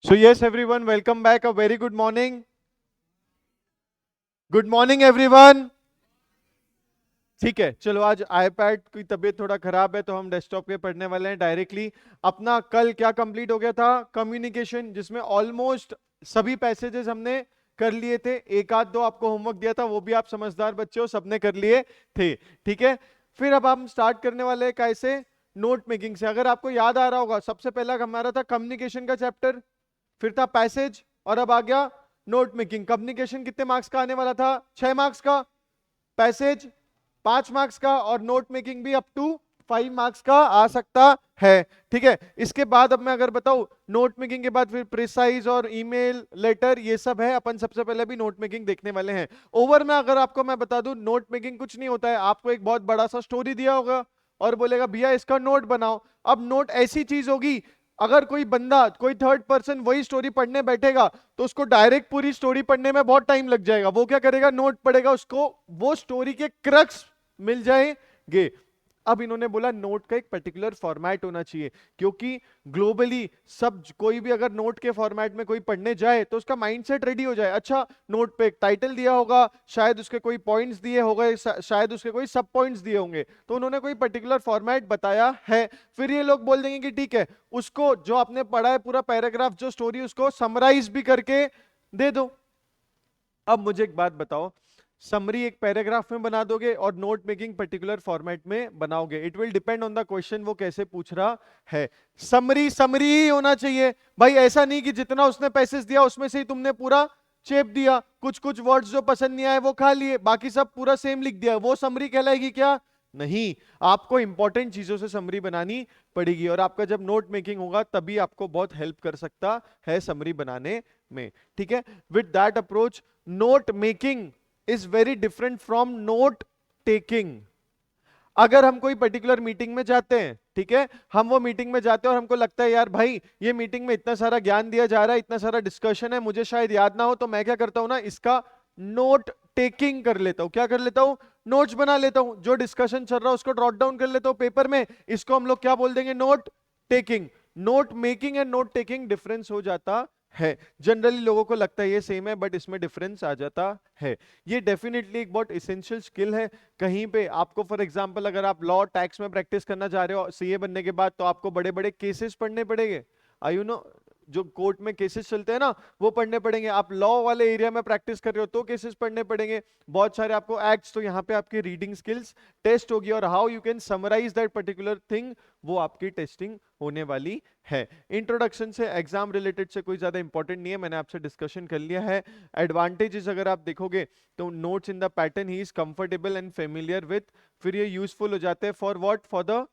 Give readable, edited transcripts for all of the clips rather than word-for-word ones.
So yes, everyone, welcome back. A very good morning. Good morning, everyone. ठीक है, चलो आज आईपैड की तबीयत थोड़ा खराब है तो हम डेस्कटॉप पे पढ़ने वाले हैं डायरेक्टली। अपना कल क्या कंप्लीट हो गया था? कम्युनिकेशन, जिसमें ऑलमोस्ट सभी पैसेजेस हमने कर लिए थे। एक आध दो आपको होमवर्क दिया था, वो भी आप समझदार बच्चे हो, सबने कर लिए थे। ठीक है, फिर अब हम स्टार्ट करने वाले हैं कैसे? नोट मेकिंग से। अगर आपको याद आ रहा होगा, सबसे पहला हमारा था कम्युनिकेशन का चैप्टर, फिर था पैसेज, और अब आ गया नोट मेकिंग। कम्युनिकेशन कितने मार्क्स का आने वाला था? 6 मार्क्स का, पैसेज 5 मार्क्स का, और नोट मेकिंग भी अप टू 5 मार्क्स का आ सकता है। ठीक है, इसके बाद अब मैं अगर बताऊं, नोट मेकिंग के बाद फिर प्रिसाइज और ईमेल लेटर, ये सब है। अपन सबसे पहले भी नोट मेकिंग देखने वाले हैं। ओवर में अगर आपको मैं बता दूं, नोट मेकिंग कुछ नहीं होता है। आपको एक बहुत बड़ा सा स्टोरी दिया होगा और बोलेगा भैया इसका नोट बनाओ। अब नोट ऐसी चीज होगी, अगर कोई बंदा, कोई थर्ड पर्सन वही स्टोरी पढ़ने बैठेगा तो उसको डायरेक्ट पूरी स्टोरी पढ़ने में बहुत टाइम लग जाएगा। वो क्या करेगा? नोट पढ़ेगा, उसको वो स्टोरी के क्रक्स मिल जाएंगे। अब इन्होंने बोला नोट का एक पर्टिकुलर फॉर्मेट होना चाहिए, क्योंकि ग्लोबली सब कोई भी अगर नोट के फॉर्मेट में कोई पढ़ने जाए तो उसका माइंडसेट रेडी हो जाए। अच्छा, नोट पे एक टाइटल दिया होगा, शायद उसके कोई पॉइंट्स दिए होंगे, शायद उसके कोई सब पॉइंट्स दिए होंगे, तो उन्होंने कोई पर्टिकुलर फॉर्मेट बताया है। फिर ये लोग बोल देंगे कि ठीक है, उसको जो आपने पढ़ा है पूरा पैराग्राफ, जो स्टोरी, उसको समराइज भी करके दे दो। अब मुझे एक बात बताओ, समरी एक पैराग्राफ में बना दोगे और नोट मेकिंग पर्टिकुलर फॉर्मेट में बनाओगे? It will depend on the question, वो कैसे पूछ रहा है। समरी समरी ही होना चाहिए भाई, ऐसा नहीं कि जितना उसने पैसेज दिया उसमें से ही तुमने पूरा चेप दिया, कुछ कुछ वर्ड्स जो पसंद नहीं आए वो खा लिए, बाकी सब पूरा सेम लिख दिया। वो समरी कहलाएगी क्या? नहीं, आपको इंपॉर्टेंट चीजों से समरी बनानी पड़ेगी, और आपका जब नोट मेकिंग होगा तभी आपको बहुत हेल्प कर सकता है समरी बनाने में। ठीक है, with that approach note making is very different from note taking. अगर हम कोई पर्टिकुलर मीटिंग में जाते हैं, ठीक है, हम वो मीटिंग में जाते हैं और हमको लगता है यार भाई ये मीटिंग में इतना सारा ज्ञान दिया जा रहा है, इतना सारा डिस्कशन है, मुझे शायद याद ना हो, तो मैं क्या करता हूं ना, इसका नोट टेकिंग कर लेता हूं। क्या कर लेता हूं? नोट्स बना लेता हूं। जो डिस्कशन चल रहा है उसको जॉट डाउन कर लेता हूं पेपर में। इसको हम लोग क्या बोल देंगे? Note taking. Note making and note taking difference हो जाता है। जनरली लोगों को लगता है ये सेम है, बट इसमें डिफरेंस आ जाता है। ये डेफिनेटली एक बहुत इसेंशियल स्किल है। कहीं पे आपको फॉर एग्जांपल अगर आप लॉ टैक्स में प्रैक्टिस करना चाह रहे हो सीए बनने के बाद, तो आपको बड़े बड़े केसेस पढ़ने पड़ेंगे। आई यू नो, जो कोर्ट में केसेस चलते हैं ना, वो पढ़ने पड़ेंगे। आप लॉ वाले एरिया में प्रैक्टिस कर रहे हो तो केसेस पढ़ने पड़ेंगे, बहुत सारे आपको एक्ट्स। तो यहाँ पे आपकी रीडिंग स्किल्स टेस्ट होगी, और how you can summarise that particular thing, वो आपकी टेस्टिंग होने वाली है। इंट्रोडक्शन से एग्जाम रिलेटेड से कोई ज्यादा इंपॉर्टेंट नहीं है, मैंने आपसे डिस्कशन कर लिया है। एडवांटेजेस अगर आप देखोगे तो notes in the pattern he is comfortable and familiar with, फिर ये यूजफुल हो जाते हैं for what? For the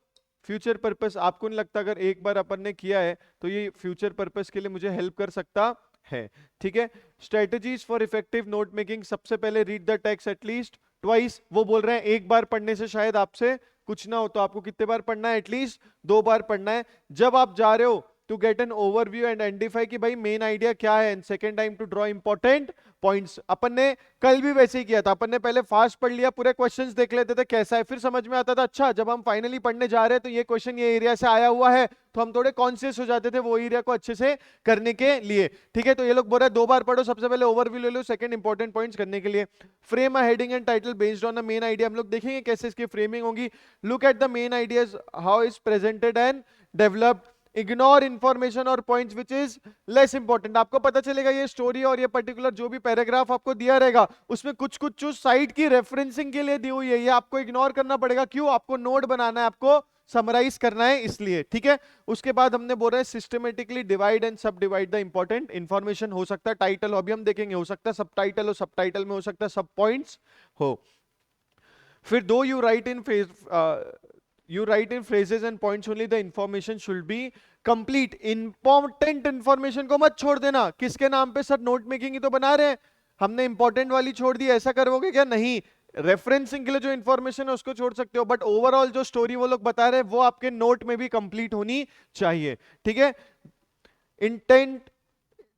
future purpose. आपको नहीं लगता अगर एक बार अपन ने किया है तो ये फ्यूचर पर्पस के लिए मुझे हेल्प कर सकता है? ठीक है, strategies for effective note making. सबसे पहले read the text at least twice. वो बोल रहे हैं एक बार पढ़ने से शायद आपसे कुछ ना हो, तो आपको कितने बार पढ़ना है? एटलीस्ट 2 बार पढ़ना है। जब आप जा रहे हो to get an overview and identify कि भाई मेन आइडिया क्या है, and second time to draw important points. अपन ने कल भी वैसे ही किया था, अपन ने पहले फास्ट पढ़ लिया, पूरे क्वेश्चंस देख लेते थे कैसा है, फिर समझ में आता था अच्छा जब हम फाइनली पढ़ने जा रहे हैं तो ये क्वेश्चन ये एरिया से आया हुआ है, तो हम थोड़े कॉन्शियस हो जाते थे वो एरिया को अच्छे से करने के लिए। ठीक है, तो ये लोग बोल रहे हैं 2 बार पढ़ो, सबसे पहले ओवरव्यू ले लो, सेकंड इंपॉर्टेंट पॉइंट्स करने के लिए। Frame a heading and title based on the main idea. हम लोग देखेंगे कैसे इसकी फ्रेमिंग होगी। Look at the main ideas, how is presented and developed. Ignore information और points which is less important. आपको पता चलेगा ये स्टोरी और ये पर्टिकुलर जो भी पैराग्राफ आपको दिया रहेगा उसमें कुछ कुछ जो साइड की रेफरेंसिंग के लिए दी हुई है, ये आपको इग्नोर करना पड़ेगा। क्यों? आपको नोट बनाना है, आपको समराइज करना है, इसलिए। ठीक है, उसके बाद हमने बोल रहे हैं सिस्टमेटिकली डिवाइड एंड सब डिवाइड द इंपॉर्टेंट इंफॉर्मेशन। हो सकता है टाइटल, अभी हम देखेंगे, हो सकता है सब टाइटल हो, सब टाइटल में हो सकता है सब पॉइंट्स हो। फिर दो you right in you write in phrases and points only, the information should be complete. Important information को मत छोड़ देना। किसके नाम पे सर नोट मेकिंग ही तो बना रहे हैं, हमने इंपॉर्टेंट वाली छोड़ दी, ऐसा करोगे क्या? नहीं, रेफरेंसिंग के लिए जो इंफॉर्मेशन है उसको छोड़ सकते हो, बट ओवरऑल जो स्टोरी वो लोग बता रहे हैं वो आपके नोट में भी कंप्लीट होनी चाहिए। ठीक है, intent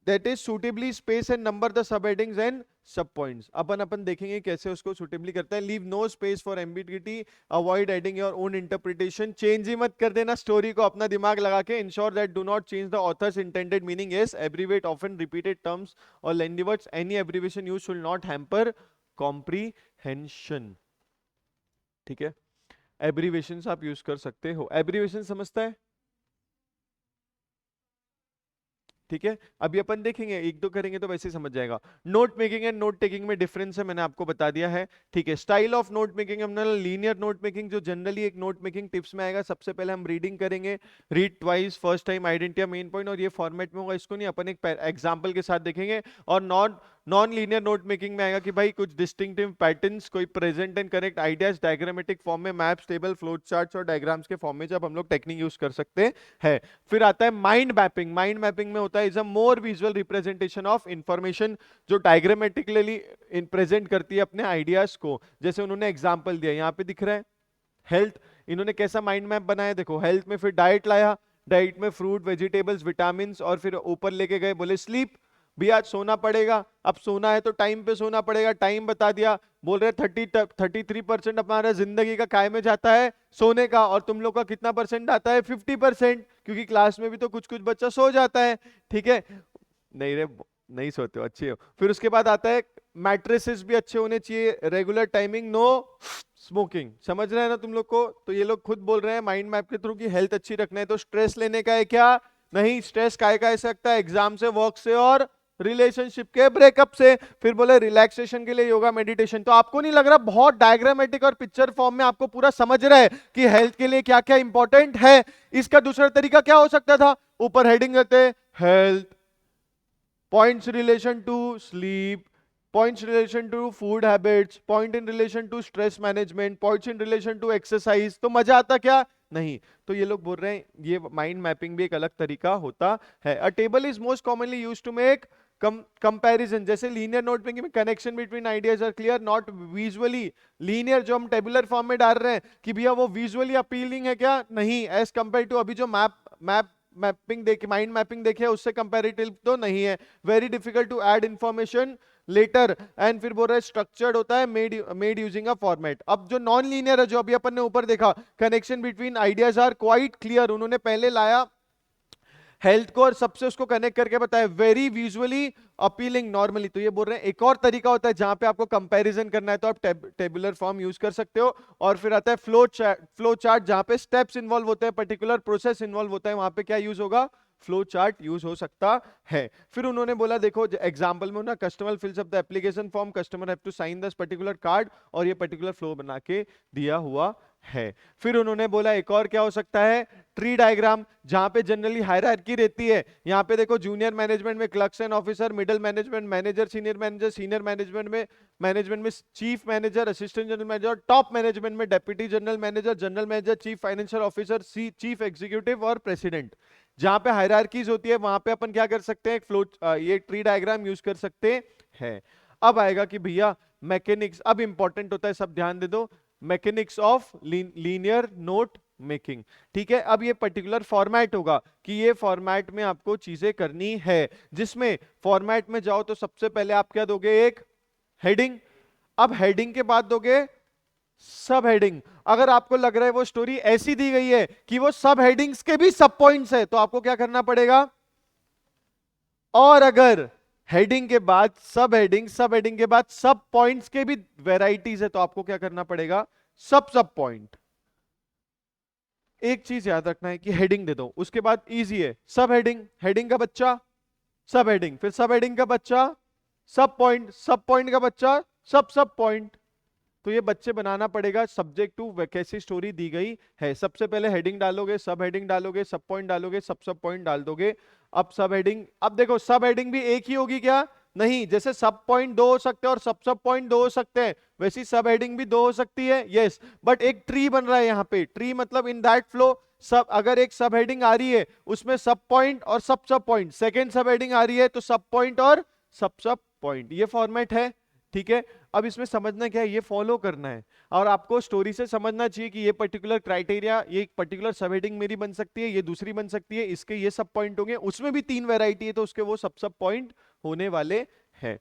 that is suitably space and number the subheadings and sub points. अपन देखेंगे कैसे उसको सुटेबली करता है। Leave no space for ambiguity, avoid adding your own interpretation, change ही मत कर देना स्टोरी को अपना दिमाग लगा के। Ensure that do not change the author's intended meaning, yes abbreviate often repeated terms और lengthy words, any abbreviation use should not hamper comprehension. ठीक है, एब्रीवेशंस आप यूज कर सकते हो। एब्रीवेशन समझता है? ठीक है, अभी अपन देखेंगे, एक दो करेंगे तो वैसे ही समझ जाएगा। Note making and note taking में डिफरेंस है, मैंने आपको बता दिया है। ठीक है, स्टाइल ऑफ नोट मेकिंग, हमने लीनियर नोट मेकिंग जो जनरली एक नोट मेकिंग टिप्स में आएगा। सबसे पहले हम रीडिंग करेंगे, read twice, first time identity main point, और ये फॉर्मेट में होगा, इसको नहीं, अपन एक एग्जांपल के साथ देखेंगे। और नॉन लीनियर नोट मेकिंग में आएगा कि भाई कुछ डिस्टिंक्टिव पैटर्न्स, कोई present and correct ideas diagrammatic form में, मैप्स, टेबल, फ्लोट चार्ट्स और डायग्राम्स के फॉर्म में जब हम लोग टेक्निक यूज कर सकते हैं। फिर आता है माइंड मैपिंग। माइंड मैपिंग में होता है is a more visual representation of information, जो डायग्रामेटिकली प्रेजेंट करती है अपने आइडियाज को। जैसे उन्होंने एग्जांपल दिया, यहाँ पे दिख रहा है हेल्थ, इन्होंने कैसा माइंड मैप बनाया देखो। हेल्थ में फिर डाइट लाया, डाइट में फ्रूट, वेजिटेबल्स, विटामिन, और फिर ऊपर लेके गए, बोले स्लीप भी, आज सोना पड़ेगा। अब सोना है तो टाइम पे सोना पड़ेगा, टाइम बता दिया। बोल रहे 33% हमारा जिंदगी का काय में जाता है सोने का, और तुम लोग का कितना परसेंट आता है? 50%, क्योंकि क्लास में भी तो कुछ कुछ बच्चा सो जाता है। ठीक है, नहीं रे, नहीं सोते हो, अच्छे हो। फिर उसके बाद आता है मैट्रेसेस भी अच्छे होने चाहिए, रेगुलर टाइमिंग, नो स्मोकिंग। समझ रहे हैं ना तुम लोग को? तो ये लोग खुद बोल रहे हैं माइंड मैप के थ्रू कि हेल्थ अच्छी रखना है तो स्ट्रेस लेने का है क्या? नहीं, स्ट्रेस काय का सकता है? एग्जाम से, वर्क से और रिलेशनशिप के ब्रेकअप से। फिर बोले रिलैक्सेशन के लिए योगा, मेडिटेशन। तो आपको नहीं लग रहा बहुत डायग्रामेटिक और पिक्चर फॉर्म में आपको पूरा समझ रहा है कि हेल्थ के लिए क्या क्या इंपॉर्टेंट है? इसका दूसरा तरीका क्या हो सकता था? ऊपर हेडिंग रहते health, points relation to sleep, points relation to food habits, point in relation to stress management, points in relation to exercise। तो मजा आता क्या? नहीं। तो ये लोग बोल रहे हैं ये माइंड मैपिंग भी एक अलग तरीका होता है। A table is most commonly used to make comparison. जैसे लीनियर नोट मेकिंग में connection between ideas are clear, not visually linear. जो हम टेबुलर फॉर्म में डाल रहे हैं कि भैया वो विजुअली अपीलिंग है क्या? नहीं, एज कंपेयर टू अभी जो मैपिंग देखे, माइंड मैपिंग देखे, उससे कंपैरेटिव तो नहीं है। Very difficult to add information later, and फिर बोल रहे स्ट्रक्चर्ड होता है, मेड यूजिंग अ फॉर्मेट। अब जो नॉन लीनियर है, जो अभी अपन ने ऊपर देखा, connection between ideas are quite clear. उन्होंने पहले लाया हेल्थ को और सबसे उसको कनेक्ट करके बताया, वेरी विजुअली अपीलिंग नॉर्मली। तो ये बोल रहे हैं एक और तरीका होता है जहां पे आपको कंपैरिजन करना है तो आप टेबुलर फॉर्म यूज कर सकते हो। और फिर आता है फ्लो चार्ट, जहां पे स्टेप्स इन्वॉल्व होते हैं, पर्टिकुलर प्रोसेस इन्वॉल्व होता है, वहां पे क्या यूज होगा? फ्लो चार्ट यूज हो सकता है। फिर उन्होंने बोला देखो एग्जांपल में ना, customer fills up the application form, customer have to sign this particular card, और ये पर्टिकुलर फ्लो बना के दिया हुआ है। फिर उन्होंने बोला एक और क्या हो सकता है? ट्री डायग्राम, जहां पे जनरली हायरार्की रहती है। यहाँ पे देखो जूनियर मैनेजमेंट में clerks and officer, middle management manager, senior management में chief manager, assistant general manager, top management में deputy general manager, chief financial officer, chief executive और प्रेसिडेंट। जहां पे हायरार्कीज होती है वहां पे अपन क्या कर सकते हैं? ये ट्री डायग्राम यूज कर सकते हैं। अब आएगा कि भैया मैकेनिक्स, अब इंपॉर्टेंट होता है, सब ध्यान दे दो, mechanics of linear note making. ठीक है, अब ये पर्टिकुलर फॉर्मेट होगा कि ये फॉर्मेट में आपको चीजें करनी है, जिसमें फॉर्मेट में जाओ तो सबसे पहले आप क्या दोगे? एक हेडिंग। अब हेडिंग के बाद दोगे सब हेडिंग। अगर आपको लग रहा है वो स्टोरी ऐसी दी गई है कि वो सब हेडिंग्स के भी सब पॉइंट्स है, तो आपको क्या करना पड़ेगा? और अगर हेडिंग के बाद सब हेडिंग, सब हेडिंग के बाद सब पॉइंट्स के भी वेराइटीज है, तो आपको क्या करना पड़ेगा? सब पॉइंट। एक चीज याद रखना है कि हेडिंग दे दो, उसके बाद इजी है, सब हेडिंग, हेडिंग का बच्चा सब हेडिंग, फिर सब हेडिंग का बच्चा सब पॉइंट का बच्चा सब पॉइंट। तो ये बच्चे बनाना पड़ेगा सब्जेक्ट टू कैसी स्टोरी दी गई है। सबसे पहले हेडिंग डालोगे, सब हेडिंग डालोगे, सब पॉइंट डालोगे, सब पॉइंट डाल दोगे। अब सब हेडिंग, अब देखो सब हेडिंग भी एक ही होगी क्या? नहीं, जैसे सब पॉइंट दो हो सकते हैं और सब पॉइंट दो हो सकते हैं, वैसी सब हेडिंग भी दो हो सकती है। यस, बट एक ट्री बन रहा है यहाँ पे। ट्री मतलब इन दैट फ्लो, सब अगर एक सब हेडिंग आ रही है उसमें सब पॉइंट और सब पॉइंट, सेकेंड सब हेडिंग आ रही है तो सब पॉइंट और सब पॉइंट, ये फॉर्मेट है। ठीक है, अब इसमें समझना क्या है? ये फॉलो करना है, और आपको स्टोरी से समझना चाहिए कि ये पर्टिकुलर क्राइटेरिया, ये एक पर्टिकुलर सब हेडिंग मेरी बन सकती है, ये दूसरी बन सकती है, इसके ये सब पॉइंट होंगे, उसमें भी 3 वैरायटी है तो उसके वो सब पॉइंट होने वाले हैं।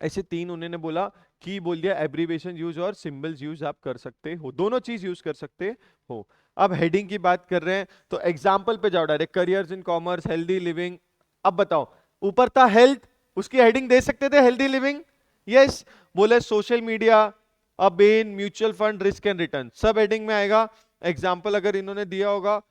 ऐसे तीन उन्होंने बोला कि बोल दिया एब्रीविएशन यूज और सिंबल्स यूज आप कर सकते हो, दोनों चीज यूज कर सकते हो। अब हेडिंग की बात कर रहे हैं तो एग्जाम्पल पे जाओ direct, careers in commerce, healthy living. अब बताओ, ऊपर था हेल्थ, उसकी हेडिंग दे सकते थे हेल्दी लिविंग, यस। बोले social media, a Ben, mutual fund, risk and return, सब हेडिंग में आएगा। एग्जाम्पल अगर इन्होंने दिया होगा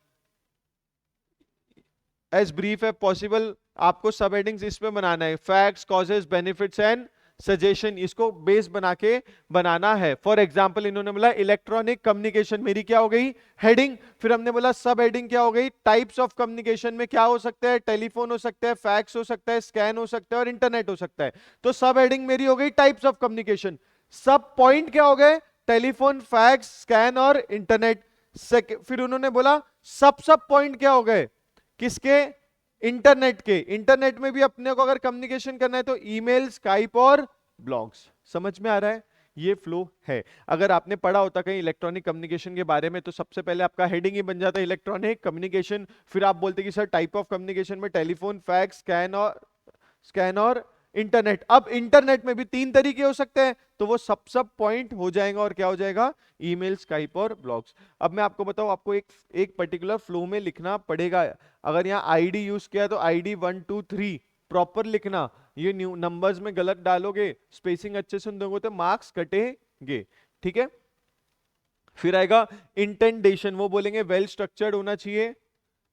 एज ब्रीफ है पॉसिबल, आपको सब हेडिंग्स इसमें बनाना है, facts, causes, benefits and suggestion, इसको बेस बना के बनाना है। फॉर एग्जांपल इन्होंने बोला इलेक्ट्रॉनिक कम्युनिकेशन, मेरी क्या हो गई हेडिंग। फिर हमने बोला सब हेडिंग क्या हो गई, टाइप्स ऑफ कम्युनिकेशन में क्या हो सकता है, टेलीफोन हो सकता है, फैक्स हो सकता है, स्कैन हो सकता है और इंटरनेट हो सकता है। तो सब हेडिंग मेरी हो गई टाइप्स ऑफ कम्युनिकेशन। सब पॉइंट क्या हो गए, टेलीफोन, फैक्स, स्कैन और इंटरनेट। फिर उन्होंने बोला सब पॉइंट क्या हो गए, किसके, इंटरनेट के। इंटरनेट में भी अपने को अगर कम्युनिकेशन करना है तो ईमेल, स्काइप और ब्लॉग्स। समझ में आ रहा है, ये फ्लो है। अगर आपने पढ़ा होता कहीं इलेक्ट्रॉनिक कम्युनिकेशन के बारे में तो सबसे पहले आपका हेडिंग ही बन जाता है इलेक्ट्रॉनिक कम्युनिकेशन, फिर आप बोलते कि सर टाइप ऑफ कम्युनिकेशन में टेलीफोन, फैक्स, स्कैन और इंटरनेट। अब इंटरनेट में भी तीन तरीके हो सकते हैं, तो वो सब पॉइंट हो जाएगा और क्या हो जाएगा, ईमेल, स्काइप और ब्लॉग्स। अब मैं आपको बताऊं, आपको एक पर्टिकुलर फ्लो में लिखना पड़ेगा। अगर यहाँ आईडी यूज किया तो आईडी 1 2 3 प्रॉपर लिखना, ये न्यू नंबर्स में गलत डालोगे, स्पेसिंग अच्छे से दोगे तो मार्क्स कटेंगे, ठीक है। फिर आएगा इंटेंडेशन, वो बोलेंगे वेल स्ट्रक्चर्ड होना चाहिए,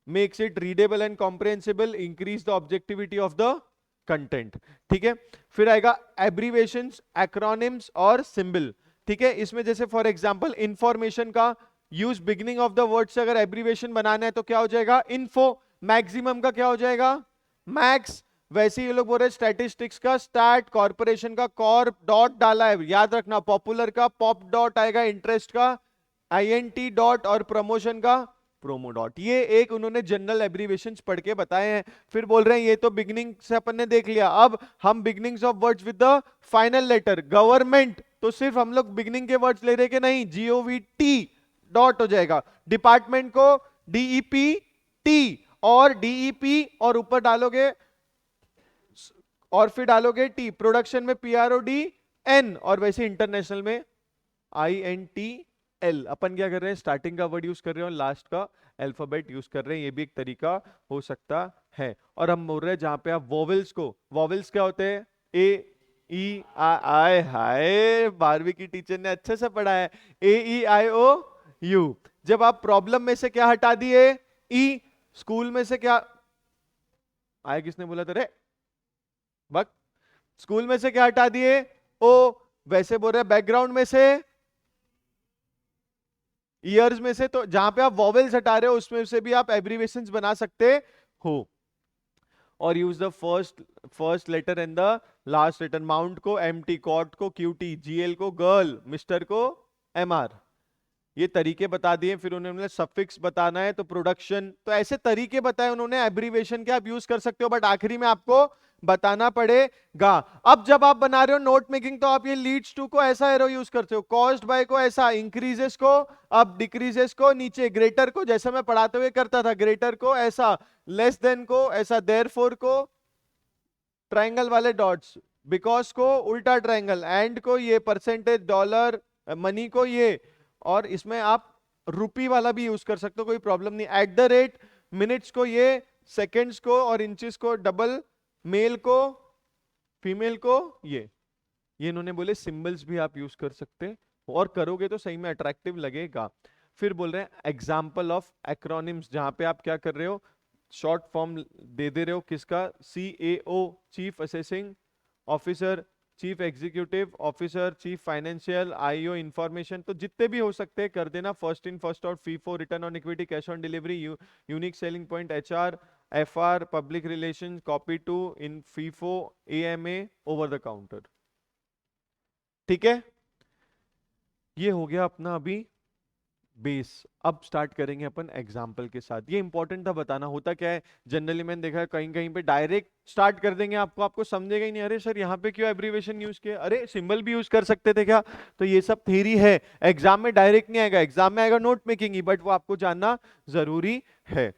makes it readable and comprehensible, increase the objectivity of the content, ठीक है। फिर आएगा एब्रीवेशंस, एक्रोनिम्स और सिंबल, ठीक है। इसमें जैसे फॉर एग्जांपल इंफॉर्मेशन का use beginning of the word से अगर एब्रीवेशन बनाना है तो क्या हो जाएगा, इन्फो। मैक्सिमम का क्या हो जाएगा, मैक्स। वैसे ये लोग बोल रहे स्टैटिस्टिक्स का स्टैट, कॉर्पोरेशन का कॉर्प, डॉट डाला है याद रखना, पॉपुलर का पॉप डॉट आएगा, इंटरेस्ट का INT डॉट और प्रमोशन का प्रोमो डॉट। ये एक उन्होंने जनरल एब्रीवेशंस पढ़ के बताए हैं। फिर बोल रहे हैं ये तो बिगिनिंग से अपन ने देख लिया, अब हम beginnings of words with the final letter. Government तो सिर्फ हम लोग बिगिनिंग के वर्ड्स ले रहे कि नहीं, GOVT डॉट हो जाएगा। डिपार्टमेंट को DEPT और DEP और ऊपर डालोगे और फिर डालोगे T। प्रोडक्शन में PRODN और वैसे इंटरनेशनल में INTL। अपन क्या कर रहे हैं, स्टार्टिंग का वर्ड यूज कर रहे हैं और लास्ट का अल्फाबेट यूज कर रहे हैं, ये भी एक तरीका हो सकता है। और हम बोल रहे हैं जहां पे आप वोवेल्स को, वोवेल्स क्या होते हैं, AEI, हाय 12वीं की टीचर ने अच्छे से पढ़ा है, AEIOU। जब आप प्रॉब्लम में से क्या हटा दिए, ई, स्कूल में से क्या आए, किसने बोला था रे बक, स्कूल में से क्या हटा दिए, ओ। वैसे बोल रहे हैं बैकग्राउंड में से, ईयर्स में से, तो जहां पे आप वॉवेल्स हटा रहे हो उसमें से भी आप एब्रीवेशंस बना सकते हो। और use the first letter and the last letter. Mount को MT, कॉट को QT, GL को गर्ल, मिस्टर को MR। ये तरीके बता दिए। फिर उन्होंने सफिक्स बताना है तो प्रोडक्शन, तो ऐसे तरीके बताए उन्होंने एब्रीवेशन के आप यूज कर सकते हो, बट आखिरी में आपको बताना पड़ेगा। अब जब आप बना रहे हो नोट मेकिंग तो आप ये लीड्स टू को ऐसा एरो यूज करते हो, कॉज्ड बाय को ऐसा, इंक्रीजेस को अब, डिक्रीजेस को नीचे, ग्रेटर को जैसे मैं पढ़ाते हुए करता था, ग्रेटर को ऐसा, लेस देन को ऐसा, देयरफॉर को ट्रायंगल वाले डॉट्स, बिकॉज को उल्टा ट्रायंगल, एंड को ये, परसेंटेज, डॉलर, मनी को ये, और इसमें आप रुपी वाला भी यूज कर सकते हो, कोई प्रॉब्लम नहीं। एट द रेट, मिनट्स को ये, सेकेंड्स को और इंचेस को डबल, मेल को, फीमेल को ये इन्होंने बोले सिंबल्स भी आप यूज कर सकते हो और करोगे तो सही में अट्रैक्टिव लगेगा। फिर बोल रहे हैं एग्जाम्पल ऑफ एक्रोनिम्स, जहां पे आप क्या कर रहे हो, शॉर्ट फॉर्म दे रहे हो किसका, CAO, chief assessing officer, chief executive officer, chief financial, IO information, तो जितने भी हो सकते हैं कर देना। First in first out, FIFO, return on equity, cash on delivery, unique selling point, HR, FR, public relation, copy to in FIFO, AMA, over the counter, ठीक है। ये हो गया अपना अभी बेस। अब स्टार्ट करेंगे अपन एग्जाम्पल के साथ। ये इंपॉर्टेंट था बताना, होता क्या है जनरली मैंने देखा है कहीं कहीं पे डायरेक्ट स्टार्ट कर देंगे, आपको समझेगा ही नहीं, अरे सर यहाँ पे क्यों एब्रीवेशन यूज किया, अरे सिंबल भी यूज कर सकते थे क्या। तो ये सब थ्योरी है, एग्जाम में डायरेक्ट नहीं आएगा, एग्जाम में आएगा नोट मेकिंग ही, बट वो आपको जानना जरूरी है,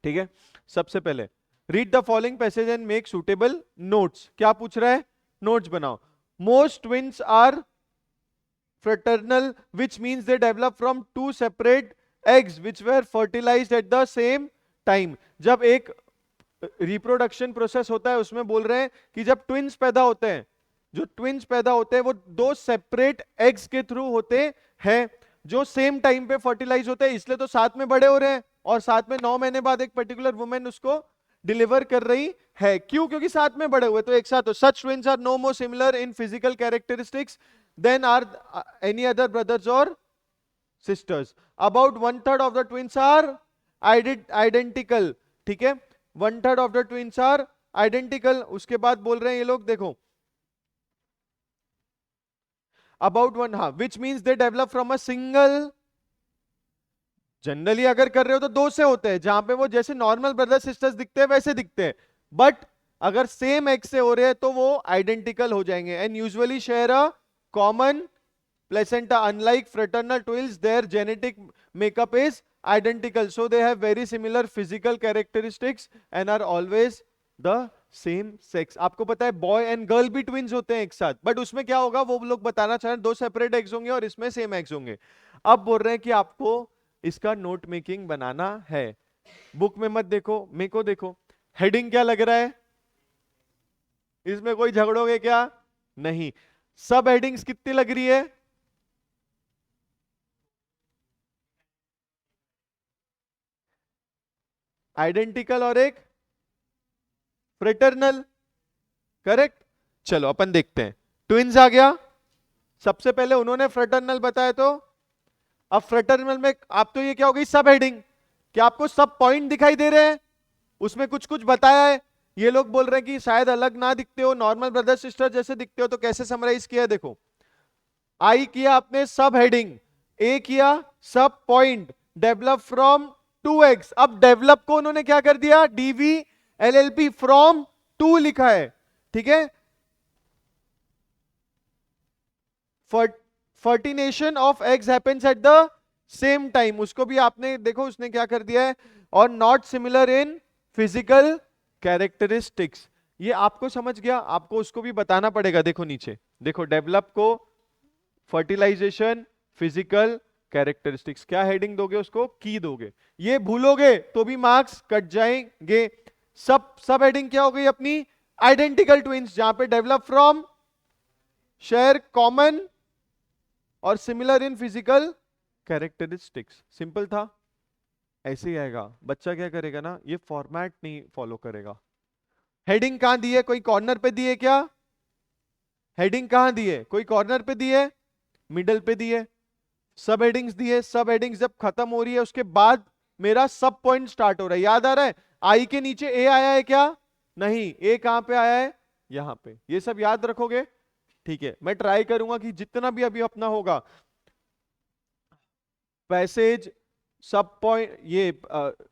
ठीक है। सबसे पहले read the following passage and make suitable notes. क्या पूछ रहा है, नोट्स बनाओ। Most twins are fraternal, which means they develop from two separate eggs which were fertilized at the same time. जब एक रिप्रोडक्शन प्रोसेस होता है उसमें बोल रहे हैं कि जब ट्विन्स पैदा होते हैं, जो ट्विन्स पैदा होते हैं वो दो सेपरेट एग्स के थ्रू होते हैं जो सेम टाइम पे फर्टिलाइज होते हैं, इसलिए तो साथ में बड़े हो रहे हैं और साथ में 9 महीने बाद एक पर्टिकुलर वुमेन उसको डिलीवर कर रही है। क्यों? क्योंकि साथ में बड़े हुए तो एक साथ हो। Such twins are no more similar in physical characteristics than are any other brothers और sisters. About 1/3 of the twins are identical. ठीक है, 1/3 of the twins are identical. उसके बाद बोल रहे हैं ये लोग, देखो about one half, which means they develop from a single. Generally अगर कर रहे हो तो दो से होते हैं, जहां पे वो जैसे नॉर्मल ब्रदर सिस्टर्स दिखते हैं वैसे दिखते हैं, बट अगर सेम एग से हो रहे हैं तो वो आइडेंटिकल हो जाएंगे and usually share a common placenta. Unlike fraternal twins, their genetic makeup is identical, so they have very similar physical characteristics and are always the same sex. आपको पता है बॉय एंड गर्ल भी twins होते हैं एक साथ, but उसमें क्या होगा वो लोग बताना चाह रहे हैं, दो सेपरेट एग्स होंगे और इसमें सेम एग्स होंगे। अब बोल रहे हैं कि आपको इसका नोट मेकिंग बनाना है। बुक में मत देखो, मेरे को देखो। हेडिंग क्या लग रहा है? इसमें कोई झगड़ोगे क्या? नहीं। सब हेडिंग्स कितनी लग रही है? आइडेंटिकल और एक फ्रेटर्नल, करेक्ट। चलो अपन देखते हैं। ट्विन्स आ गया, सबसे पहले उन्होंने फ्रेटर्नल बताया, तो अब फ्रेटर्नल में आप तो ये क्या हो गई सब हेडिंग, क्या आपको सब पॉइंट दिखाई दे रहे हैं? उसमें कुछ कुछ बताया है। ये लोग बोल रहे हैं कि शायद अलग ना दिखते हो, नॉर्मल ब्रदर सिस्टर जैसे दिखते हो, तो कैसे समराइज किया है देखो। आई किया आपने सब हेडिंग, ए किया सब पॉइंट, डेवलप फ्रॉम 2x। अब डेवलप को उन्होंने क्या कर दिया? डीवी एलएलपी फ्रॉम 2 लिखा है, ठीक है। Fertilisation of eggs happens at the same time, उसको भी आपने देखो उसने क्या कर दिया है, और not similar in physical characteristics. ये आपको समझ गया, आपको उसको भी बताना पड़ेगा। देखो नीचे देखो, डेवलप को फर्टिलाइजेशन फिजिकल कैरेक्टरिस्टिक्स, क्या हेडिंग दोगे उसको? की दोगे। ये भूलोगे तो भी मार्क्स कट जाएंगे। सब हेडिंग क्या हो गई अपनी? आइडेंटिकल ट्विंस, जहां पे डेवलप फ्रॉम, शेयर कॉमन और similar in physical characteristics. Simple था, ऐसे ही आएगा। बच्चा क्या करेगा ना, ये फॉर्मेट नहीं फॉलो करेगा। हेडिंग कहां दी है? कोई कॉर्नर पे दी है क्या? हेडिंग कहां दी है? कोई कॉर्नर पे दी है? मिडल पे दी है। सब हेडिंग्स दी है, सब हेडिंग्स जब खत्म हो रही है उसके बाद मेरा सब पॉइंट स्टार्ट हो रहा है। याद आ रहा है? आई के नीचे ए आया है क्या? नहीं। ए कहां पे आया है? यहां पे। ये सब याद रखोगे, ठीक है। मैं ट्राई करूंगा कि जितना भी अभी अपना होगा पैसेज, सब पॉइंट, ये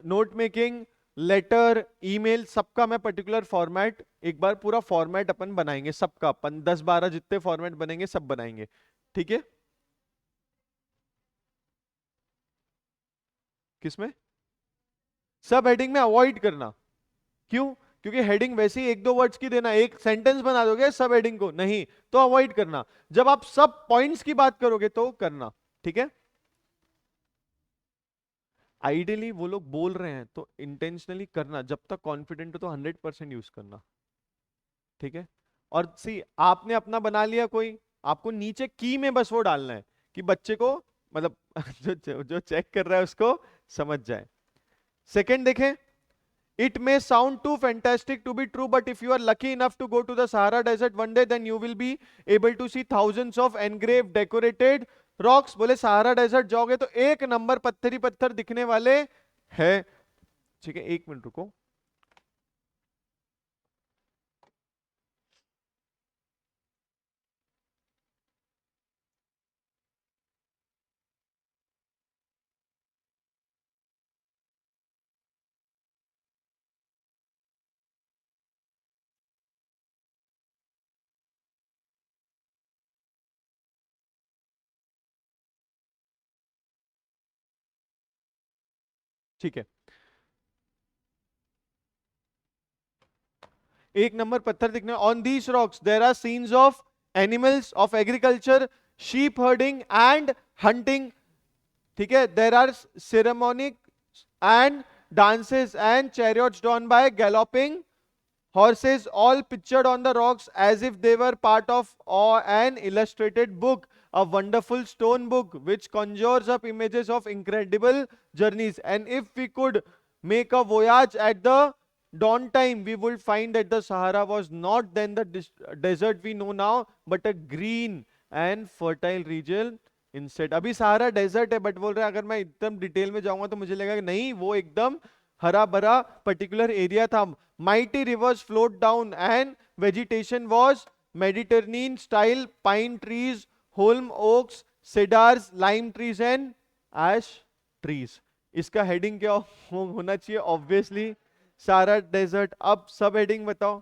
नोट मेकिंग, लेटर, ईमेल, सबका मैं पर्टिकुलर फॉर्मेट, एक बार पूरा फॉर्मेट अपन बनाएंगे सबका। अपन 10-12 जितने फॉर्मेट बनेंगे सब बनाएंगे, ठीक है। किसमें? सब हेडिंग में अवॉइड करना। क्यों? क्योंकि हेडिंग वैसे ही एक दो वर्ड्स की देना, एक सेंटेंस बना दोगे सब हेडिंग को, नहीं तो अवॉइड करना। जब आप सब पॉइंट्स की बात करोगे तो करना, ठीक है। आइडियली वो लोग बोल रहे हैं तो इंटेंशनली करना, जब तक कॉन्फिडेंट हो तो 100% यूज करना, ठीक है। और सी आपने अपना बना लिया कोई, आपको नीचे की में बस वो डालना है कि बच्चे को, मतलब जो चेक कर रहा है उसको समझ जाए। सेकंड देखें, it may sound too fantastic to be true, but if you are lucky enough to go to the Sahara Desert one day, then you will be able to see thousands of engraved decorated rocks। बोले Sahara desert जाओगे तो एक number पत्थर ही पत्थर दिखने वाले हैं, ठीक है। एक मिनट रुको। ठीक है, एक नंबर पत्थर दिखने। On these rocks there are scenes of animals of agriculture, sheep herding and hunting, ठीक है। There are ceremonic and dances and chariots drawn by galloping horses, all pictured on the rocks as if they were part of an illustrated book, a wonderful stone book which conjures up images of incredible journeys. And if we could make a voyage at the dawn time, we would find that the Sahara was not then the desert we know now, but a green and fertile region instead. अभी Sahara desert है, but बोल रहे हैं अगर मैं एकदम detail में जाऊंगा तो मुझे लगेगा कि नहीं, वो एकदम हरा भरा पर्टिकुलर एरिया था। Mighty rivers float down and vegetation was Mediterranean style, pine trees, holm oaks, cedars, lime trees and ash trees. इसका हेडिंग क्या होना चाहिए? Obviously Sahara desert. अब सब हेडिंग बताओ।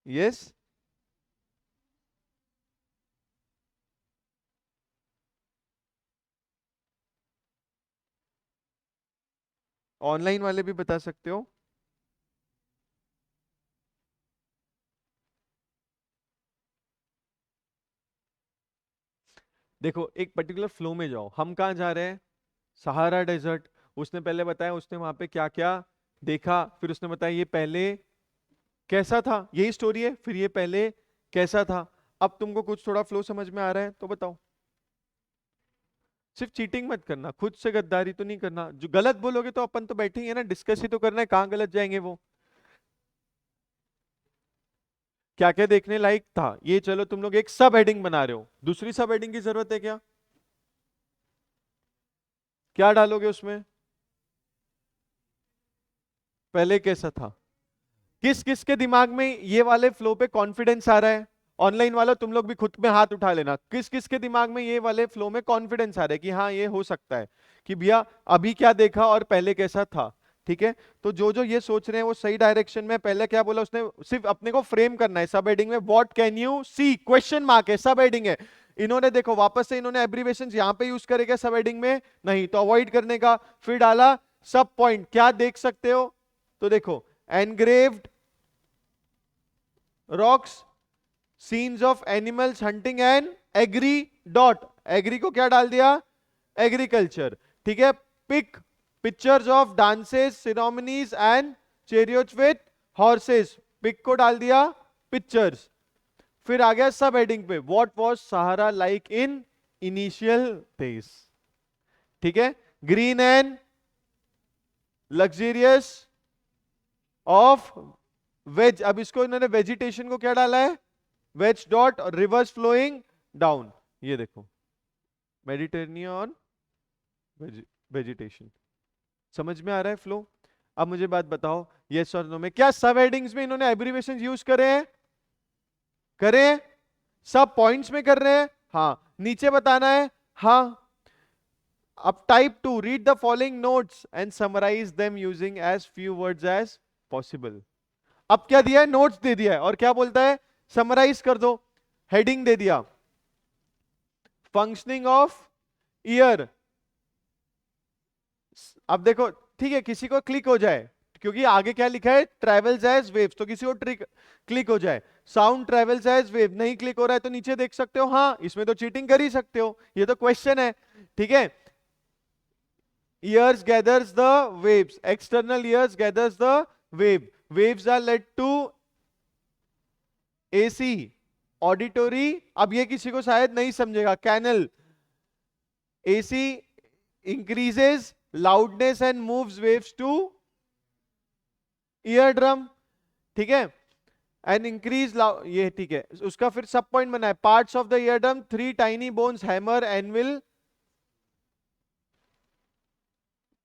यस, ऑनलाइन वाले भी बता सकते हो। देखो एक पर्टिकुलर फ्लो में जाओ। हम कहाँ जा रहे हैं? Sahara desert. उसने पहले बताया उसने वहां पे क्या क्या देखा, फिर उसने बताया ये पहले कैसा था, यही स्टोरी है। फिर ये पहले कैसा था। अब तुमको कुछ थोड़ा फ्लो समझ में आ रहा है तो बताओ। सिर्फ चीटिंग मत करना, खुद से गद्दारी तो नहीं करना। जो गलत बोलोगे तो अपन तो बैठे ही है ना, डिस्कस ही तो करना है, कहाँ गलत जाएंगे वो। क्या क्या देखने लायक था ये, चलो तुम लोग एक सब हेडिंग बना रहे हो, दूसरी सब हेडिंग की जरूरत है क्या? क्या डालोगे उसमें? पहले कैसा था। किस किस के दिमाग में ये वाले फ्लो पे कॉन्फिडेंस आ रहा है? ऑनलाइन वाला तुम लोग भी खुद में हाथ उठा लेना, किस किस के दिमाग में ये वाले फ्लो में कॉन्फिडेंस आ रहा है कि हाँ ये हो सकता है, कि भैया अभी क्या देखा और पहले कैसा था। ठीक है, तो जो जो ये सोच रहे हैं वो सही डायरेक्शन में। पहले क्या बोला उसने? सिर्फ अपने को फ्रेम करना है सब हेडिंग में। What can you see, question mark है, सब हेडिंग है। इन्होंने देखो वापस से इन्होंने एब्रीवेशंस यहां पे यूज करेगा सब हेडिंग में? नहीं, तो अवॉइड करने का। फिर डाला सब पॉइंट, क्या देख सकते हो? तो देखो engraved rocks, scenes of animals hunting and agri dot, agri को क्या डाल दिया? एग्रीकल्चर। ठीक है, pick pictures of dances, ceremonies and chariots with horses, pick को डाल दिया पिक्चर्स। फिर आ गया सब हेडिंग पे, what was Sahara like in initial days. ठीक है, green and luxurious of veg. अब इसको इन्होंने वेजिटेशन को क्या डाला है? Veg dot rivers flowing down. ये देखो मेडिटेरेनियन वेजिटेशन। समझ में आ रहा है फ्लो? अब मुझे बात बताओ, यस और नो में क्या सब हेडिंग्स में इन्होंने एब्रिविएशन यूज करे हैं? करे हैं? सब पॉइंट्स में कर रहे हैं? हाँ। नीचे बताना है? हाँ। अब type 2, read the following notes and summarise them using as few words as possible. अब क्या दिया है? नोट्स दे दिया है, और क्या बोलता है? समराइज कर दो। हेडिंग दे दिया फंक्शनिंग ऑफ ईयर। अब देखो ठीक है, किसी को क्लिक हो जाए क्योंकि आगे क्या लिखा है? ट्रेवल्स एज वेव्स, तो किसी को क्लिक हो जाए। साउंड ट्रेवल्स एज वेव, नहीं क्लिक हो रहा है तो नीचे देख सकते हो। हाँ, इसमें तो चीटिंग कर ही सकते हो, ये तो क्वेश्चन है। ठीक है, ears gathers the waves, external ears gathers the wave, waves are led to AC, auditory, अब ये किसी को शायद नहीं समझेगा, canal, AC increases loudness and moves waves to eardrum। ठीक है, एंड इंक्रीज, ये ठीक है। उसका फिर सब पॉइंट बना है, parts of the eardrum, 3 tiny bones, hammer, anvil.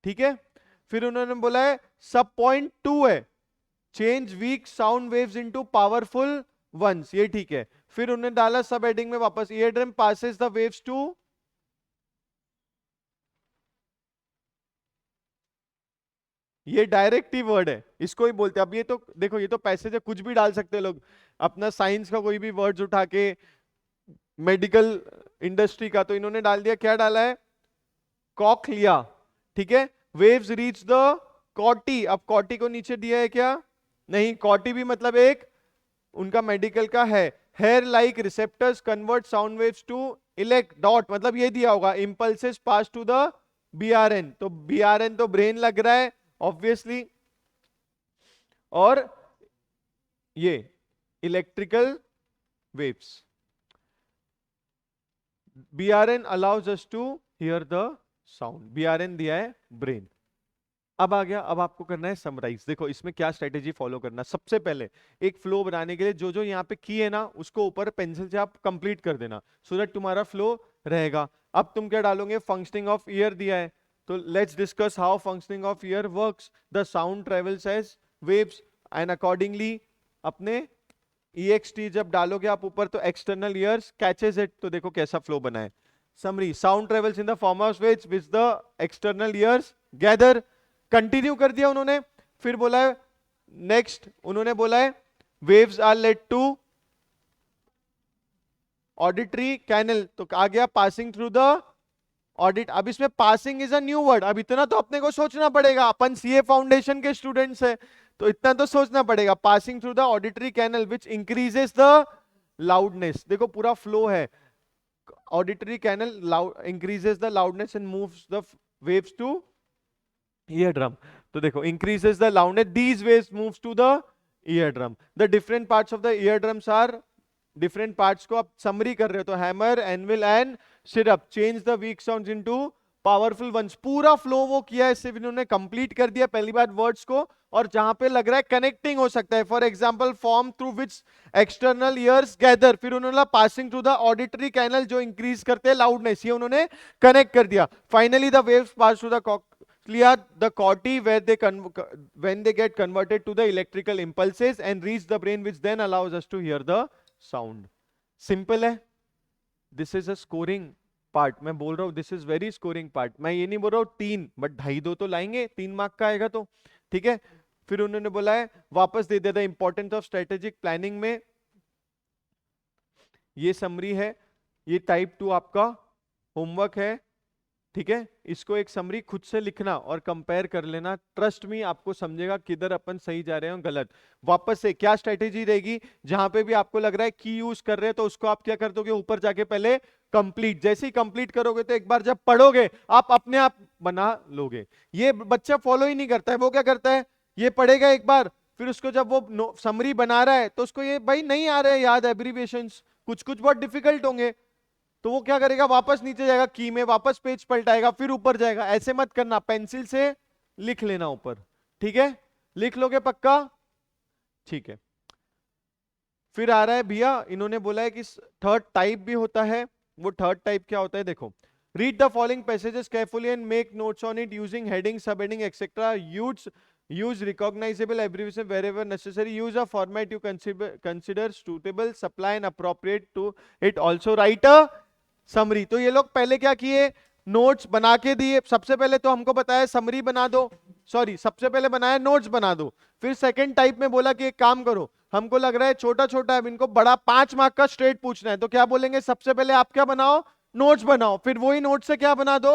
ठीक है, फिर उन्होंने बोला है सब पॉइंट 2 है, change weak sound waves into powerful ones, ये ठीक है। फिर उन्होंने डाला सब हेडिंग में वापस, eardrum passes the waves to, ये डायरेक्ट ही वर्ड है, इसको ही बोलते हैं। अब ये तो देखो, ये तो पैसेज है, कुछ भी डाल सकते हैं लोग, अपना साइंस का कोई भी वर्ड्स उठा के, मेडिकल इंडस्ट्री का, तो इन्होंने डाल दिया, क्या डाला है? कॉक्लिया, ठीक है। वेव्स रीच द कॉटी, अब कॉटी को नीचे दिया है क्या, नहीं, कॉटी भी मतलब एक उनका मेडिकल का है। Hair like receptors convert sound waves to elect dot, मतलब ये दिया होगा impulses pass to the BRN, तो बीआरएन तो ब्रेन लग रहा है ऑब्वियसली, और ये electrical waves, BRN allows us to hear the sound, BRN दिया है ब्रेन। अब आ गया, अब आपको करना है समराइज। देखो इसमें क्या स्ट्रेटेजी फॉलो करना, सबसे पहले एक फ्लो बनाने के लिए जो जो यहाँ पे की है ना उसको ऊपर पेंसिल से आप कंप्लीट कर देना, सो दैट तुम्हारा फ्लो रहेगा। अब तुम क्या डालोगे, फंक्शनिंग ऑफ ईयर दिया है, तो let's discuss how functioning of ear works. The sound travels as waves and accordingly अपने EXT जब डालोगे आप ऊपर तो एक्सटर्नल ईयर्स कैचेस इट, तो देखो कैसा फ्लो बना है। Summary, sound travels in the form of waves which the external ears gather, continue कर दिया उन्होंने। फिर बोला है नेक्स्ट, उन्होंने बोला है waves are led to auditory canal, तो आ गया पासिंग थ्रू द ऑडिट। अब इसमें passing is a new word, अब इतना तो अपने को सोचना पड़ेगा, अपन सीए फाउंडेशन के स्टूडेंट्स हैं तो इतना तो सोचना पड़ेगा। Passing through the auditory canal which increases the loudness, देखो पूरा फ्लो है, auditory canal increases the loudness and moves the waves to eardrum, तो देखो increases the loudness, these waves moves to the eardrum, the different parts of the eardrums are different parts को आप summary कर रहे हो, तो hammer, anvil and syrup change the weak sounds into powerful ones, पूरा flow वो किया है, सिर्फ इन्होंने कंप्लीट कर दिया पहली बार वर्ड्स को, और जहां पे लग रहा है कनेक्टिंग हो सकता है, for example form through which external ears gather, फिर उन्होंने passing through the auditory canal जो इंक्रीज करते हैं लाउडनेस, ये उन्होंने कनेक्ट कर दिया। Finally the waves pass through the clear the corti where they when they get converted to the electrical impulses and reach the brain which then allows us to hear the sound। simple है, this is a scoring part, मैं बोल रहा हूँ this is very scoring part, मैं ये नहीं बोल रहा हूँ 3 बट 2.5 तो लाएंगे, 3 मार्क का आएगा तो ठीक है। फिर उन्होंने बोला है वापस दे दिया, इंपॉर्टेंस ऑफ स्ट्रेटेजिक प्लानिंग में ये समरी है, ये टाइप 2 आपका होमवर्क है, ठीक है। इसको एक समरी खुद से लिखना और कंपेयर कर लेना, ट्रस्ट मी आपको समझेगा किधर अपन सही जा रहे हैं गलत। वापस से क्या स्ट्रेटेजी रहेगी, जहां पे भी आपको लग रहा है की यूज कर रहे हैं तो उसको आप क्या कर दोगे, ऊपर जाके पहले कंप्लीट, जैसे ही कंप्लीट करोगे तो एक बार जब पढ़ोगे आप अपने आप बना लोगे। ये बच्चा फॉलो ही नहीं करता है, वो क्या करता है, ये पढ़ेगा एक बार, फिर उसको जब वो समरी बना रहा है तो उसको ये भाई नहीं आ रहा है याद, एब्रीविएशंस कुछ कुछ बहुत डिफिकल्ट होंगे, तो वो क्या करेगा, वापस नीचे जाएगा की में, वापस पेज पलटाएगा, फिर ऊपर जाएगा। ऐसे मत करना, पेंसिल से लिख लेना ऊपर, ठीक है, लिख लोगे पक्का, ठीक है। फिर आ रहा है भैया, इन्होंने बोला है कि थर्ड टाइप भी होता है, वो थर्ड टाइप क्या होता है देखो, read the following passages carefully and make notes on it using heading, sub heading etcetera, use recognizable abbreviation wherever necessary, use a format you consider suitable, supply and appropriate to it, also write a summary. तो ये लोग पहले क्या किए, notes बना के दिए, सबसे पहले तो हमको बताया समरी बना दो, सॉरी सबसे पहले बनाया नोट्स बना दो, फिर सेकंड टाइप में बोला कि एक काम करो, हमको लग रहा है छोटा छोटा है, इनको बड़ा 5 मार्क का स्ट्रेट पूछना है, तो क्या बोलेंगे, सबसे पहले आप क्या बनाओ, नोट्स बनाओ, फिर वही नोट से क्या बना दो,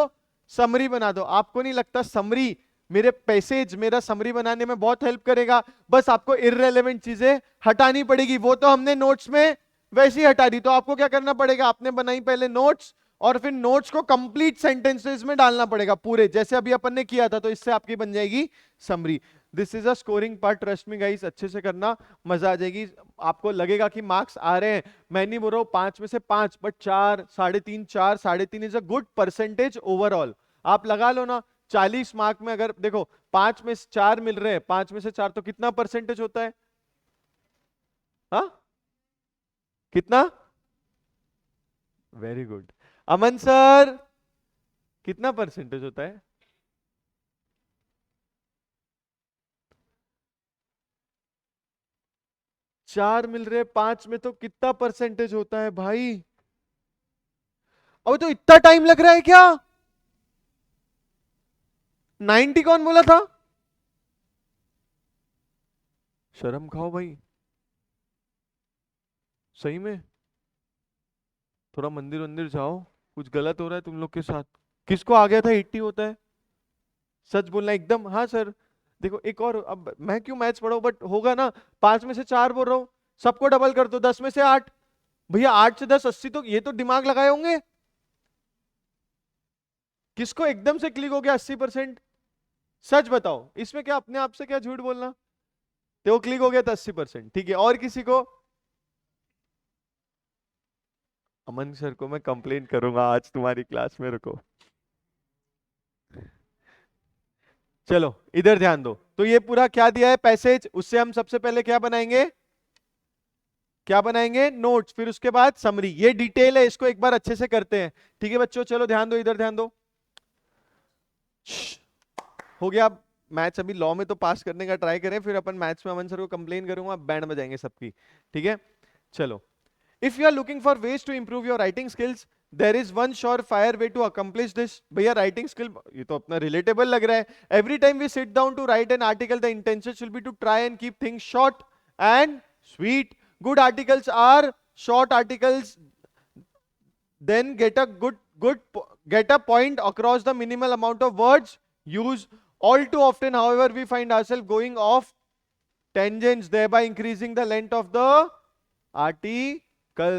समरी बना दो। आपको नहीं लगता समरी मेरे पैसेज मेरा समरी बनाने में बहुत हेल्प करेगा, बस आपको इररिलेवेंट चीजें हटानी पड़ेगी, वो तो हमने नोट्स में वैसी हटा दी, तो आपको क्या करना पड़ेगा, आपने बनाई पहले नोट्स और फिर नोट्स को कंप्लीट सेंटेंसेस में डालना पड़ेगा पूरे, जैसे अभी अपन ने किया था, तो इससे आपकी बन जाएगी summary. This is a scoring part, trust me guys, अच्छे से करना, मजा आ जाएगी, आपको लगेगा कि मार्क्स आ रहे हैं, मैं नहीं बोल रहा हूं 5 में से 5, but 4, 3.5, 4, 3.5 is a good percentage overall. आप लगा लो ना 40 मार्क में, अगर देखो 5 में से 4 मिल रहे हैं, 5 में से 4 तो कितना परसेंटेज होता है, हाँ कितना, वेरी गुड अमन सर, कितना परसेंटेज होता है, 4 मिल रहे 5 में तो कितना परसेंटेज होता है भाई, अब तो इतना टाइम लग रहा है क्या, 90 कौन बोला था, शर्म खाओ भाई, सही में थोड़ा मंदिर वंदिर जाओ, कुछ गलत हो रहा है तुम लोग के साथ, किसको आ गया था 80 होता है? सच बोलना एकदम। हाँ सर। देखो एक और, अब मैं क्यों मैथ्स पढ़ाऊं, बट होगा ना। 5 में से 4 बोल रहा हूं, सबको डबल कर दो, 10 में से 8। भैया 8 से 10 80, तो ये तो दिमाग लगाए होंगे। किसको एकदम से क्लिक हो गया 80%? सच बताओ, इसमें क्या अपने आप से क्या झूठ बोलना। तो वो क्लिक हो गया था 80%, ठीक है। और किसी को? अमन सर को मैं कंप्लेन करूंगा आज तुम्हारी क्लास में, रुको। चलो इधर ध्यान दो। तो ये पूरा क्या दिया है पैसेज, उससे हम सबसे पहले क्या बनाएंगे, क्या बनाएंगे, नोट्स, फिर उसके बाद समरी। ये डिटेल है, इसको एक बार अच्छे से करते हैं, ठीक है बच्चों। चलो ध्यान दो, इधर ध्यान दो। हो गया। अब मैथ्स अभी लॉ में तो पास करने का ट्राई करें, फिर अपन मैथ्स में अमन सर को कंप्लेन करूंगा, बैंड बजाएंगे सबकी, ठीक है। चलो, if you are looking for ways to improve your writing skills, there is one sure fire way to accomplish this. भैया राइटिंग स्किल, ये तो अपना रिलेटेबल लग रहा है। Every time we sit down to write an article, the intention should be to try and keep things short and sweet. Good articles are short articles, then get a point across the minimal amount of words used. All too often, however, we find ourselves going off tangents, thereby increasing the length of the article.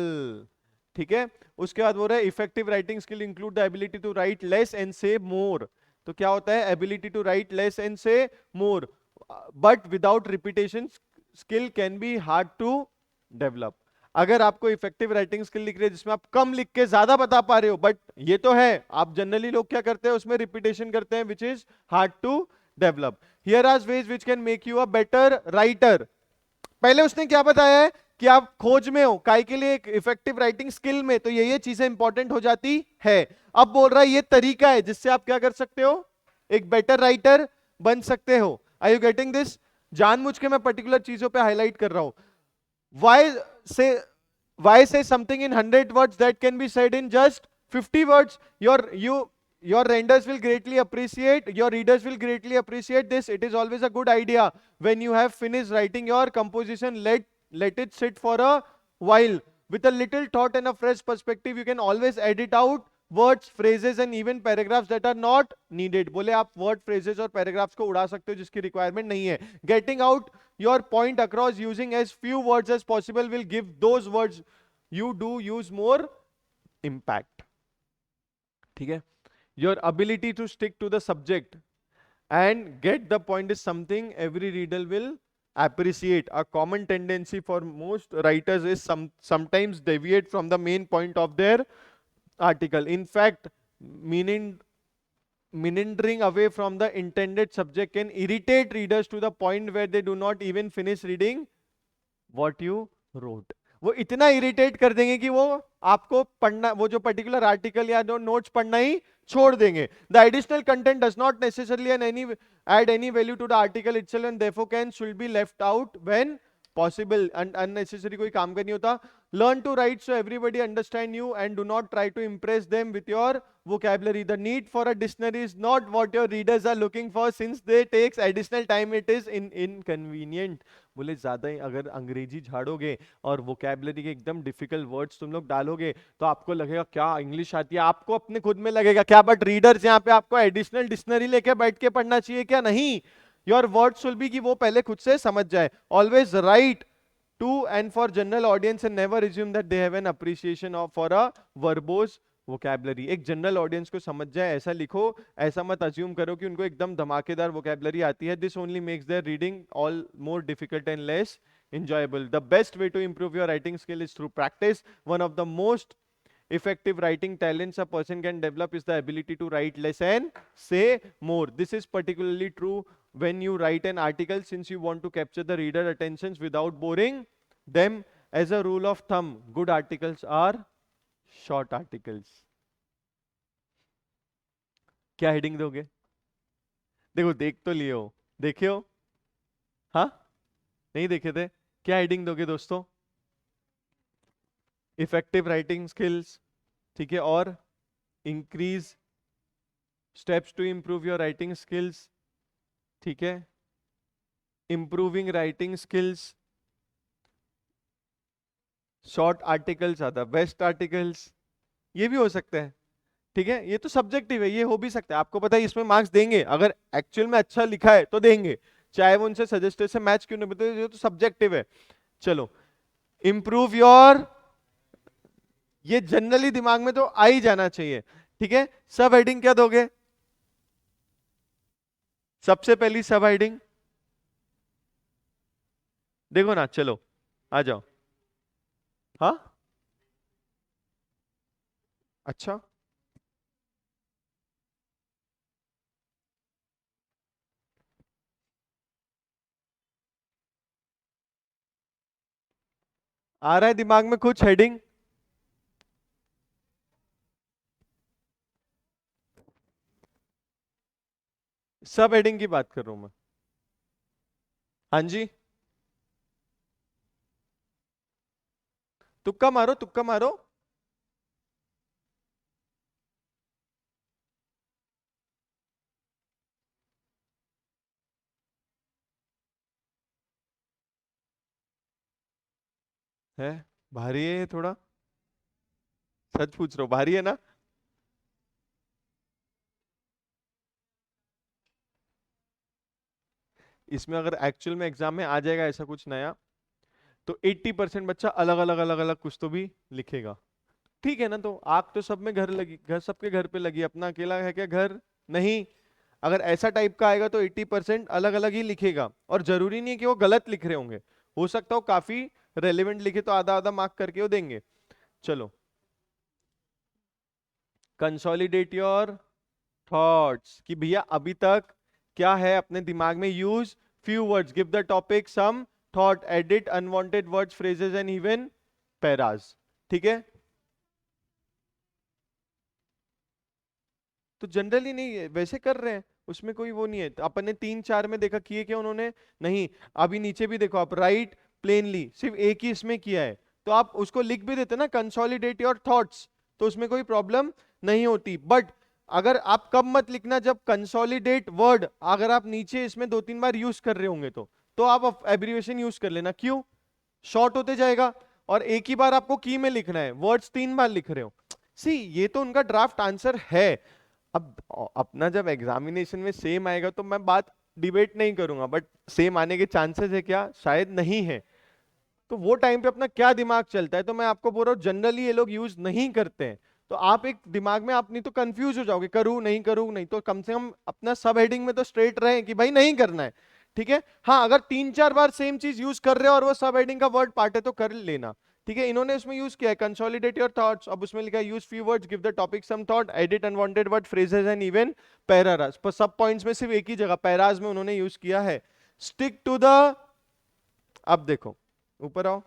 ठीक है। उसके बाद बोल रहा है effective writing skill include the ability to write less and say more. तो क्या होता है, ability to write less and say more, but without repetition skill can be hard to develop. अगर आपको इफेक्टिव राइटिंग स्किल लिख रही है जिसमें आप कम लिख के ज्यादा बता पा रहे हो, बट ये तो है, आप जनरली लोग क्या करते हैं उसमें रिपीटेशन करते हैं, which is hard to develop. Here are ways which can make you a better writer. पहले उसने क्या बताया है कि आप खोज में हो काय के लिए, एक इफेक्टिव राइटिंग स्किल में, तो ये चीजें इंपॉर्टेंट हो जाती है। अब बोल रहा है ये तरीका है जिससे आप क्या कर सकते हो, एक बेटर राइटर बन सकते हो। Are you getting this? जानबूझ के मैं पर्टिकुलर चीजों पे हाईलाइट कर रहा हूं। Why say why say something in 100 words that can be said in just 50 words? Your readers will greatly appreciate, your readers will greatly appreciate this. It is always a good idea when you have finished writing your composition, let it sit for a while. With a little thought and a fresh perspective, you can always edit out words, phrases and even paragraphs that are not needed. बोले आप word, phrases और paragraphs को उड़ा सकते हो जिसकी requirement नहीं है। Getting out your point across using as few words as possible will give those words you do use more impact. ठीक है। Your ability to stick to the subject and get the point is something every reader will appreciate. A common tendency for most writers is sometimes deviate from the main point of their article. In fact, meandering away from the intended subject can irritate readers to the point where they do not even finish reading what you wrote. वो इतना irritate कर देंगे कि वो आपको पढ़ना, वो जो पर्टिकुलर आर्टिकल या जो नोट्स पढ़ना ही छोड़ देंगे. The additional content does not necessarily add any value to the article itself and therefore should be left out when possible. And unnecessary कोई काम का नहीं होता. Learn to write so everybody understand you and do not try to impress them with your vocabulary. The need for a dictionary is not what your readers are looking for, since they takes additional time, it is inconvenient. बोले ज्यादा ही अगर अंग्रेजी झाड़ोगे और vocabulary के एकदम difficult words तुम लोग डालोगे तो आपको लगेगा क्या इंग्लिश आती है, आपको अपने खुद में लगेगा क्या, बट रीडर्स यहाँ पे आपको एडिशनल डिक्शनरी लेके बैठ के पढ़ना चाहिए क्या? नहीं. योर वर्ड्स विल बी कि वो पहले खुद से समझ जाए. Always right to and for general audience and never assume that they have an appreciation of for a verbose vocabulary. एक जनरल ऑडियंस को समझ जाए ऐसा लिखो, ऐसा मत अज्यूम करो कि उनको एकदम धमाकेदार vocabulary आती है. This only makes their reading all more difficult and less enjoyable. The best way to improve your writing skill is through practice. One of the most effective writing talents a person can develop is the ability to write less and say more. This is particularly true when you write an article, since you want to capture the reader attentions without boring them. As a rule of thumb, good articles are short articles. क्या heading दोगे? देखो देख तो लिए हो, देखे हो? हाँ नहीं देखे थे? क्या हेडिंग दोगे दोस्तों? इफेक्टिव राइटिंग स्किल्स, ठीक है, और increase steps to improve your writing skills, ठीक है, improving writing skills, short articles are the best articles. ये भी हो सकता है ठीक है, ये तो सब्जेक्टिव है, ये हो भी सकता है, आपको पता है इसमें मार्क्स देंगे अगर एक्चुअल में अच्छा लिखा है तो देंगे, चाहे वो उनसे सजेस्टेड से मैच क्यों नहीं बताए, ये तो सब्जेक्टिव है। चलो, इंप्रूव योर, ये जनरली दिमाग में तो आ ही जाना चाहिए। ठीक है, सब हेडिंग क्या दोगे? सबसे पहली सब हेडिंग देखो ना, चलो आ जाओ। हाँ, अच्छा, आ रहा है दिमाग में कुछ हेडिंग? सब हेडिंग की बात कर रहा हूं मैं। हाँ जी, तुक्का मारो, तुक्का मारो। है, भारी है ये थोड़ा, सच पूछ रहा हूँ, भारी है ना? इसमें अगर एक्चुअल में एग्जाम में आ जाएगा ऐसा कुछ नया, तो 80% बच्चा अलग अलग अलग अलग कुछ तो भी लिखेगा। ठीक है ना, तो आग तो सब में घर लगी, घर सबके घर पे लगी, अपना अकेला है क्या घर? नहीं। अगर ऐसा टाइप का आएगा तो 80% अलग अलग ही लिखेगा, और जरूरी नहीं है कि वो गलत लिख रहे होंगे, हो सकता हो काफी रेलिवेंट लिखे, तो आधा आधा मार्क करके वो देंगे। चलो, कंसोलिडेट योर थॉट्स, कि भैया अभी तक क्या है अपने दिमाग में, use few words, give the topic some thought, edit unwanted words, phrases and even paras. ठीक है, तो जनरली नहीं है, वैसे कर रहे हैं, उसमें कोई वो नहीं है। तो अपन ने 3 4 में देखा किए क्या उन्होंने? नहीं। अभी नीचे भी देखो आप, राइट प्लेनली, सिर्फ एक ही इसमें किया है, तो आप उसको लिख भी देते ना, कंसोलिडेट योर थॉट्स, तो उसमें कोई प्रॉब्लम नहीं होती। बट अगर आप कब मत लिखना, जब कंसोलिडेट वर्ड अगर आप नीचे इसमें 2 3 बार यूज कर रहे होंगे तो आप एब्रिविएशन यूज कर लेना। क्यों? शॉर्ट होते जाएगा, और एक ही बार आपको की में लिखना है, वर्ड्स 3 बार लिख रहे हो। सी, ये तो उनका ड्राफ्ट आंसर है। अब अपना जब एग्जामिनेशन में सेम आएगा तो मैं बात डिबेट नहीं करूंगा, बट सेम आने के चांसेस है क्या? शायद नहीं है। तो वो टाइम पे अपना क्या दिमाग चलता है, तो मैं आपको बोल रहा हूँ जनरली ये लोग यूज नहीं करते हैं। तो आप एक दिमाग में, आप नहीं तो कंफ्यूज हो जाओगे, करूँ नहीं करूँ, नहीं तो कम से कम अपना सब हेडिंग में तो स्ट्रेट रहे कि भाई नहीं करना है। ठीक है, हाँ, अगर 3 4 बार सेम चीज यूज कर रहे हो और वो सब हेडिंग का वर्ड पार्ट है तो कर लेना। ठीक है, इन्होंने उसमें यूज किया है कंसोलिडेट योर थॉट्स, अब उसमें लिखा है use few words, give the topic some thought, edit unwanted word, phrases and even paragraphs. पर सब पॉइंट्स में सिर्फ एक ही जगह पैराज में उन्होंने यूज किया है, स्टिक टू द। अब देखो, ऊपर आओ।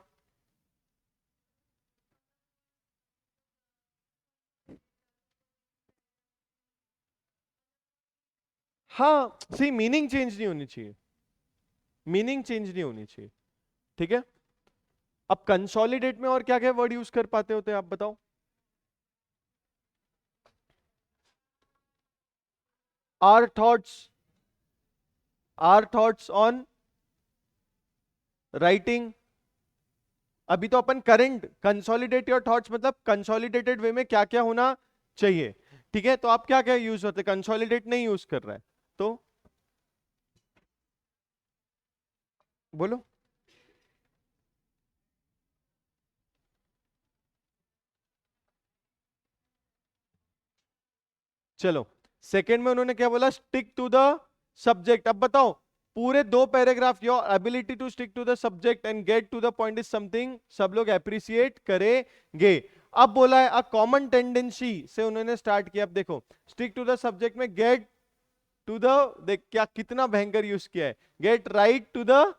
हाँ, सी, मीनिंग चेंज नहीं होनी चाहिए, मीनिंग चेंज नहीं होनी चाहिए। ठीक है, अब कंसोलिडेट में और क्या क्या वर्ड यूज कर पाते होते हैं आप बताओ? Are thoughts, are thoughts on writing. अभी तो अपन करंट, कंसोलिडेट योर थॉट्स मतलब कंसोलिडेटेड वे में क्या क्या होना चाहिए। ठीक है, तो आप क्या क्या यूज होते, कंसोलिडेट नहीं यूज कर रहा है तो बोलो। चलो, सेकंड में उन्होंने क्या बोला? Stick to the subject. अब बताओ, पूरे 2 paragraph, your ability to stick to the subject and get to the point is something सब लोग अप्रिशिएट करेंगे। अब बोला है अ कॉमन टेंडेंसी से उन्होंने स्टार्ट किया। अब देखो, स्टिक टू द सब्जेक्ट में गेट टू द, देख क्या कितना भयंकर यूज किया है, get right to the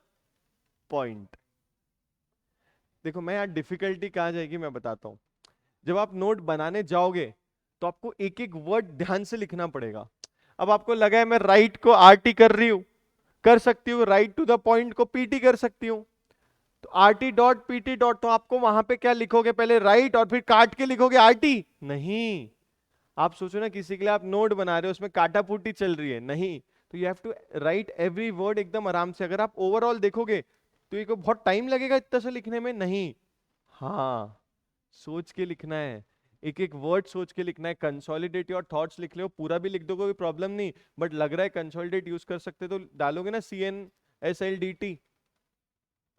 point. देखो मैं यहाँ डिफिकल्टी कहाँ जाएगी मैं बताता हूँ। जब आप नोट बनाने जाओगे तो आपको एक एक वर्ड ध्यान से लिखना पड़ेगा। अब आपको लगा है मैं राइट को आरटी कर रही हूं, कर सकती हूँ, राइट टू द पॉइंट को पीटी कर सकती हूँ, तो आरटी डॉट पीटी डॉट, तो आपको वहां पे क्या लिखोगे? पहले राइट और फिर काट के लिखोगे आरटी? नहीं। आप सोचो ना, किसी के लिए आप नोट बना रहे हो उसमें काटापुटी चल रही है, नहीं। तो you have to write every word एकदम आराम से। अगर आप ओवरऑल देखोगे तो ये को बहुत टाइम लगेगा इतना से लिखने में, नहीं। हाँ, सोच के लिखना है, एक एक वर्ड सोच के लिखना है। कंसोलिडेट योर थॉट्स लिख लो, पूरा भी लिख दो कोई प्रॉब्लम नहीं, बट लग रहा है कंसोलिडेट यूज कर सकते तो डालोगे ना CNSLDT।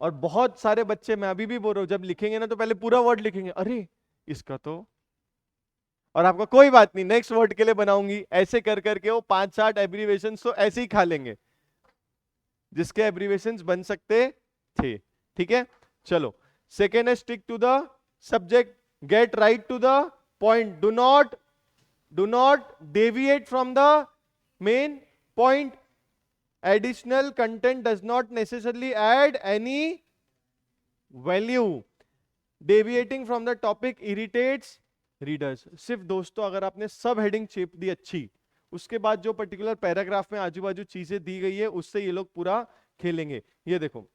और बहुत सारे बच्चे, मैं अभी भी बोल रहा हूं, जब लिखेंगे ना तो पहले पूरा वर्ड लिखेंगे, अरे इसका तो, और आपका कोई बात नहीं, नेक्स्ट वर्ड के लिए बनाऊंगी, ऐसे कर करके वो 5-7 एब्रीवेशन तो ऐसे ही खा लेंगे जिसके एब्रीवेशंस बन सकते थे। ठीक है, चलो। सेकेंड है stick to the subject, get right to the point, do not deviate from the main point, additional content does not necessarily add any value, deviating from the topic irritates readers. सिर्फ दोस्तों अगर आपने सब heading चेप दी अच्छी, उसके बाद जो particular paragraph में आजू बाजू चीजें दी गई है उससे ये लोग पूरा खेलेंगे। ये देखो,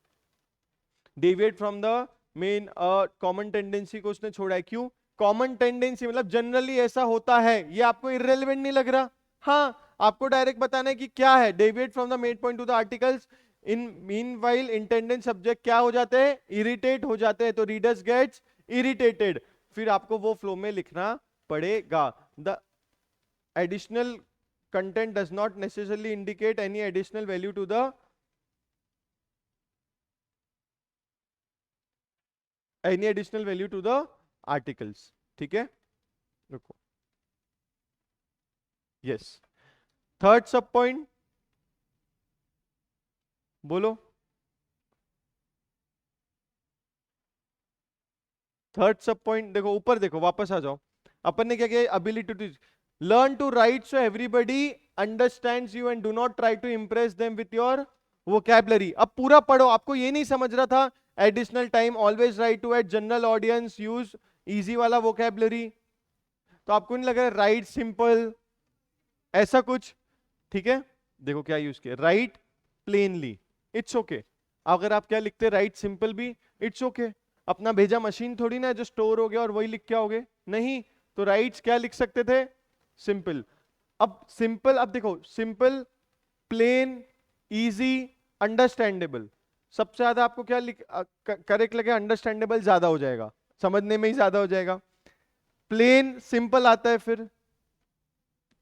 deviate from the main, common tendency को उसने छोड़ा है, क्यों? कॉमन टेंडेंसी मतलब जनरली ऐसा होता है, ये आपको इररेलेवेंट नहीं लग रहा? हाँ, आपको डायरेक्ट बताना है कि क्या है। Deviate from the main point two the articles, in meanwhile intended subject क्या हो जाते हैं? इरिटेट हो जाते हैं, तो रीडर्स गेट्स इरिटेटेड। फिर आपको वो फ्लो में लिखना पड़ेगा। The additional content does not necessarily indicate any additional value to the articles. ठीक है, रुको, यस। थर्ड सब पॉइंट बोलो, थर्ड सब पॉइंट देखो, ऊपर देखो, वापस आ जाओ। अपन ने क्या किया? Ability to learn to write so everybody understands you and do not try to impress them with your vocabulary. अब पूरा पढ़ो, आपको ये नहीं समझ रहा था, additional time, always write to at general audience, use easy वाला वोकैबुलरी, तो आपको नहीं लग रहा राइट सिंपल ऐसा कुछ? ठीक है, देखो क्या यूज किया, राइट प्लेनली, इट्स ओके। अगर आप क्या लिखते राइट सिंपल भी इट्स ओके, अपना भेजा मशीन थोड़ी ना जो स्टोर हो गया और वही लिख के आओगे, नहीं, तो राइट्स क्या लिख सकते थे? सिंपल। अब सिंपल, अब देखो, सिंपल, प्लेन, इजी, अंडरस्टैंडेबल, सबसे ज्यादा आपको क्या करेक्ट लगे? अंडरस्टैंडेबल ज्यादा हो जाएगा, समझने में ही ज्यादा हो जाएगा। प्लेन सिंपल आता है, फिर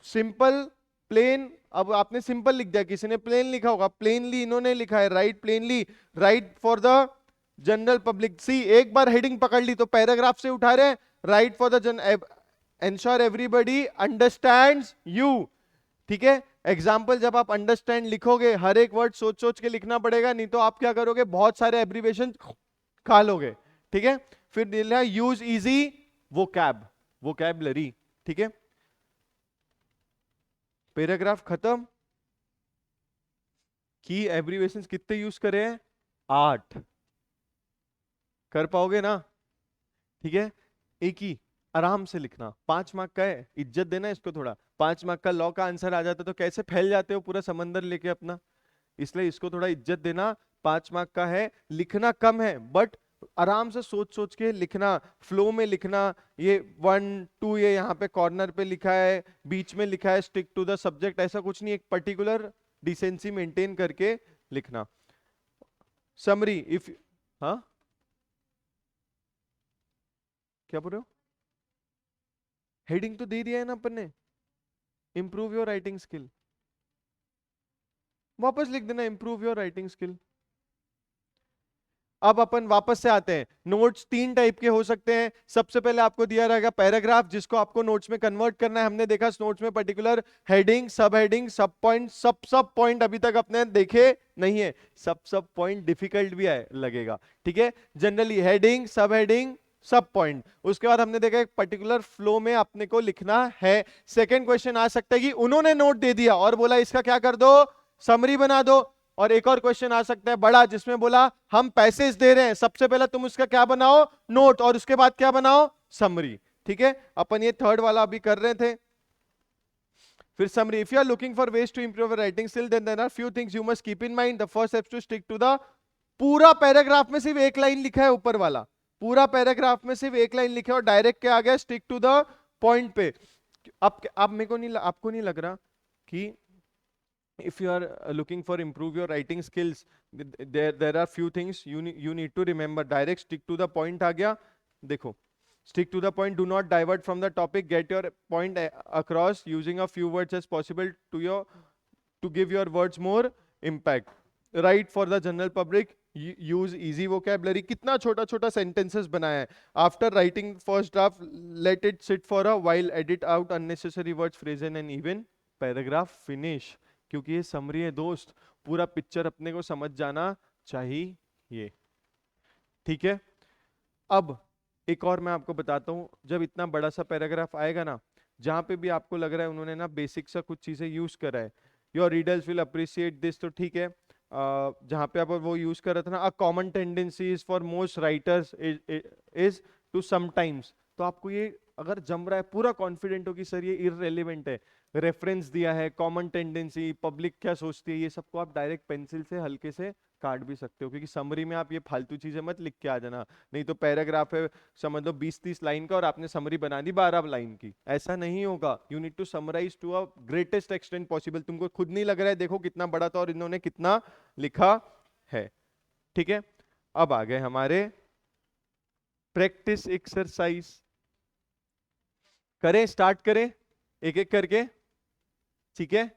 सिंपल प्लेन, अब आपने सिंपल लिख दिया, किसी ने प्लेन लिखा होगा, प्लेनली इन्होंने लिखा है, write plainly, write for the general public. See, एक बार हेडिंग पकड़ ली तो पैराग्राफ से उठा रहे, right for the ensure everybody understands you. ठीक है, एग्जाम्पल जब आप अंडरस्टैंड लिखोगे, हर एक वर्ड सोच सोच के लिखना पड़ेगा, नहीं तो आप क्या करोगे? बहुत सारे एब्रीवेशन खा लोगे। ठीक है, फिर यूज इजी वोकैबुलरी। ठीक है, पैराग्राफ खत्म। की एब्रीवेशंस कितने यूज करे हैं? 8। कर पाओगे ना? ठीक है, एक ही आराम से लिखना, 5 मार्क का है, इज्जत देना इसको थोड़ा। 5 मार्क का लॉ का आंसर आ जाता तो कैसे फैल जाते हो पूरा समंदर लेके अपना, इसलिए इसको थोड़ा इज्जत देना। 5 मार्क का है, लिखना कम है, बट आराम से सोच सोच के लिखना, फ्लो में लिखना। ये 1 2 ये यहाँ पे कॉर्नर पे लिखा है, बीच में लिखा है स्टिक टू द सब्जेक्ट, ऐसा कुछ नहीं, एक पर्टिकुलर डिसेंसी मेंटेन करके लिखना। समरी, इफ, हाँ क्या बोल रहे हो? हेडिंग तो दे दिया है ना अपन ने, इंप्रूव योर राइटिंग स्किल, वापस लिख देना इंप्रूव योर राइटिंग स्किल। अब अपन वापस से आते हैं, नोट्स 3 टाइप के हो सकते हैं। सबसे पहले आपको दिया रहेगा पैराग्राफ, जिसको आपको नोट्स में कन्वर्ट करना है। हमने देखा नोट्स में पर्टिकुलर हेडिंग, सब पॉइंट, सब पॉइंट अभी तक अपने देखे नहीं है, सब पॉइंट डिफिकल्ट भी है लगेगा। ठीक है, जनरली हेडिंग, सब पॉइंट, उसके बाद हमने देखा एक पर्टिकुलर फ्लो में अपने को लिखना है। सेकेंड क्वेश्चन आ सकता है कि उन्होंने नोट दे दिया और बोला इसका क्या कर दो? समरी बना दो। और एक और क्वेश्चन आ सकता है बड़ा, जिसमें बोला हम पैसेज दे रहे हैं, सबसे पहले तुम उसका क्या बनाओ? नोट, और उसके बाद क्या बनाओ? समरी। ठीक है, अपन ये थर्ड वाला अभी कर रहे थे। फिर summary, if you are looking for ways to improve writing skill, then there are few things you must keep in mind. The first step to stick to the, पूरा पैराग्राफ में सिर्फ एक लाइन लिखा है ऊपर वाला, पूरा पैराग्राफ में सिर्फ एक लाइन लिखा है और डायरेक्ट क्या आ गया? स्टिक टू द पॉइंट पे। अब मेरे को नहीं, आपको नहीं लग रहा कि if you are looking for improve your writing skills, there are few things you need to remember, direct stick to the point आ गया। देखो, Stick to the point, do not divert from the topic, get your point across using a few words as possible to give your words more impact. Write for the general public, use easy vocabulary. कितना छोटा छोटा sentences बनाया है. After writing first draft, let it sit for a while, edit out unnecessary words, phrases and even paragraph finish. क्योंकि ये summary है दोस्त, पूरा पिक्चर अपने को समझ जाना चाहिए. ठीक है. अब एक और मैं आपको बताता हूं, जब इतना बड़ा सा पैराग्राफ आएगा ना, जहां पे भी आपको लग रहा है उन्होंने ना बेसिक सा कुछ चीजें यूज करा है, your readers will appreciate this, तो ठीक है. जहां पे आप वो यूज कर रहा था ना, a common tendency is for most writers is to sometimes, तो आपको ये अगर जम रहा है, पूरा कॉन्फिडेंट हो कि सर ये इररेलेवेंट है, रेफरेंस दिया है, कॉमन टेंडेंसी, पब्लिक क्या सोचती है, ये सबको आप डायरेक्ट पेंसिल से हल्के से काट भी सकते हो. क्योंकि समरी में आप ये फालतू चीजें मत लिख के आ जाना, नहीं तो पैराग्राफ है समझ लो 20-30 लाइन का और आपने समरी बना दी 12 लाइन की. ऐसा नहीं होगा. You need to summarize to a greatest extent possible. तुमको खुद नहीं लग रहा है, देखो कितना बड़ा था और इन्होंने कितना लिखा है. ठीक है. अब आ गए हमारे प्रैक्टिस एक्सरसाइज. करें, स्टार्ट करें एक एक करके. ठीक है.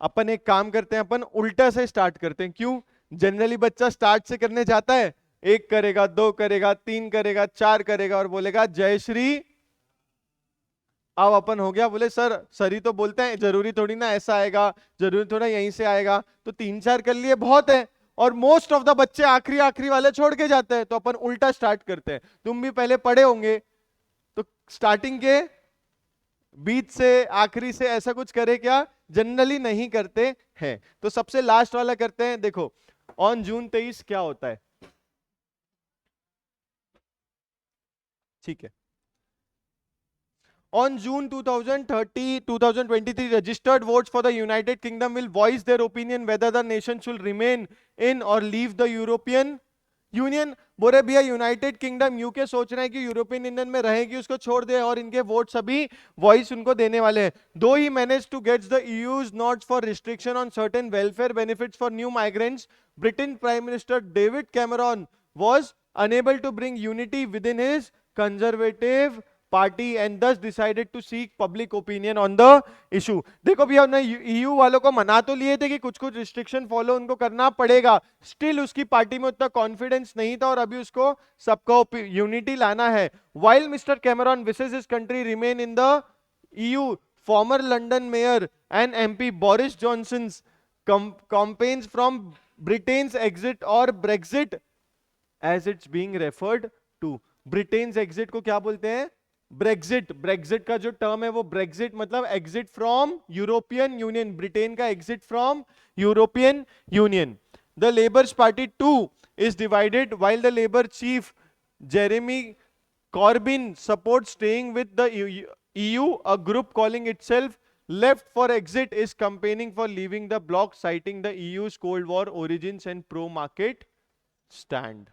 अपन एक काम करते हैं, अपन उल्टा से स्टार्ट करते हैं. क्यों? जनरली बच्चा स्टार्ट से करने जाता है, 1 करेगा, 2 करेगा, 3 करेगा, 4 करेगा और बोलेगा जय श्री. अब अपन हो गया, बोले सर सरी तो बोलते हैं, जरूरी थोड़ी ना ऐसा आएगा, जरूरी थोड़ा यहीं से आएगा, तो 3-4 कर लिए बहुत है. और मोस्ट ऑफ द बच्चे आखिरी आखिरी वाले छोड़ के जाते हैं, तो अपन उल्टा स्टार्ट करते हैं. तुम भी पहले पढ़े होंगे, तो स्टार्टिंग के बीच से आखिरी से ऐसा कुछ करे क्या? जनरली नहीं करते हैं. तो सबसे लास्ट वाला करते हैं. देखो, ऑन जून 23 क्या होता है? ठीक है. On June 2023, registered votes for the United Kingdom will voice their opinion whether the nation should remain in or leave the European union. बोले भैया यूनाइटेड किंगडम, यूके सोच रहे हैं कि यूरोपियन यूनियन में रहेगी, उसको छोड़ दे, और इनके वोट सभी वॉइस उनको देने वाले हैं. Though he manage to gets the EU's nod for restriction on certain welfare benefits for new migrants, Britain prime minister David Cameron was unable to bring unity within his conservative party and thus decided to seek public opinion on the issue. देखो भैया, उन्होंने EU वालों को मना तो लिए थे कि कुछ कुछ रिस्ट्रिक्शन फॉलो उनको करना पड़ेगा, स्टिल उसकी पार्टी में उतना कॉन्फिडेंस नहीं था और अभी उसको सबको यूनिटी लाना है. While mister Cameron wishes his country remain in the EU, farmer London mayor and MP Boris Johnson campaigns from Britain's exit और Brexit as it's being referred to. Britain's exit को क्या बोलते हैं? ब्रेक्सिट. ब्रेक्सिट का जो term है वो Brexit मतलब exit from European Union. Britain का exit from European Union. The labours party too is divided while the labor chief Jeremy Corbyn supports staying with the EU. A group calling itself Left for Exit is campaigning for leaving the bloc, citing the EU's Cold War origins and pro-market stand.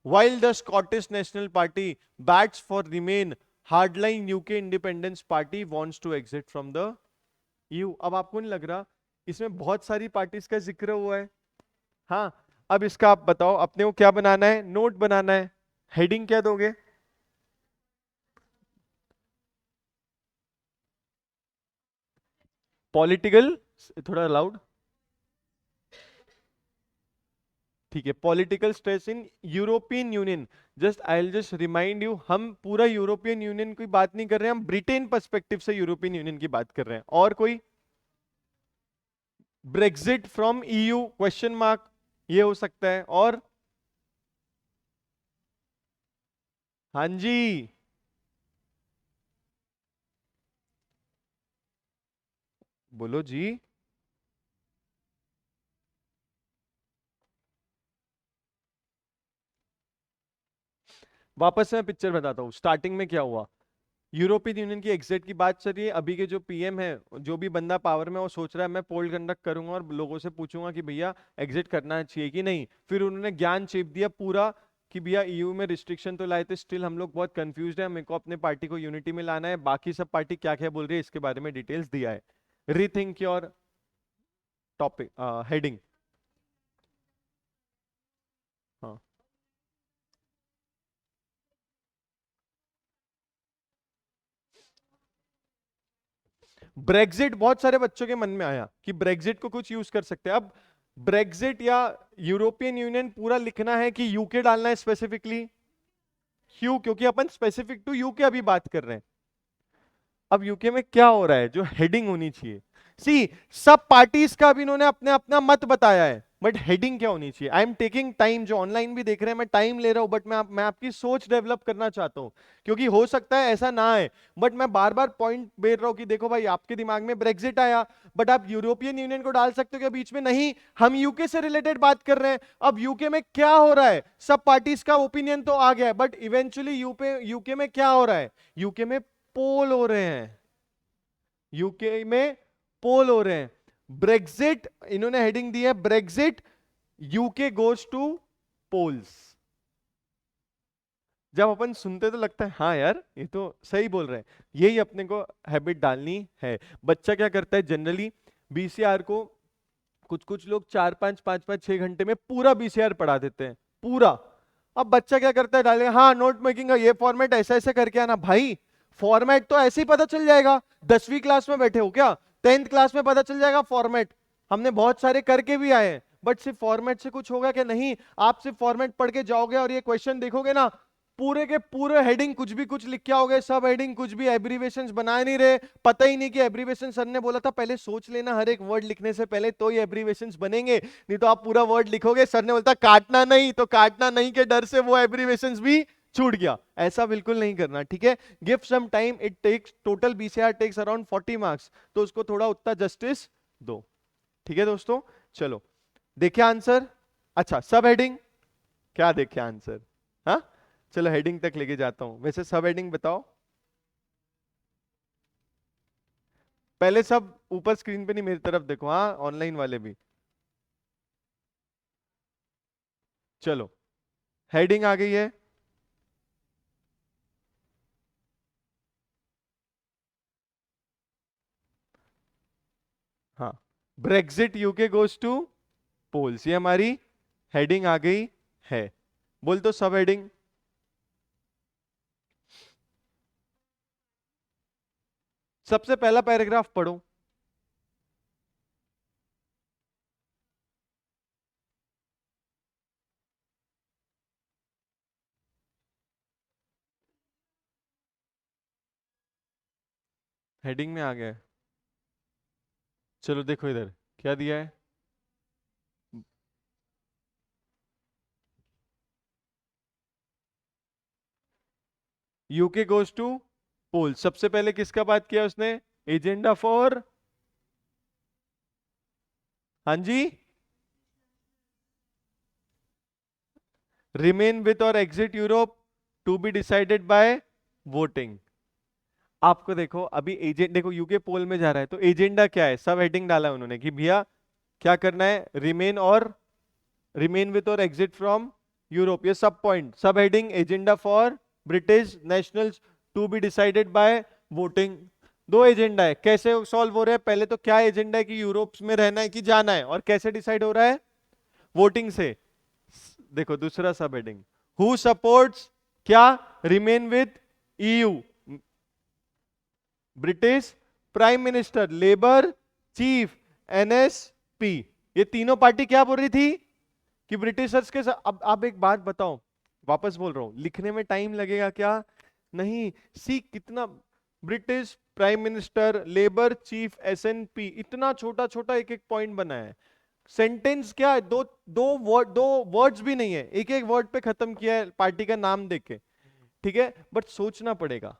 While the Scottish National Party bats for Remain, hardline UK Independence Party wants to exit from the EU. अब आपको नहीं लग रहा इसमें बहुत सारी parties का जिक्र हुआ है? हाँ. अब इसका आप बताओ, अपने को क्या बनाना है? नोट बनाना है. हेडिंग क्या दोगे? पॉलिटिकल, थोड़ा लाउड. ठीक है. Political stress in European union. Just I will just remind you, हम पूरा यूरोपियन यूनियन की बात नहीं कर रहे हैं, हम ब्रिटेन पर्सपेक्टिव से यूरोपियन यूनियन की बात कर रहे हैं. और कोई? Brexit from EU question mark, ये हो सकता है. और हाँ जी, बोलो जी. वापस मैं पिक्चर बताता हूं. स्टार्टिंग में क्या हुआ? यूरोपियन यूनियन की एग्जिट की बात चल रही है. अभी के जो पीएम है, जो भी बंदा पावर में, वो सोच रहा है मैं पोल कंडक्ट करूंगा और लोगों से पूछूंगा कि भैया एग्जिट करना चाहिए कि नहीं. फिर उन्होंने ज्ञान चेप दिया पूरा कि भैया ईयू में रिस्ट्रिक्शन तो लाए थे, स्टिल हम लोग बहुत कंफ्यूज है, मेरे को अपने पार्टी को यूनिटी में लाना है. बाकी सब पार्टी क्या क्या बोल रही है इसके बारे में डिटेल्स दिया है. Rethink your topic heading. हाँ. ब्रेग्जिट बहुत सारे बच्चों के मन में आया कि ब्रेग्जिट को कुछ यूज कर सकते हैं। अब ब्रेग्जिट या यूरोपियन यूनियन पूरा लिखना है कि यूके डालना है स्पेसिफिकली, क्यों? क्योंकि अपन स्पेसिफिक टू यूके अभी बात कर रहे हैं। अब यूके में क्या हो रहा है, जो हेडिंग होनी चाहिए, सी सब पार्टीज का भी इन्होंने अपने अपना मत बताया है, बट हेडिंग क्या होनी चाहिए? आई एम टेकिंग टाइम, जो ऑनलाइन भी देख रहे हैं मैं टाइम ले रहा हूं, बट मैं आपकी सोच डेवलप करना चाहता हूं, क्योंकि हो सकता है ऐसा ना आए, बट मैं बार बार पॉइंट दे रहा हूं कि देखो भाई आपके दिमाग में ब्रेग्जिट आया, बट आप यूरोपियन यूनियन को डाल सकते हो क्या बीच में? नहीं, हम यूके से रिलेटेड बात कर रहे हैं। अब यूके में क्या हो रहा है, सब पार्टीज का ओपिनियन तो आ गया, बट इवेंचुअली यूके में क्या हो रहा है? यूके में पोल हो रहे हैं, यूके में पोल हो रहे हैं। ब्रेग्जिट, इन्होंने हेडिंग दी है Brexit UK goes to polls. जब अपन सुनते तो लगता है हाँ यार ये तो सही बोल रहे हैं, यही अपने को हैबिट डालनी है। बच्चा क्या करता है जनरली, बीसीआर को कुछ कुछ लोग 4-5 5-5 6 घंटे में पूरा बीसीआर पढ़ा देते हैं, पूरा। अब बच्चा क्या करता है, डालेगा हाँ नोट मेकिंग का ये फॉर्मेट ऐसे ऐसे करके आना। भाई फॉर्मेट तो ऐसे ही पता चल जाएगा, 10वीं क्लास में बैठे हो क्या? 10th क्लास में पता चल जाएगा फॉर्मेट, हमने बहुत सारे करके भी आए हैं, बट सिर्फ फॉर्मेट से कुछ होगा क्या? नहीं। आप सिर्फ फॉर्मेट पढ़ के जाओगे और ये क्वेश्चन देखोगे ना, पूरे के पूरे हेडिंग कुछ भी कुछ लिख के आओगे, सब हेडिंग कुछ भी, एब्रीवेशंस बना नहीं रहे, पता ही नहीं कि एब्रीवेशन। सर ने बोला था पहले सोच लेना हर एक वर्ड लिखने से पहले, तो ये एब्रीवेशंस बनेंगे, नहीं तो आप पूरा वर्ड लिखोगे, सर ने बोलता काटना नहीं, तो काटना नहीं के डर से वो एब्रीवेशंस भी छूट गया। ऐसा बिल्कुल नहीं करना, ठीक है? Give some time, it takes total BCR takes around 40 marks, तो उसको थोड़ा उतना जस्टिस दो, ठीक है दोस्तों? चलो देखिए आंसर। अच्छा सब हेडिंग क्या देखे आंसर? हाँ चलो हेडिंग तक लेके जाता हूं। वैसे सब हेडिंग बताओ पहले, सब ऊपर स्क्रीन पे नहीं मेरी तरफ देखो, हाँ ऑनलाइन वाले भी। चलो हेडिंग आ गई है, हाँ Brexit UK goes to polls, ये हमारी हेडिंग आ गई है। बोल तो सब हेडिंग। सबसे पहला पैराग्राफ पढ़ो। हेडिंग में आ गया है। चलो देखो इधर क्या दिया है, यूके गोज टू पोल। सबसे पहले किसका बात किया उसने? एजेंडा फॉर, हाँ जी, रिमेन विथ और exit Europe to be decided by voting. आपको देखो अभी एजेंट, देखो यूके पोल में जा रहा है, तो एजेंडा क्या है? सब हेडिंग डाला है उन्होंने कि भैया क्या करना है, रिमेन और रिमेन विथ और एग्जिट फ्रॉम यूरोप, ये सब पॉइंट। सब heading agenda for British nationals to be decided by voting. दो एजेंडा है, कैसे सॉल्व हो रहे हैं? पहले तो क्या एजेंडा है कि यूरोप में रहना है कि जाना है, और कैसे डिसाइड हो रहा है? वोटिंग से। देखो दूसरा सब हेडिंग, हु सपोर्ट्स क्या? Remain with EU, British prime minister, labour chief, NSP. ये तीनों पार्टी क्या बोल रही थी कि ब्रिटिशर्स के साथ। अब आप एक बात बताओ, वापस बोल रहा हूं, लिखने में टाइम लगेगा क्या? नहीं। सी कितना, British prime minister, labour chief, S&P, इतना छोटा छोटा एक एक पॉइंट बना है। सेंटेंस क्या है? दो वर्ड्स भी नहीं है, एक एक वर्ड पे खत्म किया है पार्टी का नाम देके, ठीक है? बट सोचना पड़ेगा,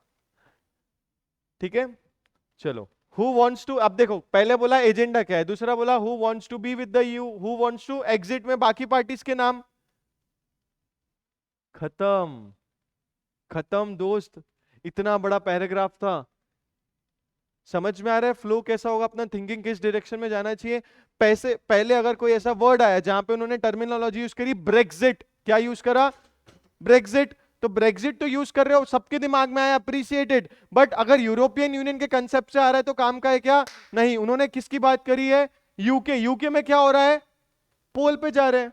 ठीक है? चलो हु वांट्स टू, अब देखो पहले बोला एजेंडा क्या है, दूसरा बोला who wants to be with the EU, who wants to exit में बाकी पार्टीज के नाम। खत्म, खत्म दोस्त, इतना बड़ा पैराग्राफ था। समझ में आ रहा है फ्लो कैसा होगा, अपना थिंकिंग किस डायरेक्शन में जाना चाहिए? पैसे पहले अगर कोई ऐसा वर्ड आया जहां पे उन्होंने टर्मिनोलॉजी यूज करी ब्रेग्जिट, क्या यूज करा? ब्रेग्जिट। तो ब्रेग्जिट तो यूज कर रहे हो, सबके दिमाग में आया, अप्रिसिएटेड, बट अगर यूरोपियन यूनियन के कंसेप्ट से आ रहा है तो काम का है क्या? नहीं। उन्होंने किसकी बात करी है? यूके। यूके में क्या हो रहा है? पोल पे जा रहे हैं,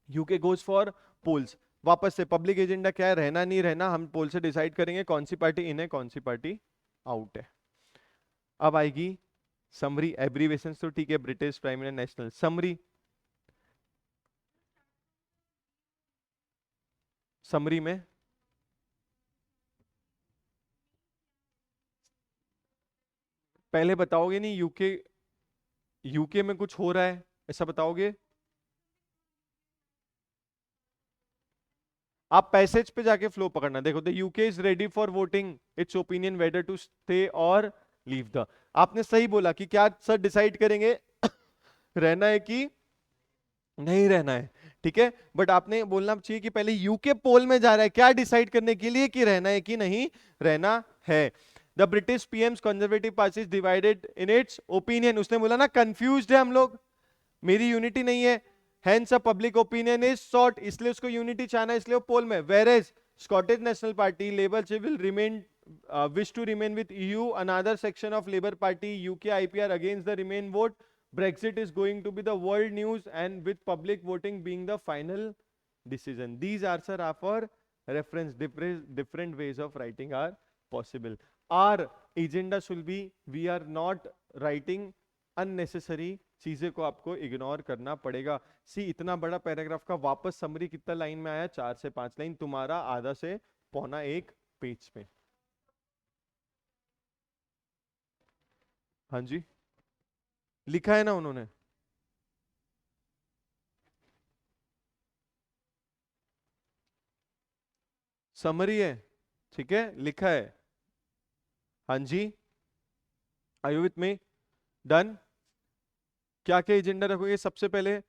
यूके गोज फॉर पोल्स। वापस से पब्लिक एजेंडा क्या है? रहना नहीं रहना हम पोल से डिसाइड करेंगे, कौन सी पार्टी इन है कौन सी पार्टी आउट है। अब आएगी समरी, एब्रीवेशन तो ठीक है, British, prime minister, national, summary. Summary में पहले बताओगे नहीं यूके, यूके में कुछ हो रहा है ऐसा बताओगे? आप पैसेज पे जाके फ्लो पकड़ना। देखो, the UK is ready for voting its opinion whether to stay or leave the. आपने सही बोला कि क्या सर डिसाइड करेंगे रहना है कि नहीं रहना है, ठीक है। बट आपने बोलना चाहिए कि पहले यूके पोल में जा रहा है क्या डिसाइड करने के लिए कि रहना है कि नहीं रहना है। The British PM's conservative party is divided in its opinion. उसने बोला ना कंफ्यूज्ड है हम लोग, मेरी यूनिटी नहीं है, hence a public opinion is sought, इसलिए उसको यूनिटी चाहना है, इसलिए वो पोल में। Whereas Scottish national party labour will remain wish to remain with EU. Another section of Labour Party UK IPR against the remain vote. Brexit is going to be the world news and with public voting being the final decision. These are sir for reference. Different ways of writing are possible. Our agenda should be we are not writing unnecessary चीजें को आपको ignore करना पड़ेगा। सी इतना बड़ा paragraph का वापस summary कितना लाइन में आया? 4 से 5 लाइन, तुम्हारा आधा से पौना एक पेज में। हाँ जी, लिखा है ना उन्होंने? समरी है, ठीक है, लिखा है। हाँ जी, are you with me? Done. क्या क्या एजेंडा रखोगे? सबसे पहले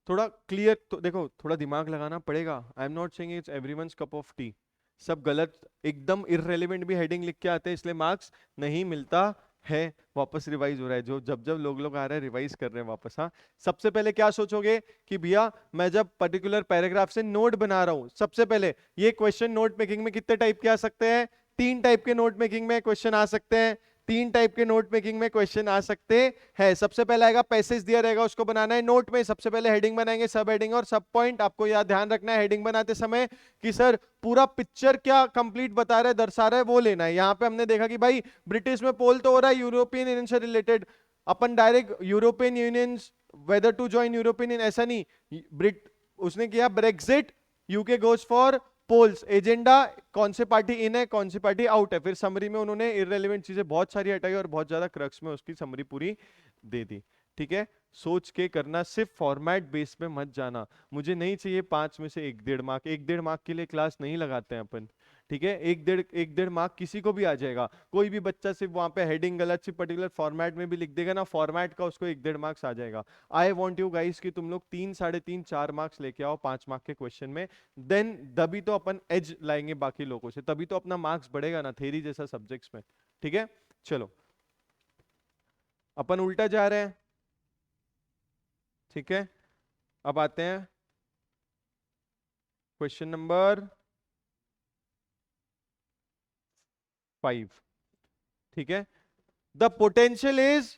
थोड़ा क्लियर तो देखो, थोड़ा दिमाग लगाना पड़ेगा। I am not saying it's everyone's cup of T. सब गलत, एकदम इररेलेवेंट भी हेडिंग लिख के आते हैं, इसलिए मार्क्स नहीं मिलता है। वापस रिवाइज हो रहा है, जो जब जब लोग आ रहे हैं रिवाइज कर रहे हैं वापस। हाँ, सबसे पहले क्या सोचोगे कि भैया मैं जब पर्टिकुलर पैराग्राफ से नोट बना रहा हूं, सबसे पहले ये क्वेश्चन नोट मेकिंग में कितने टाइप के आ सकते हैं? 3 टाइप के नोट मेकिंग में क्वेश्चन आ सकते हैं। 3 टाइप के नोट मेकिंग में क्वेश्चन आ सकते हैं। सबसे पहले आएगा पैसेज दिया रहेगा, उसको बनाना है नोट में। सबसे पहले हेडिंग बनाएंगे, सब हेडिंग और सब पॉइंट। आपको याद ध्यान रखना है हेडिंग बनाते समय कि सर पूरा पिक्चर क्या कंप्लीट बता रहा है, दर्शा रहा है, वो लेना है। यहां पे हमने देखा कि भाई ब्रिटिश में पोल तो हो रहा है यूरोपियन यूनियन से रिलेटेड, अपन direct European Union whether to join European Union ऐसा नहीं। ब्रिट उसने किया Brexit, UK goes for polls. Agenda कौन से पार्टी इन है, कौन सी पार्टी आउट है। फिर समरी में उन्होंने इररेलेवेंट चीजें बहुत सारी हटाई और बहुत ज्यादा क्रक्स में उसकी समरी पूरी दे दी। ठीक है, सोच के करना, सिर्फ फॉर्मेट बेस पे मत जाना। मुझे नहीं चाहिए 5 में से 1-1.5 मार्क। 1-1.5 के लिए क्लास नहीं लगाते हैं अपन, ठीक है। 1-1.5 मार्क किसी को भी आ जाएगा। कोई भी बच्चा सिर्फ वहां पे हेडिंग गलत सी पर्टिकुलर फॉर्मेट में भी लिख देगा ना, फॉर्मेट का उसको 1-1.5 मार्क्स आ जाएगा। आई वॉन्ट यू गाइस कि तुम लोग 3, 3.5, 4 मार्क्स लेके आओ 5 मार्क के क्वेश्चन में। देन तभी तो अपन एज लाएंगे बाकी लोगों से, तभी तो अपना मार्क्स बढ़ेगा ना थेरी जैसा सब्जेक्ट्स में, ठीक है। चलो अपन उल्टा जा रहे हैं, ठीक है। अब आते हैं क्वेश्चन नंबर 5, ठीक है। The potential is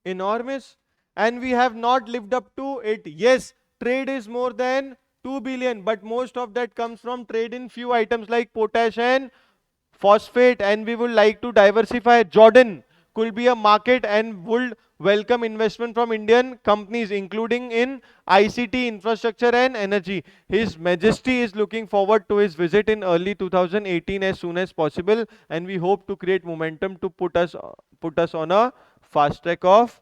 enormous and we have not lived up to it. Yes, trade is more than 2 billion, but most of that comes from trade in few items like potash and phosphate, and we would like to diversify. Jordan could be a market and would welcome investment from Indian companies including in ICT, infrastructure and energy. His Majesty is looking forward to his visit in early 2018 as soon as possible, and we hope to create momentum to put us on a fast track of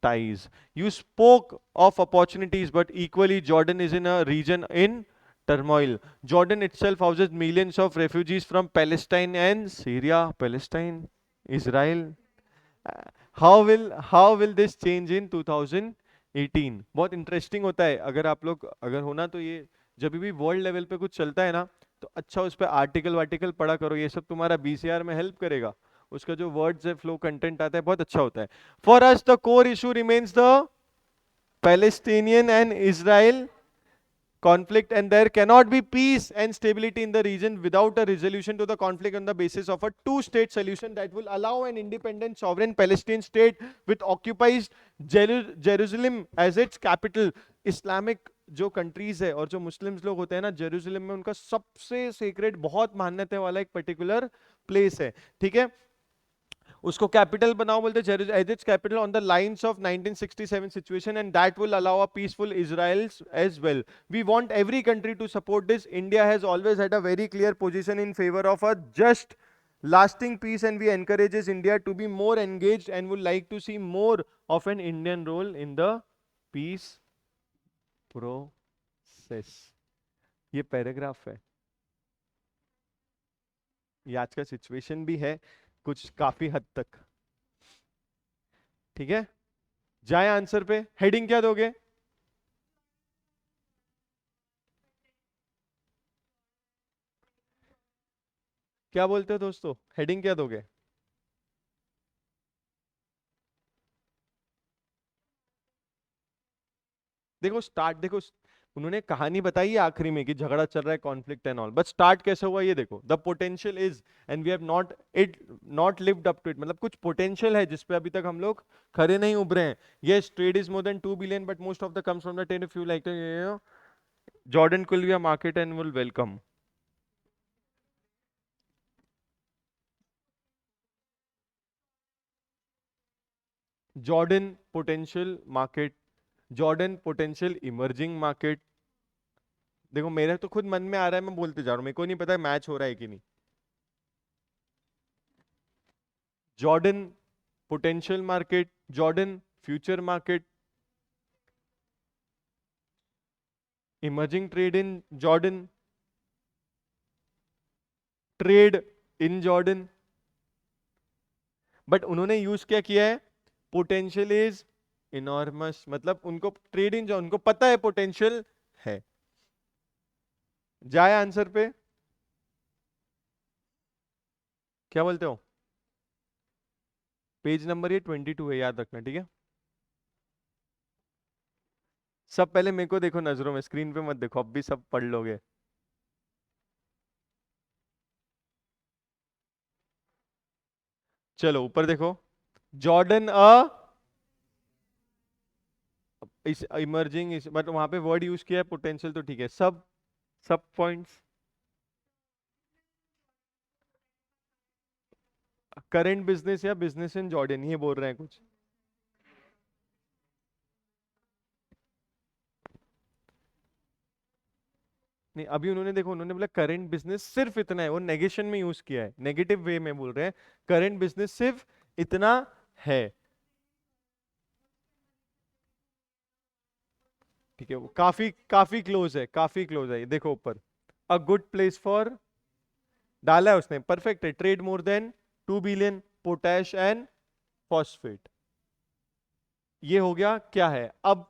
ties. You spoke of opportunities, but equally Jordan is in a region in turmoil. Jordan itself houses millions of refugees from Palestine and Syria. Palestine, Israel. How will this change in 2018? बहुत interesting होता है। अगर आप लोग अगर होना तो ये जब भी वर्ल्ड लेवल पे कुछ चलता है ना, तो अच्छा उस पर आर्टिकल वार्टिकल पढ़ा करो, ये सब तुम्हारा बीसीआर में हेल्प करेगा। उसका जो वर्ड्स है, फ्लो कंटेंट आता है, बहुत अच्छा होता है। For us the core issue remains the Palestinian and Israel conflict, and there cannot be peace and stability in the region without a resolution to the conflict on the basis of a two-state solution that will allow an independent sovereign Palestinian state with occupied Jerusalem as its capital. Islamic जो countries है और जो Muslims लोग होते हैं ना, Jerusalem में उनका सबसे सीक्रेट, बहुत मान्यता वाला एक पर्टिकुलर प्लेस है, ठीक है। उसको कैपिटल बनाओ बोलते as its capital on the lines of 1967 situation and that will allow a peaceful Israel as well. We want every country to support this. India has always had a very clear position in favour of a just lasting peace, and we encourages India to be more engaged and would like to see more of an Indian role in the peace process. ये paragraph है, ये आज का situation भी है कुछ काफी हद तक. ठीक है, जाए आंसर पे. हेडिंग क्या दोगे? क्या बोलते हो दोस्तों, हेडिंग क्या दोगे? देखो स्टार्ट, देखो उन्होंने कहानी बताई है आखिरी में कि झगड़ा चल रहा है, conflict and all, but start कैसे हुआ ये देखो. The potential is and we have not lived up to it. मतलब कुछ पोटेंशियल है जिसपे अभी तक हम लोग खरे नहीं उभरे हैं. Yes, trade is more than 2 billion but most of the comes from the trade. If you like Jordan will be a market and will welcome. Jordan potential market, Jordan potential emerging market. देखो मेरे तो खुद मन में आ रहा है, मैं बोलते जा रहा हूं, मेरे को नहीं पता मैच हो रहा है कि नहीं. Jordan potential market, Jordan future market, emerging trade in Jordan, trade in Jordan. But उन्होंने यूज क्या किया है? Potential is enormous. मतलब उनको ट्रेड इन जॉर्डन, उनको पता है पोटेंशियल है. जाए आंसर पे. क्या बोलते हो? पेज नंबर ये 22 है, याद रखना. ठीक है, सब पहले मेरे को देखो नजरों में, स्क्रीन पे मत देखो, अब भी सब पढ़ लोगे. चलो ऊपर देखो. जॉर्डन इस इमर्जिंग इस, बट वहां पे वर्ड यूज किया है पोटेंशियल, तो ठीक है. सब सब पॉइंट्स, करंट बिजनेस या बिजनेस इन जॉर्डन, ये बोल रहे हैं कुछ. नहीं, अभी उन्होंने देखो, उन्होंने बोला करंट बिजनेस सिर्फ इतना है, वो नेगेशन में यूज किया है, नेगेटिव वे में बोल रहे हैं. करंट बिजनेस सिर्फ इतना है. ठीक है, वो काफी काफी क्लोज है, काफी क्लोज है. ये देखो ऊपर, अ गुड प्लेस फॉर, डाला है उसने, परफेक्ट है. Trade more than 2 billion potash and phosphate. ये हो गया. क्या है अब,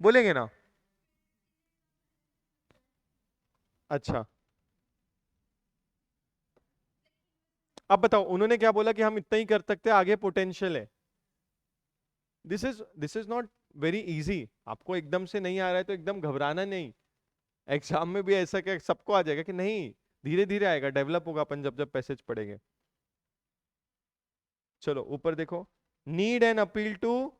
बोलेंगे ना? अच्छा, अब बताओ, उन्होंने क्या बोला कि हम इतना ही कर सकते हैं, आगे पोटेंशियल है. This is not very easy. आपको एकदम से नहीं आ रहा है तो एकदम घबराना नहीं. एग्जाम में भी ऐसा क्या सबको आ जाएगा कि नहीं? धीरे धीरे आएगा, डेवलप होगा अपन जब जब पैसेज पढ़ेंगे. चलो ऊपर देखो. Need and appeal to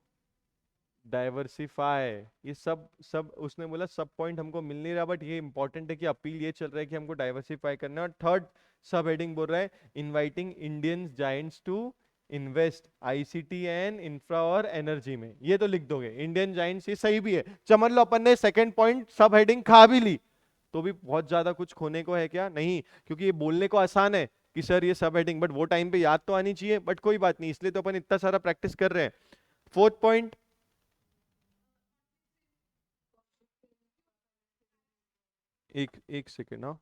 diversify. ये सब सब उसने बोला सब पॉइंट हमको मिल नहीं रहा, बट ये इंपॉर्टेंट है कि अपील ये चल रहा है कि हमको डाइवर्सिफाई करना है. और थर्ड सब हेडिंग बोल रहा है inviting Indian giants to invest ICT and infra और एनर्जी में. ये तो लिख दोगे इंडियन जायंट्स, ये सही भी है. समझ लो अपन ने सेकंड पॉइंट सब हेडिंग खा भी ली, तो भी बहुत ज्यादा कुछ खोने को है क्या? नहीं, क्योंकि ये बोलने को आसान है कि सर ये सब हेडिंग, बट वो टाइम पे याद तो आनी चाहिए. बट कोई बात नहीं, इसलिए तो अपन इतना सारा प्रैक्टिस कर रहे हैं. फोर्थ पॉइंट, एक एक सेकेंड. हाँ,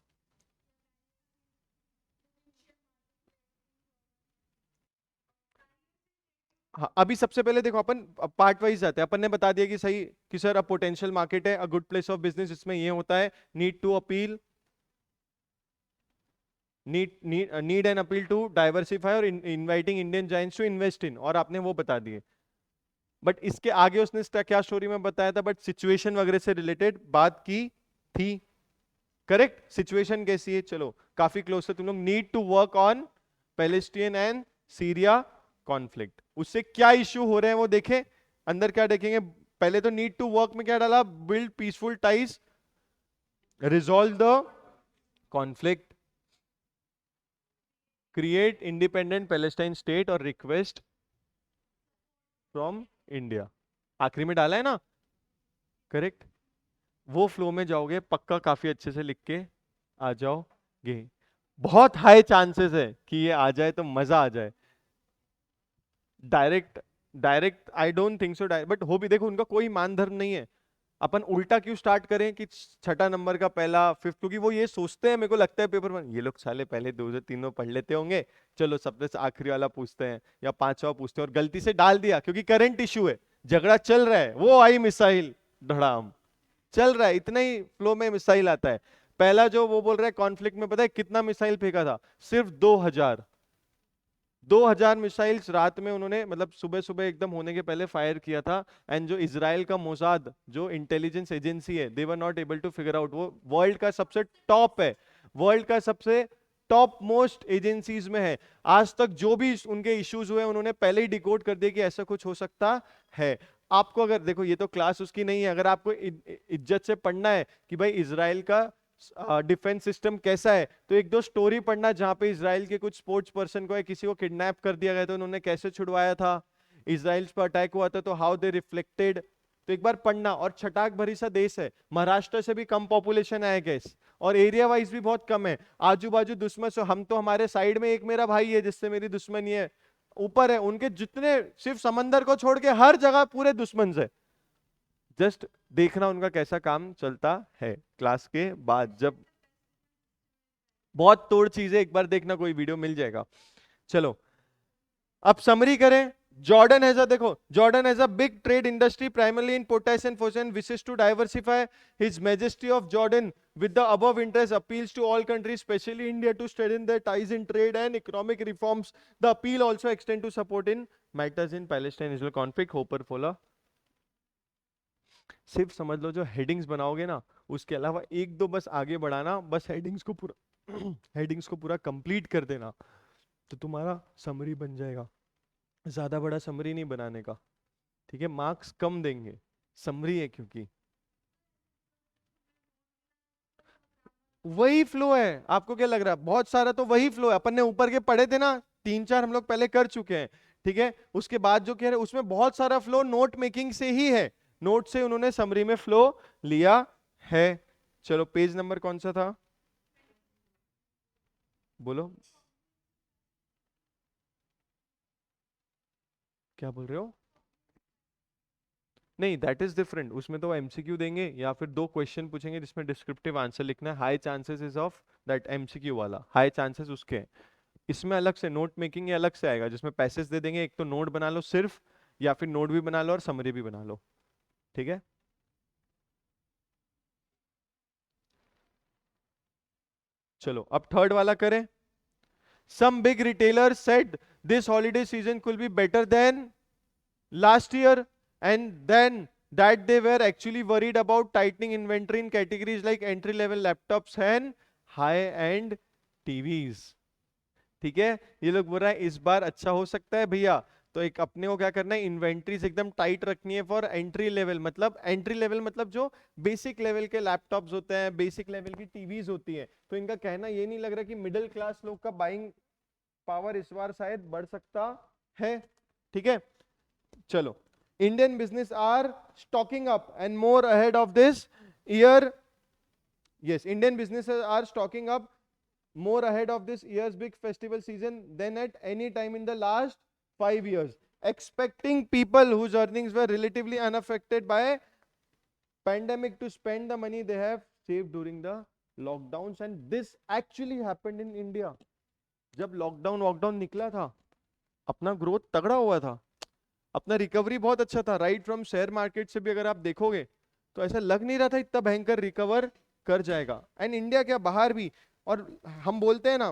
हाँ, अभी सबसे पहले देखो अपन पार्ट वाइज जाते हैं. अपन ने बता दिया कि सही कि सर अब पोटेंशियल मार्केट है, a good place of business, इसमें ये होता है need to appeal, need and appeal to diversify और inviting Indian giants to invest in, और आपने वो बता दिए. बट इसके आगे उसने क्या स्टोरी में बताया था, बट सिचुएशन वगैरह से रिलेटेड बात की थी. करेक्ट, सिचुएशन कैसी है? चलो काफी क्लोज है तुम लोग. Need to work on Palestine and Syria conflict. उससे क्या इश्यू हो रहे हैं वो देखें. अंदर क्या देखेंगे? पहले तो नीड टू वर्क में क्या डाला? Build peaceful ties, resolve the conflict, create independent Palestine state और रिक्वेस्ट फ्रॉम इंडिया। आखिरी में डाला है ना, करेक्ट। वो फ्लो में जाओगे पक्का, काफी अच्छे से लिख के आ जाओगे। बहुत हाई चांसेस है कि ये आ जाए तो मजा आ जाए। Direct direct I don't think so direct, but हो भी, देखो उनका कोई मान धर्म नहीं है। अपन उल्टा क्यों स्टार्ट करें कि छठा नंबर का पहला फिफ्थ, क्योंकि वो ये सोचते हैं, मेरे को लगता है पेपर में ये लोग साले पहले दो से तीनों पढ़ लेते होंगे, चलो सबसे आखिरी वाला पूछते हैं या पांचवा पूछते हैं, और गलती से डाल दिया क्योंकि करंट इशू है, झगड़ा चल रहा है, वो आई मिसाइल, धड़ाम चल रहा है, इतना ही फ्लो में मिसाइल आता है। पहला जो वो बोल रहा है कॉन्फ्लिक्ट में, पता है कितना मिसाइल फेंका था? सिर्फ 2000 मिसाइल्स रात में उन्होंने, मतलब सुबह सुबह एकदम होने के पहले फायर किया था। एंड जो इजराइल का मोसाद जो इंटेलिजेंस एजेंसी है, they were not able to figure out, वो वर्ल्ड का सबसे टॉप है, वर्ल्ड का सबसे टॉप मोस्ट एजेंसीज में है। आज तक जो भी उनके इश्यूज हुए उन्होंने पहले ही डिकोड कर दिया कि ऐसा कुछ हो सकता है। आपको अगर देखो, ये तो क्लास उसकी नहीं है, अगर आपको इज्जत से पढ़ना है कि भाई इजराइल का डिफेंस सिस्टम कैसा है, तो एक दो स्टोरी पढ़ना जहां पे इजराइल के कुछ स्पोर्ट्स पर्सन को या किसी को किडनैप कर दिया गया था, उन्होंने कैसे छुड़वाया था, इजराइल पर अटैक हुआ था तो हाउ दे रिफ्लेक्टेड, तो एक बार पढ़ना। और छटाक भरी सा देश है, महाराष्ट्र से भी कम पॉपुलेशन है गैस, और एरिया वाइज भी बहुत कम है, आजू बाजू दुश्मन से, हम तो हमारे साइड में एक मेरा भाई है जिससे मेरी दुश्मनी है, ऊपर है उनके जितने, सिर्फ समंदर को छोड़ के हर जगह पूरे दुश्मन से। जस्ट देखना उनका कैसा काम चलता है, क्लास के बाद जब बहुत तोड़ चीजें, एक बार देखना, कोई वीडियो मिल जाएगा। चलो अब समरी करें। जॉर्डन हैज अ, देखो Jordan has a big trade industry primarily in potash and phosphate, wishes to diversify his majesty of Jordan with the above interest appeals to all countries, especially India, to strengthen their ties in trade and economic reforms. The appeal also extend to support in matters in Palestine-Israel conflict. Hopper Fola, सिर्फ समझ लो जो headings बनाओगे ना, उसके अलावा एक दो बस आगे बढ़ाना, बस हेडिंग्स को पूरा हेडिंग्स को पूरा कंप्लीट कर देना, तो तुम्हारा समरी बन जाएगा। ज्यादा बड़ा समरी नहीं बनाने का, ठीक है, मार्क्स कम देंगे, समरी है क्योंकि वही फ्लो है। आपको क्या लग रहा है बहुत सारा? तो वही फ्लो है, अपन ने ऊपर के पढ़े थे ना, तीन चार हम लोग पहले कर चुके हैं, ठीक है। उसके बाद जो कह रहे उसमें बहुत सारा फ्लो नोट मेकिंग से ही है, नोट से उन्होंने समरी में फ्लो लिया है। चलो पेज नंबर कौन सा था, बोलो, क्या बोल रहे हो? नहीं, दैट इज डिफरेंट, उसमें तो एमसीक्यू देंगे या फिर दो क्वेश्चन पूछेंगे जिसमें डिस्क्रिप्टिव आंसर लिखना है, high chances is of that, MCQ वाला हाई चांसेस उसके हैं। इसमें अलग से नोट मेकिंग अलग से आएगा, जिसमें पैसेज दे देंगे, एक तो नोट बना लो सिर्फ, या फिर नोट भी बना लो और समरी भी बना लो, ठीक है। चलो अब थर्ड वाला करें। Some big retailers said this holiday season could be better than last year, and then that they were actually worried about tightening inventory in categories like entry level laptops and high end TVs. ठीक है, ये लोग बोल रहा है इस बार अच्छा हो सकता है भैया, तो एक अपने को क्या करना है, इन्वेंट्रीज एकदम टाइट रखनी है फॉर एंट्री लेवल, मतलब एंट्री लेवल मतलब जो बेसिक लेवल के लैपटॉप्स होते हैं, बेसिक लेवल की टीवीज होती है। तो इनका कहना ये नहीं लग रहा कि मिडिल क्लास लोग का बाइंग पावर इस बार शायद बढ़ सकता है, ठीक है। चलो, Indian business are stocking up and more ahead of this year, yes, Indian businesses are stocking up more ahead of this year's big festival season than at any time in the last 5 years, expecting people whose earnings were relatively unaffected by pandemic to spend the money they have saved during the lockdowns, and this actually happened in India. जब lockdown walkdown निकला था, अपना growth तगड़ा हुआ था, अपना recovery बहुत अच्छा था, राइट फ्रॉम शेयर मार्केट से भी अगर आप देखोगे तो ऐसा लग नहीं रहा था इतना भयंकर रिकवर कर जाएगा, एंड इंडिया क्या बाहर भी। और हम बोलते हैं ना,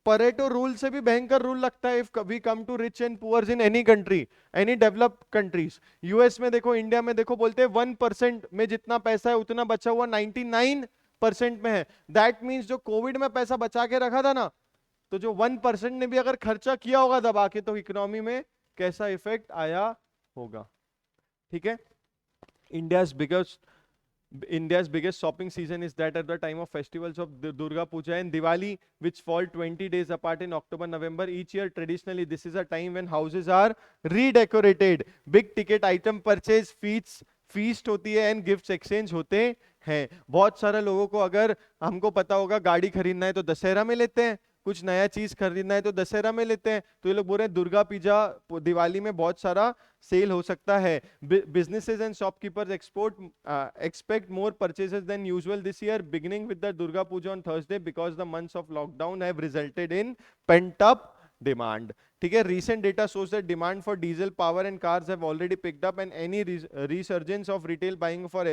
परेटो रूल से भी भयंकर रूल लगता है if we come to rich and poors in any country, any developed countries. US में देखो, इंडिया में देखो, बोलते हैं 1% में जितना पैसा है उतना बचा हुआ 99% में है। दैट मीन्स जो कोविड में पैसा बचा के रखा था ना, तो जो 1% ने भी अगर खर्चा किया होगा दबा के, तो इकोनॉमी में कैसा इफेक्ट आया होगा, ठीक है। India biggest India's biggest shopping season is that at the time of festivals of Durga Puja and Diwali, which fall 20 days apart in October, November each year. Traditionally, this is a time when houses are redecorated. Big ticket item purchase, feast होती है and gifts exchange होते हैं. बहुत सारे लोगों को, अगर हमको पता होगा गाड़ी खरीदना है तो दशहरा में लेते हैं, कुछ नया चीज खरीदना है तो दशहरा में लेते हैं. तो ये लोग बोल रहे हैं दुर्गा पूजा दिवाली में बहुत सारा सेल हो सकता है. Businesses and shopkeepers expect more purchases than usual this year, beginning with the Durga Puja on Thursday, because the months of lockdown have resulted in pent up demand. ठीक है. Recent data shows that demand for diesel power and cars have already picked up, and any resurgence of retail buying for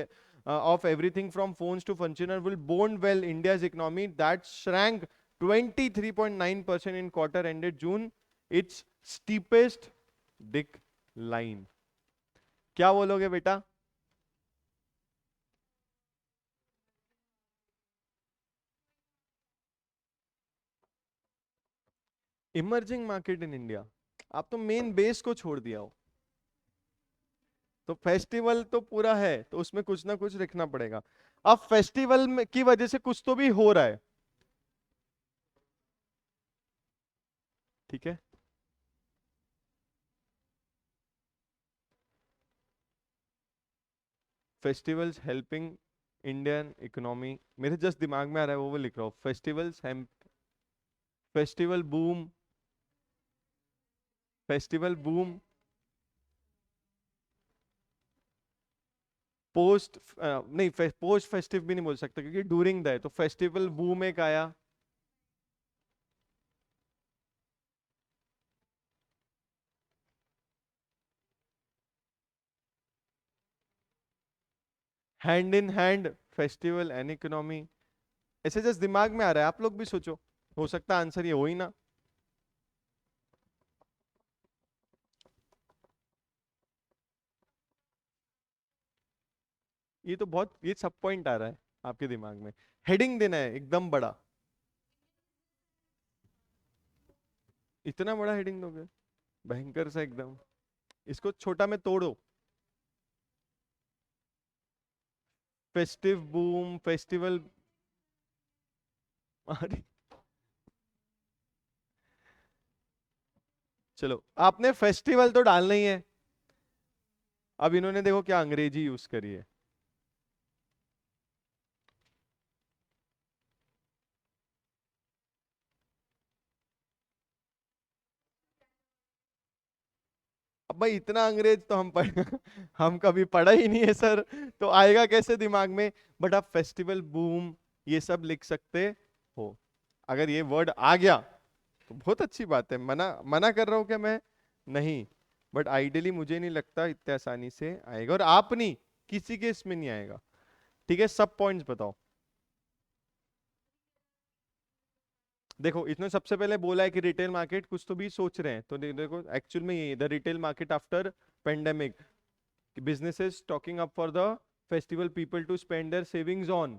of everything from phones to furniture will bode well India's economy that shrank 23.9% in quarter ended June, its steepest decline. क्या बोलोगे बेटा? Emerging market in India. आप तो main base को छोड़ दिया हो. तो फेस्टिवल तो पूरा है तो उसमें कुछ ना कुछ लिखना पड़ेगा. अब फेस्टिवल में की वजह से कुछ तो भी हो रहा है. ठीक है. Festivals helping Indian economy. मेरे जस्ट दिमाग में आ रहा है वो लिख रहा हूँ. Festivals, festival boom, festival boom post, नहीं पोस्ट फेस्टिव भी नहीं बोल सकता क्योंकि ड्यूरिंग द है. तो फेस्टिवल बूम एक आया. Hand in hand festival and economy. ऐसे जस्ट दिमाग में आ रहा है, आप लोग भी सोचो. हो सकता है आंसर ये हो ही ना. ये तो बहुत, ये सब पॉइंट आ रहा है आपके दिमाग में. हेडिंग देना है एकदम बड़ा. इतना बड़ा हेडिंग दोगे? भयंकर सा एकदम. इसको छोटा में तोड़ो. Festive boom, festival. अरे चलो, आपने फेस्टिवल तो डालना ही है. अब इन्होंने देखो क्या अंग्रेजी यूज करी है. अब भाई इतना अंग्रेज तो हम पढ़ हम कभी पढ़ा ही नहीं है सर. तो आएगा कैसे दिमाग में. बट आप फेस्टिवल बूम ये सब लिख सकते हो. अगर ये वर्ड आ गया तो बहुत अच्छी बात है. मना मना कर रहा हूं क्या मैं? नहीं. बट आइडियली मुझे नहीं लगता इतने आसानी से आएगा, और आप नहीं, किसी के इसमें नहीं आएगा. ठीक है. सब पॉइंट्स बताओ. देखो इसने सबसे पहले बोला है कि रिटेल मार्केट कुछ तो भी सोच रहे हैं. तो देखो एक्चुअल में ये the retail market after pandemic, businesses stocking up for the festival, people to spend their savings on.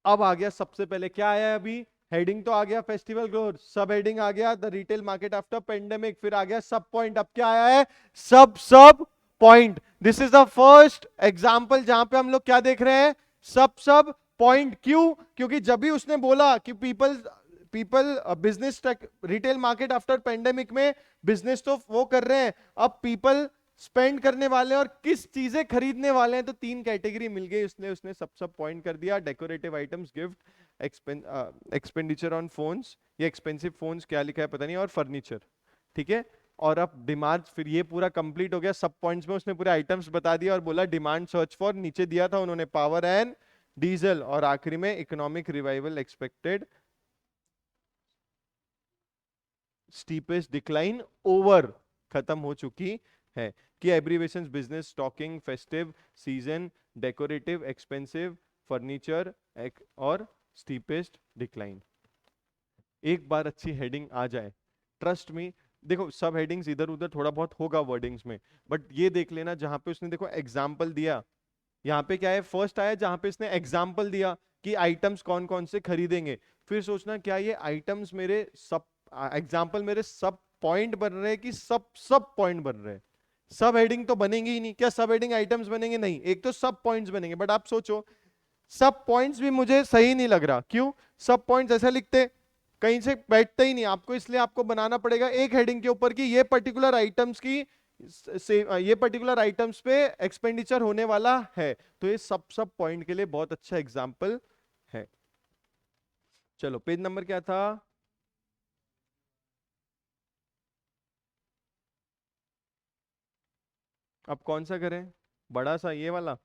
अब आ गया सबसे पहले क्या आया है अभी. हेडिंग तो आ गया फेस्टिवल ग्रोथ, सब हेडिंग आ गया the retail market after pandemic, फिर आ गया सब पॉइंट. अब क्या आया है? सब point. This is the first example जहां पे हम लोग क्या देख रहे हैं? सब पॉइंट. क्यों? क्योंकि जब भी उसने बोला कि people people business retail market after pandemic में बिजनेस तो वो कर रहे हैं, अब पीपल स्पेंड करने वाले और किस चीजें खरीदने वाले हैं. तो तीन कैटेगरी मिल गई. उसने सब पॉइंट कर दिया. Decorative items, gift, expenditure on phones, ये एक्सपेंसिव फोन्स क्या लिखा है पता नहीं, और फर्नीचर. ठीक है. और अब डिमांड, फिर ये पूरा कंप्लीट हो गया. सब पॉइंट्स में उसने पूरे आइटम्स बता दिया और बोला डिमांड सर्च फॉर, नीचे दिया था उन्होंने पावर एंड डीजल, और आखिरी में economic revival expected, steepest decline over, खत्म हो चुकी है. कि abbreviations business, stocking, festive season, decorative, expensive, furniture और स्टीपेस्ट डिक्लाइन. एक बार अच्छी हेडिंग आ जाए, ट्रस्ट मी. देखो सब हेडिंग्स इधर उधर थोड़ा बहुत होगा वर्डिंग्स में, बट ये देख लेना जहां पे उसने देखो एग्जाम्पल दिया. यहाँ पे क्या है? फर्स्ट आया जहां पे इसने एग्जाम्पल दिया कि आइटम्स कौन कौन से खरीदेंगे. फिर सोचना क्या ये आइटम्स मेरे सब एग्जाम्पल मेरे सब पॉइंट बन रहे हैं कि सब सब पॉइंट बन रहे हैं. सब हेडिंग तो बनेंगे ही नहीं। क्या सब हेडिंग आइटम्स बनेंगे? नहीं, एक तो सब पॉइंट्स बनेंगे। बट आप सोचो, सब पॉइंट्स भी मुझे सही नहीं लग रहा। क्यों? सब पॉइंट्स ऐसे लिखते कहीं से बैठते ही नहीं आपको, इसलिए आपको बनाना पड़ेगा एक हेडिंग के ऊपर की ये पर्टिकुलर आइटम्स की से ये पर्टिकुलर आइटम्स पे एक्सपेंडिचर होने वाला है। तो ये सब सब पॉइंट के लिए बहुत अच्छा एग्जांपल है। चलो पेज नंबर क्या था? अब कौन सा करें? बड़ा सा ये वाला?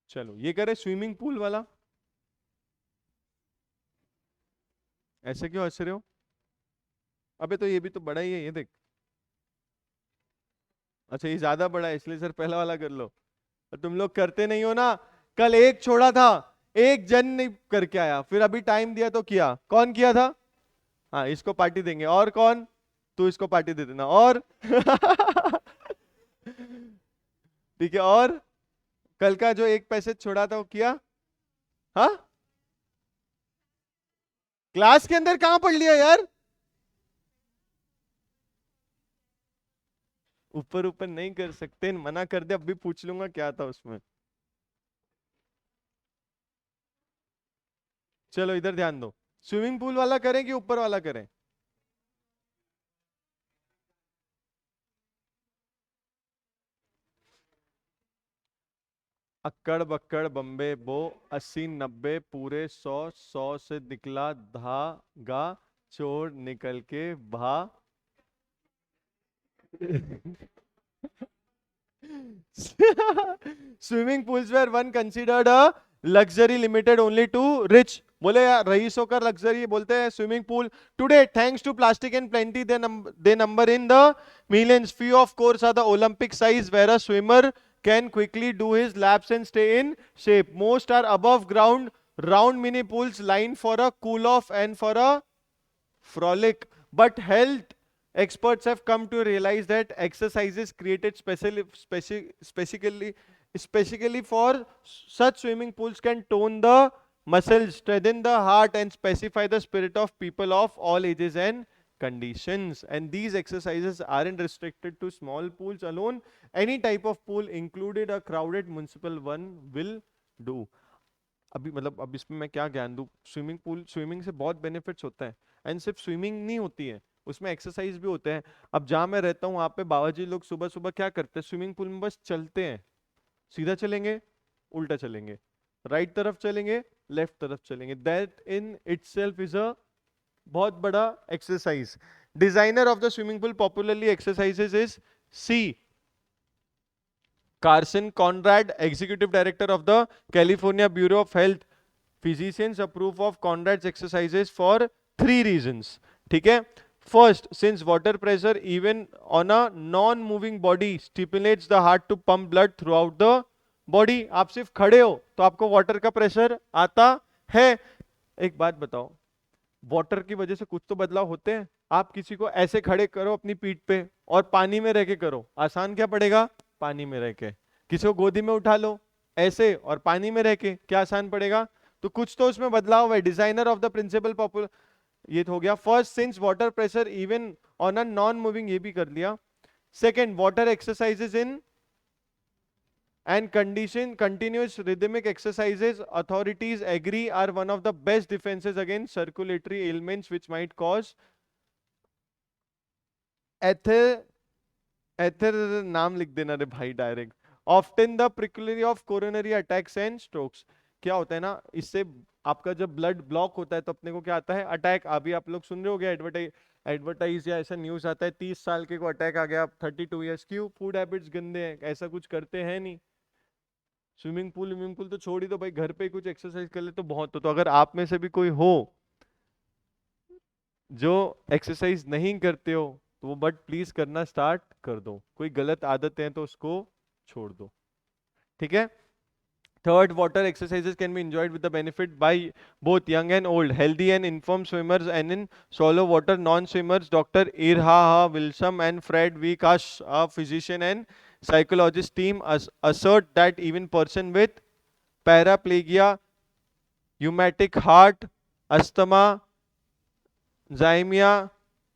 चलो ये करें, स्विमिंग पूल वाला। ऐसे क्यों हंस रहे हो? अबे तो ये भी तो बड़ा ही है, ये देख। अच्छा ये ज्यादा बड़ा है इसलिए सर पहला वाला कर लो। तो तुम लोग करते नहीं हो ना। कल एक छोड़ा था, एक जन नहीं करके आया, फिर अभी टाइम दिया तो किया। कौन किया था? हाँ इसको पार्टी देंगे। और कौन? तू इसको पार्टी दे देना। और ठीक है। और कल का जो एक पैसे छोड़ा था वो किया? हाँ क्लास के अंदर कहां पढ़ लिया यार? ऊपर ऊपर नहीं कर सकते, मना कर दे। अब भी पूछ लूंगा क्या था उसमें। चलो इधर ध्यान दो। स्विमिंग पूल वाला करें कि ऊपर वाला करें? अक्कड़ बक्कड़ बम्बे बो, 80 90 पूरे 100 100 से निकला धागा, चोर निकल के भा। Swimming pools were once considered a luxury limited only to rich. बोले यार रईसों का लग्जरी बोलते हैं swimming pool. Today thanks to plastic and plenty they number in the millions. Few of course are the Olympic size where a swimmer can quickly do his laps and stay in shape. Most are above ground round mini pools lined for a cool off and for a frolic. But health experts have come to realize that exercises created specifically for such swimming pools can tone the muscles, strengthen the heart, and specify the spirit of people of all ages and conditions. And these exercises aren't restricted to small pools alone. Any type of pool, included a crowded municipal one, will do. अभी मतलब अब इसमें मैं क्या ज्ञान दूं? Swimming pool, swimming से बहुत बेनिफिट्स होते हैं। एंड सिर्फ स्विमिंग नहीं होती है, उसमें एक्सरसाइज भी होते हैं। अब जहां मैं रहता हूँ वहां पे बाबाजी लोग सुबह सुबह क्या करते हैं? स्विमिंग पूल में बस चलते हैं। सीधा चलेंगे, उल्टा चलेंगे, राइट तरफ चलेंगे, लेफ्ट तरफ चलेंगे। That in itself is a बहुत बड़ा exercise. Designer of the swimming pool popularly exercises is C Carson Conrad, Executive Director of the California Bureau of Health. Physicians approve of Conrad's exercises for 3 reasons. ठीक है? First, since water pressure even on a non-moving body stimulates the heart to pump blood throughout the body. आप सिर्फ खड़े हो तो आपको water का pressure आता है। एक बात बताओ, वाटर की वजह से कुछ तो बदलाव होते हैं। आप किसी को ऐसे खड़े करो अपनी पीठ पे और पानी में रह के करो, आसान क्या पड़ेगा? पानी में रह के। किसी को गोदी में उठा लो ऐसे और पानी में रह के, क्या आसान पड़ेगा? तो कुछ तो उसमें बदलाव है। Designer of the principal popular, ये तो हो गया। First, since water pressure even on a non moving, ये भी कर लिया। Second, water exercises in and condition continuous rhythmic exercises authorities agree are one of the best defenses against circulatory ailments which might cause ether ether नाम लिख देना रे भाई direct, often the precursor of coronary attacks and strokes। क्या होता है ना, इससे आपका जब ब्लड ब्लॉक होता है तो अपने को क्या आता है? अटैक। अभी आप लोग सुन रहे हो गया एडवर्टाइज या ऐसा न्यूज आता है 30 साल के को अटैक आ गया, 32 years। क्यों? फूड हैबिट्स गंदे हैं, ऐसा कुछ करते हैं नहीं। स्विमिंग पूल तो छोड़ ही दो भाई, घर पे ही कुछ एक्सरसाइज कर ले तो बहुत हो। तो अगर आप में से भी कोई हो जो एक्सरसाइज नहीं करते हो तो वो बट प्लीज करना स्टार्ट कर दो। कोई गलत आदत है तो उसको छोड़ दो। ठीक है? Third, water exercises can be enjoyed with the benefit by both young and old, healthy and informed swimmers, and in shallow water non-swimmers. Dr. Irha Wilson and Fred V. Kash, a physician and psychologist team, assert that even person with paraplegia, rheumatic heart, asthma, जाइमिया,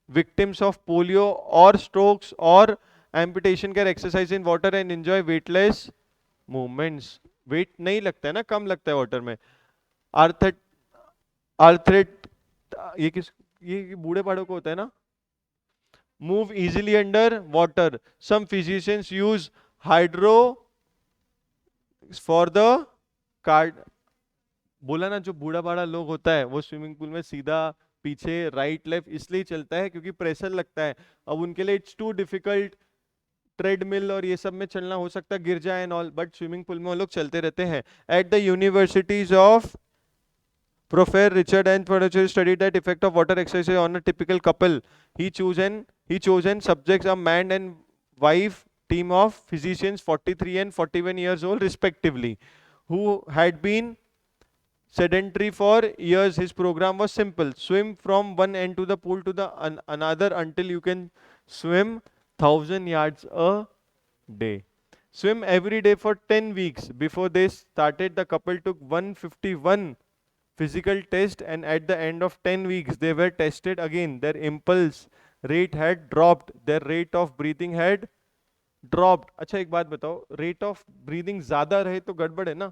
victims of polio or strokes or amputation can exercise in water and enjoy weightless movements. Weight नहीं लगता है ना, कम लगता है water में. आर्थेट आर्थरेट ये किस, ये बूढ़े पाड़ों को होता है ना. Move easily under water. Some physicians use hydro for the card. बोला ना, जो बूढ़ा बाड़ा लोग होता है वो स्विमिंग पूल में सीधा पीछे राइट लेफ्ट इसलिए चलता है क्योंकि प्रेशर लगता है. अब उनके लिए इट्स टू डिफिकल्ट. ट्रेडमिल और ये सब में चलना हो सकता है गिर जाए and all, but swimming pool में वो लोग चलते रहते हैं. At the universities of Professor Richard N. Furniture studied that effect of water exercise on a typical couple. He chosen subjects, a man and wife team of physicians 43 and 41 years old respectively, who had been sedentary for years. His program was simple: swim from one end to the pool to the another until you can swim 1,000 yards a day. Swim every day for 10 weeks. Before they started, the couple took 151 physical test, and at the end of 10 weeks they were tested again. Their impulse rate had dropped, their rate of breathing had dropped. अच्छा एक बात बताओ, rate of breathing ज्यादा रहे तो गड़बड़ है ना.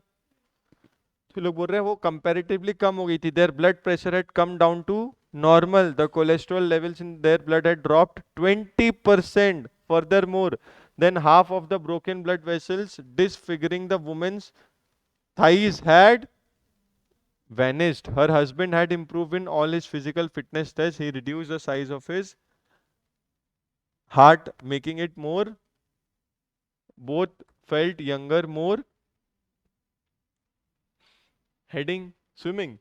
तो लोग बोल रहे हैं वो कंपैरेटिवली कम हो गई थी. Their blood pressure had come down to normal. The cholesterol levels in their blood had dropped 20%. Furthermore, then half of the broken blood vessels disfiguring the woman's thighs had vanished. Her husband had improved in all his physical fitness tests. He reduced the size of his heart, making it more, both felt younger, more. Heading: swimming.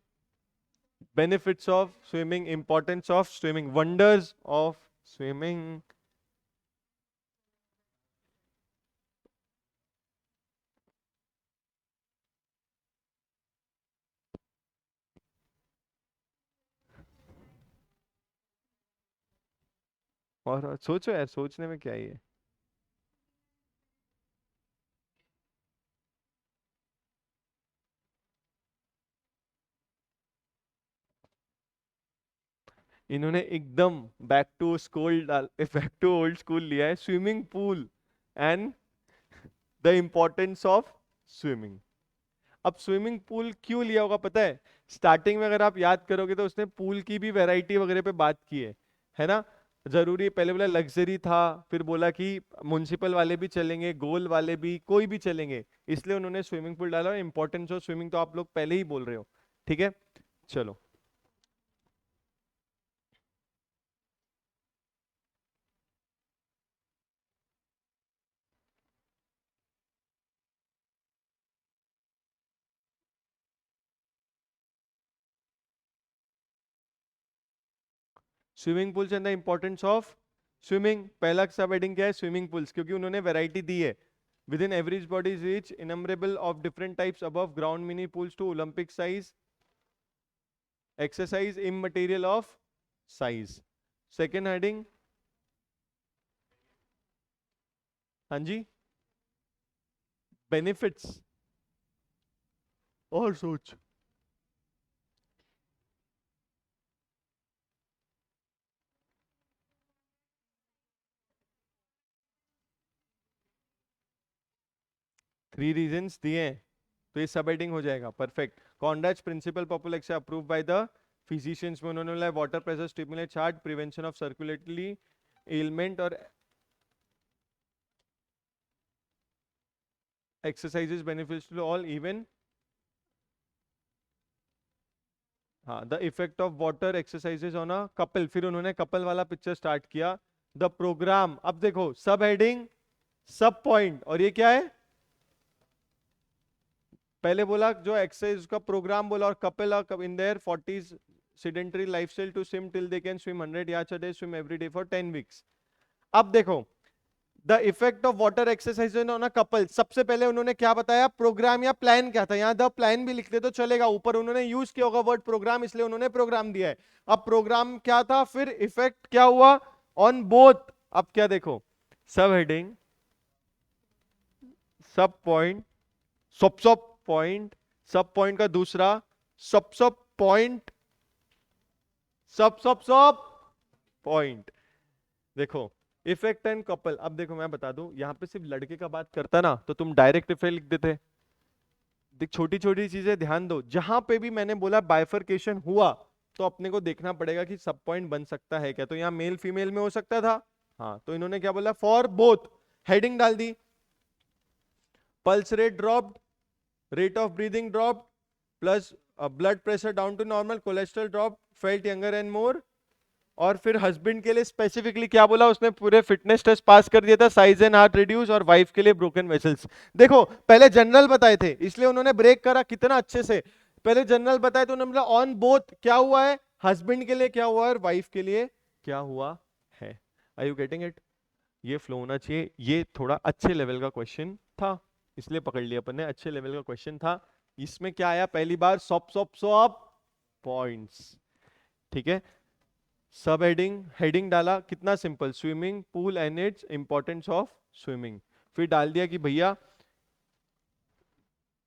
Benefits of swimming, importance of swimming, wonders of swimming. और सोचो यार, सोचने में क्या ही है. इन्होंने एकदम back to school back to old school लिया है. Swimming pool and the importance of swimming. अब स्विमिंग पूल क्यों लिया होगा पता है. स्टार्टिंग में अगर आप याद करोगे तो उसने पूल की भी वैरायटी वगैरह पे बात की है ना. जरूरी पहले बोला लग्जरी था, फिर बोला कि म्युनिसिपल वाले भी चलेंगे, गोल वाले भी, कोई भी चलेंगे, इसलिए उन्होंने स्विमिंग पूल डाला. और इंपॉर्टेंस ऑफ स्विमिंग तो आप लोग पहले ही बोल रहे हो. ठीक है, चलो. Swimming pools and the importance of swimming. पहला सब हेडिंग क्या है, स्विमिंग पूल्स, क्योंकि उन्होंने वैरायटी दी है. Within average bodies reach innumerable of different types above ground mini pools to Olympic size exercise immaterial of size. Second heading, हाँ जी, benefits. और सोच. थ्री रीजंस दिए हैं तो ये सब हेडिंग हो जाएगा. परफेक्ट. कॉन्डाच प्रिंसिपल पॉपुलेक्स अप्रूव बाय द फिजिशियंस में उन्होंने बोला water pressure stimulates heart, prevention of circulatory element और exercises beneficial to all even. हाँ, the effect of water exercises on a couple. फिर उन्होंने कपल वाला पिक्चर स्टार्ट किया. The program. अब देखो सब हेडिंग, सब पॉइंट, और ये क्या है. पहले बोला जो एक्सरसाइज का प्रोग्राम बोला, और couple in their 40s sedentary lifestyle to swim till they can swim 100 yards a day, swim every day for 10 weeks. अब देखो the effect of water exercise on a couple. सबसे पहले उन्होंने क्या बताया, प्रोग्राम या प्लान क्या था. यहां द प्लान भी लिखते तो चलेगा, ऊपर उन्होंने यूज किया होगा वर्ड प्रोग्राम, इसलिए उन्होंने प्रोग्राम दिया है. अब प्रोग्राम क्या था, फिर इफेक्ट क्या हुआ ऑन बोथ. अब क्या देखो, सब हेडिंग, सब पॉइंट, सब सब पॉइंट, सब पॉइंट का दूसरा, सब सब पॉइंट, सब पॉइंट। देखो इफेक्ट एंड कपल, अब देखो मैं बता दूं, यहाँ पे सिर्फ लड़के का बात करता ना तो तुम डायरेक्ट इफेक्ट लिख देते। देख छोटी छोटी चीजें ध्यान दो, जहां पे भी मैंने बोला बाइफरकेशन हुआ तो अपने को देखना पड़ेगा कि सब पॉइंट बन सकता है क्या। तो यहाँ मेल फीमेल में हो सकता था, हाँ, तो इन्होंने क्या बोला, फॉर बोथ, हेडिंग डाल दी। Pulse rate dropped, rate of breathing dropped, plus blood pressure down to normal, cholesterol drop, felt younger and more. और फिर हस्बैंड के लिए स्पेसिफिकली क्या बोला उसने, पूरे फिटनेस टेस्ट पास कर दिया था, साइज एंड हार्ट रिड्यूस, और वाइफ के लिए ब्रोकन वेसल्स। देखो पहले जनरल बताए थे इसलिए उन्होंने ब्रेक करा कितना अच्छे से। पहले जनरल बताए तो उन्होंने बोला ऑन बोथ क्या हुआ है, हस्बैंड के लिए क्या हुआ है और वाइफ के लिए क्या हुआ है। Are you getting it? ये फ्लो होना चाहिए। ये थोड़ा अच्छे लेवल का क्वेश्चन था इसलिए पकड़ लिया अपन ने, अच्छे लेवल का क्वेश्चन था। इसमें क्या आया पहली बार, सॉप पॉइंट्स, ठीक है। सब हेडिंग, हेडिंग डाला, कितना simple, swimming pool and its importance of swimming. फिर डाल दिया कि भैया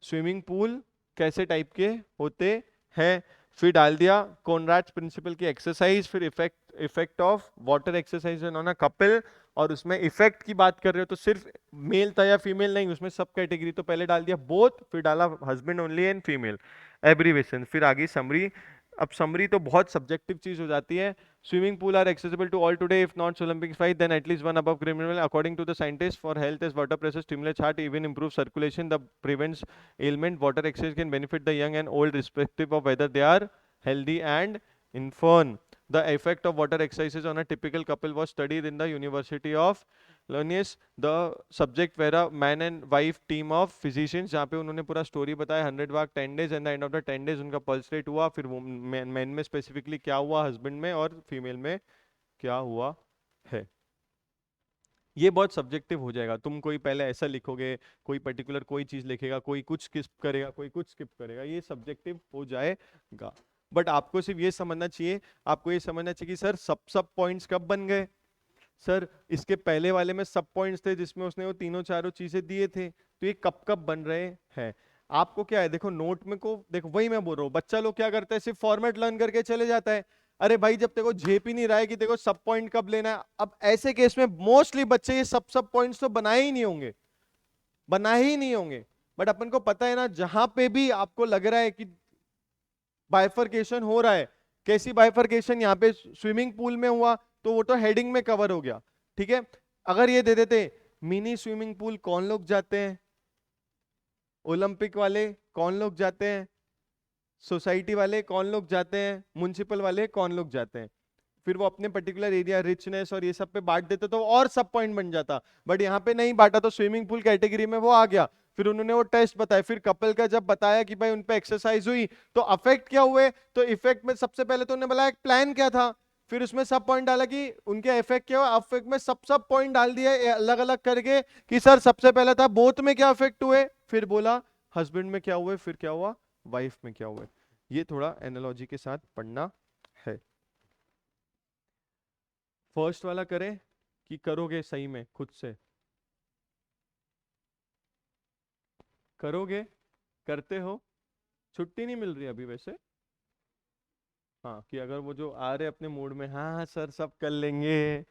स्विमिंग पूल कैसे टाइप के होते हैं। फिर डाल दिया कॉनराड्स प्रिंसिपल की एक्सरसाइज, फिर effect of water exercise on a couple, और उसमें इफेक्ट की बात कर रहे हो तो सिर्फ मेल था या फीमेल नहीं, उसमें सब कैटेगरी। तो पहले डाल दिया बोथ, फिर डाला husband only and female, abbreviation, फिर आगे समरी। अब समरी तो बहुत सब्जेक्टिव चीज हो जाती है। Swimming pool are accessible to all today. If not Olympics fight, then at least one above criminal. According to the scientists, for health as water pressure stimulates heart, even improves circulation, the prevents ailment. Water exercise can benefit the young and old, respective of whether they are healthy and infirm. The effect of water exercises on a typical couple was studied in the University of Linnaeus. The subject were a man and wife team of physicians, जहाँ पे उन्होंने पूरा story बताया, 100 वाक 10 days, and the end of the 10 days उनका pulse rate हुआ, फिर man में specifically क्या हुआ, हस्बैंड में, और फीमेल में क्या हुआ है। ये बहुत सब्जेक्टिव हो जाएगा, तुम कोई पहले ऐसा लिखोगे, कोई पर्टिकुलर कोई चीज लिखेगा, कोई कुछ स्किप करेगा, कोई कुछ स्किप करेगा, ये सब्जेक्टिव हो जाएगा। बट आपको सिर्फ ये समझना चाहिए, आपको ये समझना चाहिए कि सर सब पॉइंट्स कब बन गए। सर इसके पहले वाले में सब पॉइंट्स थे जिसमें उसने वो तीनों चारों चीजें दिए थे, तो ये कब कब बन रहे हैं। आपको क्या है, देखो नोट में को देखो, वही मैं बोल रहा हूँ, बच्चा लोग क्या करता है, सिर्फ फॉर्मेट लर्न करके चले जाता है। अरे भाई जब देखो झेप ही नहीं रहा है कि देखो सब पॉइंट कब लेना है, अब ऐसे केस में मोस्टली बच्चे ये सब पॉइंट्स तो बनाए ही नहीं होंगे, बनाए ही नहीं होंगे। बट अपन को पता है ना, जहां पे भी आपको लग रहा है कि बाइफरकेशन हो रहा है, कैसी बाइफरकेशन, यहाँ पे स्विमिंग पूल में हुआ तो वो तो हेडिंग में कवर हो गया, ठीक है। अगर ये दे देते मिनी स्विमिंग पूल कौन लोग जाते हैं, ओलंपिक वाले कौन लोग जाते हैं, सोसाइटी वाले कौन लोग जाते हैं, म्युनिसिपल वाले कौन लोग जाते हैं, फिर वो अपने पर्टिकुलर एरिया रिचनेस और ये सब पे बांट देते तो और सब पॉइंट बन जाता। बट यहाँ पे नहीं बांटा तो स्विमिंग पूल कैटेगरी में वो आ गया। फिर उन्होंने वो टेस्ट बताया, फिर कपल का जब बताया कि भाई उन पे एक्सरसाइज हुई तो अफेक्ट क्या हुए, तो इफेक्ट में सबसे पहले तो उन्होंने बोला एक प्लान क्या था, फिर उसमें सब पॉइंट डाला कि उनके इफेक्ट क्या हुआ, अफेक्ट में सब पॉइंट डाल दिया अलग अलग करके कि सर सबसे पहले था बोथ में क्या इफेक्ट हुए, फिर बोला हस्बैंड में क्या हुए, फिर क्या हुआ वाइफ में क्या हुए। ये थोड़ा एनालॉजी के साथ पढ़ना है। फर्स्ट वाला करें कि करोगे सही में खुद से, करोगे, करते हो, छुट्टी नहीं मिल रही अभी वैसे, हाँ, कि अगर वो जो आ रहे अपने मूड में, हाँ हाँ सर सब कर लेंगे,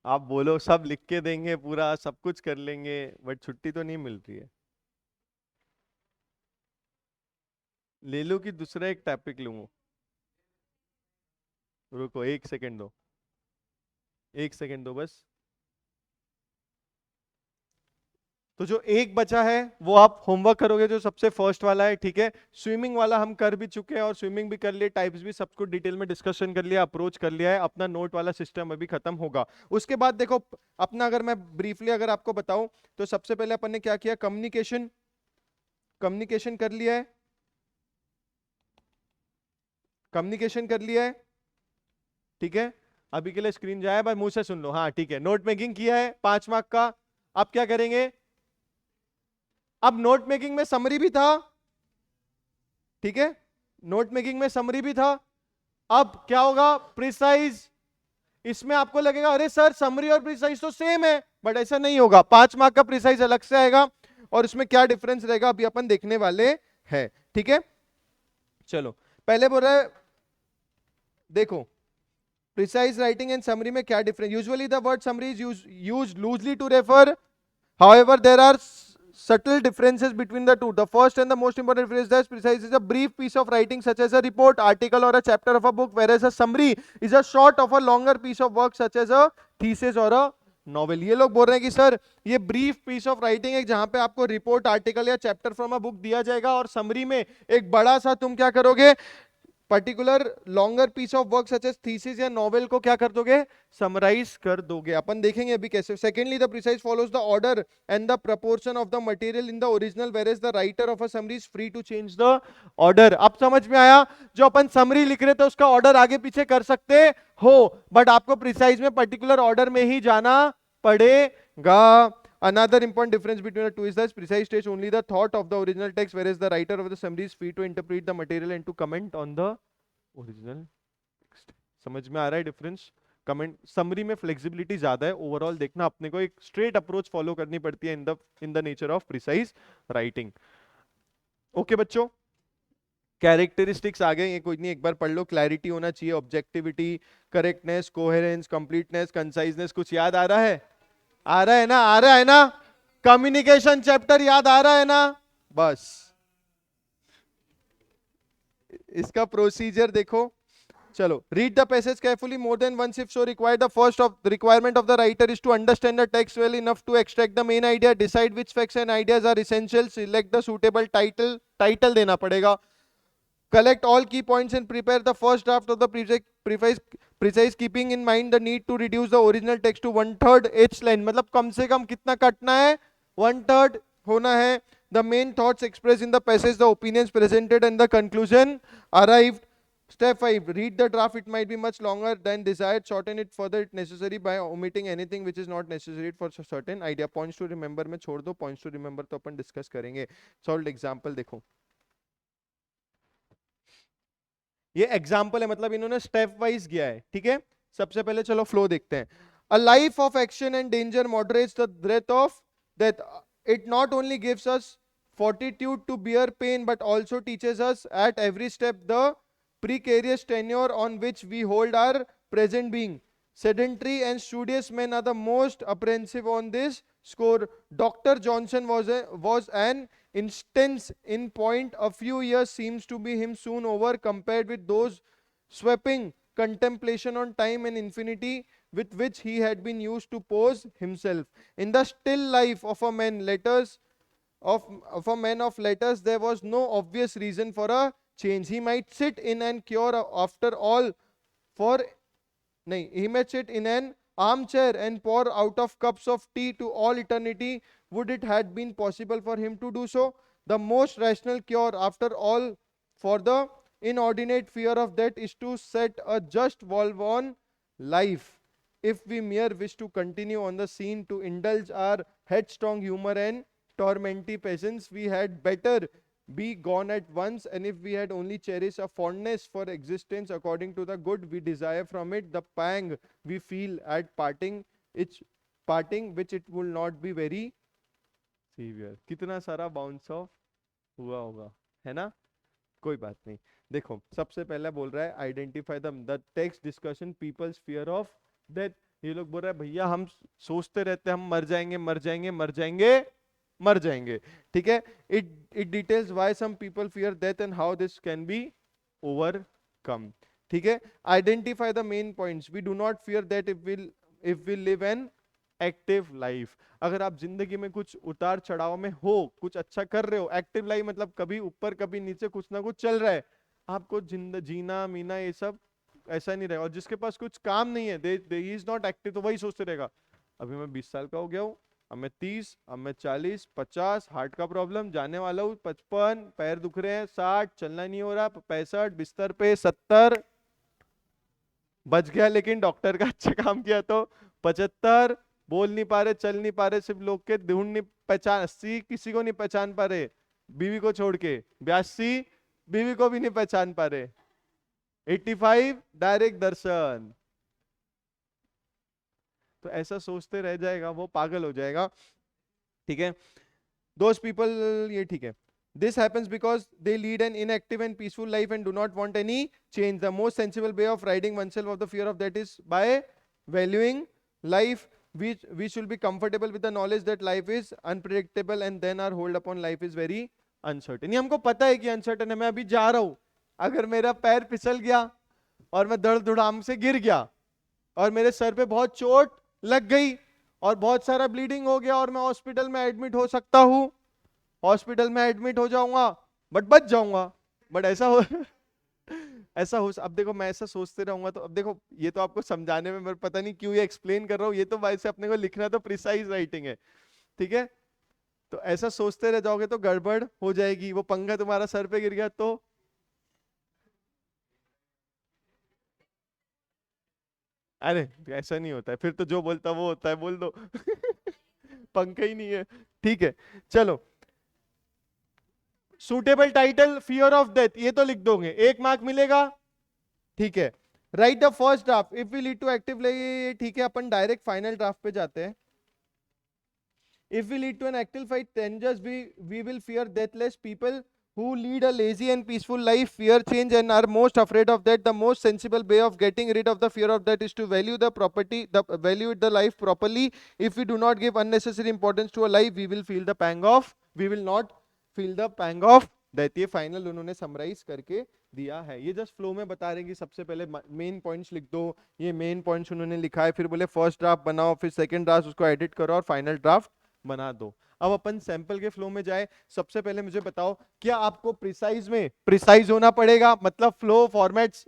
आप बोलो सब लिख के देंगे, पूरा सब कुछ कर लेंगे, बट छुट्टी तो नहीं मिल रही है। ले लो कि दूसरा एक टॉपिक लूं, रुको एक सेकंड दो, एक सेकंड दो बस। तो जो एक बचा है वो आप होमवर्क करोगे, जो सबसे फर्स्ट वाला है, ठीक है। स्विमिंग वाला हम कर भी चुके हैं और स्विमिंग भी कर लिए, टाइप्स भी सब कुछ डिटेल में डिस्कशन कर लिया, अप्रोच कर लिया है, अपना नोट वाला सिस्टम अभी खत्म होगा। उसके बाद देखो अपना, अगर मैं ब्रीफली अगर आपको बताऊं तो सबसे पहले अपन ने क्या किया, कम्युनिकेशन, कम्युनिकेशन कर लिया है, कम्युनिकेशन कर लिया है, ठीक है। अभी के लिए स्क्रीन जाए, भाई मुंह से सुन लो, हाँ ठीक है। नोट मेकिंग किया है 5 मार्क का। अब क्या करेंगे, अब नोट मेकिंग में समरी भी था, ठीक है, नोट मेकिंग में समरी भी था। अब क्या होगा, प्रिसाइज, इसमें आपको लगेगा अरे सर समरी और प्रिसाइज तो सेम है, बट ऐसा नहीं होगा, 5 मार्क का प्रिसाइज अलग से आएगा और इसमें क्या डिफरेंस रहेगा अभी अपन देखने वाले हैं, ठीक है। चलो पहले बोल रहा है देखो precise writing and summary में क्या difference? Usually the word summary is used loosely to refer. However, there are subtle differences between the two. The first and the most important difference is that precise is a brief piece of writing such as a report, article or a chapter of a book, whereas a summary is a short of a longer piece of work such as a thesis or a novel. ये लोग बोल रहे हैं कि sir ये brief piece of writing है जहां पे आपको रिपोर्ट, आर्टिकल या चैप्टर फ्रॉम अ बुक दिया जाएगा और समरी में एक बड़ा सा तुम क्या करोगे, particular longer piece of work such as thesis या नॉवेल को क्या कर दोगे, समराइज कर दोगे. अपन देखेंगे अभी कैसे. Secondly the precis follows the order and the proportion of the material in the original, whereas the writer of a summary is free to change the order. अब समझ में आया, जो अपन समरी लिख रहे थे उसका ऑर्डर आगे पीछे कर सकते हो, बट आपको प्रिसाइज में पर्टिकुलर ऑर्डर में ही जाना पड़ेगा. Another important difference between the two is that precise states only the thought of the original text, whereas the writer of the summary is free to interpret the material and to comment on the original text. समझ में आ रहा है difference? Comment summary में flexibility ज्यादा है. Overall देखना अपने को एक स्ट्रेट अप्रोच फॉलो करनी पड़ती है in the nature of precise writing. Okay बच्चों, कैरेक्टरिस्टिक्स आ गए, ये कोई नहीं, एक बार पढ़ लो. क्लैरिटी होना चाहिए, objectivity, correctness, coherence, completeness, conciseness. कुछ याद आ रहा है? आ रहा है ना? आ रहा है ना? कम्युनिकेशन चैप्टर याद आ रहा है ना? बस इसका प्रोसीजर देखो. चलो, read the passage carefully more than once if so required. The first of the requirement of the writer is to understand the text well enough to extract the main idea, decide which facts and ideas are essential, select the suitable title देना पड़ेगा, collect all key points and prepare the first draft of the precise keeping in mind the need to reduce the original text to 1/3 each line. मतलब कम से कम कितना कटना है? 1/3 होना है. The main thoughts expressed in the passage, the opinions presented and the conclusion arrived. Step 5, read the draft. It might be much longer than desired. Shorten it further if necessary by omitting anything which is not necessary for certain idea. Points to remember में छोड़ दो, points to remember तो अपन discuss करेंगे. Solved example देखो, ये example है, मतलब इन्होंने स्टेप वाइज किया है. ठीक है, सबसे पहले चलो फ्लो देखते हैं. A life of action and danger moderates the breath of death. It not only gives us fortitude to bear pain but also teaches us at every step the precarious tenure on which we hold our present being. Sedentary and studious men are the most apprehensive on this score. Dr. Johnson was an instance in point. A few years seems to be him soon over compared with those sweeping contemplation on time and infinity with which he had been used to pose himself. In the still life of a man a man of letters, there was no obvious reason for a change. He might sit in and cure after all for he might sit in an armchair and pour out of cups of tea to all eternity. Would it had been possible for him to do so? The most rational cure after all for the inordinate fear of death is to set a just valve on life. If we mere wish to continue on the scene to indulge our headstrong humor and tormenty peasants, we had better be gone at once, and if we had only cherished a fondness for existence according to the good we desire from it, the pang we feel at parting which it will not be very severe. कितना सारा bounce off हुआ होगा, है ना? कोई बात नहीं. देखो, सबसे पहले बोल रहा है identify the text discussion people's fear of death. ये लोग बोल रहे हैं भैया हम सोचते रहते हैं हम मर जाएंगे मर जाएंगे मर जाएंगे मर जाएंगे. ठीक है, it details why some people fear death and how this can be overcome. ठीक है, identify the main points. We do not fear that if we live an active life. अगर आप जिंदगी में कुछ उतार चढ़ाव में हो, कुछ अच्छा कर रहे हो, एक्टिव लाइफ मतलब कभी ऊपर कभी नीचे कुछ ना कुछ चल रहा है, आपको जीना मीना ये सब ऐसा नहीं रहेगा. और जिसके पास कुछ काम नहीं है, दे इज नॉट एक्टिव, तो वही सोचते रहेगा अभी मैं 20 साल का हो गया हूँ, अब मैं 30, अब मैं 40, 50, हार्ट का प्रॉब्लम, जाने वाला हूँ 55, पैर दुख रहे हैं 60, चलना नहीं हो रहा 65, बिस्तर पे 70, बच गया लेकिन डॉक्टर का अच्छा काम किया तो 75, बोल नहीं पा रहे, चल नहीं पा रहे, सिर्फ लोग के ढूंढ नहीं पहचान, 80 किसी को नहीं पहचान पा रहे, बीवी को छोड़ के 82 बीवी को भी नहीं पहचान पा रहे, 85 डायरेक्ट दर्शन. तो ऐसा सोचते रह जाएगा, वो पागल हो जाएगा. ठीक है, दोस्त पीपल, ये ठीक है. This happens because they lead an inactive and peaceful life and do not want any change. The most sensible way of ridding oneself of the fear of that is by valuing life. We should be comfortable with the knowledge that life is unpredictable and then our hold upon life is very uncertain. ये हमको पता है कि uncertain है. मैं अभी जा रहा हूं, अगर मेरा पैर फिसल गया और मैं दड़ दुड़ाम से गिर गया और मेरे सर पे बहुत चोट लग गई और बहुत सारा ब्लीडिंग हो गया और मैं हॉस्पिटल में एडमिट हो सकता हूं, हॉस्पिटल में एडमिट हो जाऊंगा बट बच जाऊंगा. बट ऐसा हो ऐसा हो, अब देखो मैं ऐसा सोचते रहूंगा तो अब देखो ये तो आपको समझाने में मैं पता नहीं क्यों ये एक्सप्लेन कर रहा हूँ, ये तो वैसे अपने को लिखना तो प्रिसाइज राइटिंग है, ठीक है. तो ऐसा सोचते रह जाओगे तो गड़बड़ हो जाएगी. वो पंगा तुम्हारा सर पे गिर गया तो अरे ऐसा नहीं होता है, फिर तो जो बोलता वो होता है, बोल दो. पंखा ही नहीं है, ठीक है. चलो, suitable title fear of death, ये तो लिख दोगे, 1 मार्क मिलेगा, ठीक है. Write the first draft if we lead to active, ठीक है. अपन डायरेक्ट फाइनल ड्राफ्ट पे जाते हैं. If we lead to an active fight, then just we will fear deathless people who lead a lazy and peaceful life, fear change and are most afraid of that. The most sensible way of getting rid of the fear of that is to value the property, value the life properly. If we do not give unnecessary importance to a life, we will feel the pang of, we will not feel the pang of death. ये final उन्होंने summarise करके दिया है. ये just flow में बता रहे हैं कि सबसे पहले मेन पॉइंट्स लिख दो. ये मेन पॉइंट्स उन्होंने लिखा है, फिर बोले फर्स्ट ड्राफ्ट बनाओ, फिर सेकंड ड्राफ्ट उसको एडिट करो और फाइनल ड्राफ्ट बना दो. अब अपन सैंपल के फ्लो में जाए. सबसे पहले मुझे बताओ, क्या आपको प्रिसाइज में प्रिसाइज होना पड़ेगा, मतलब flow formats,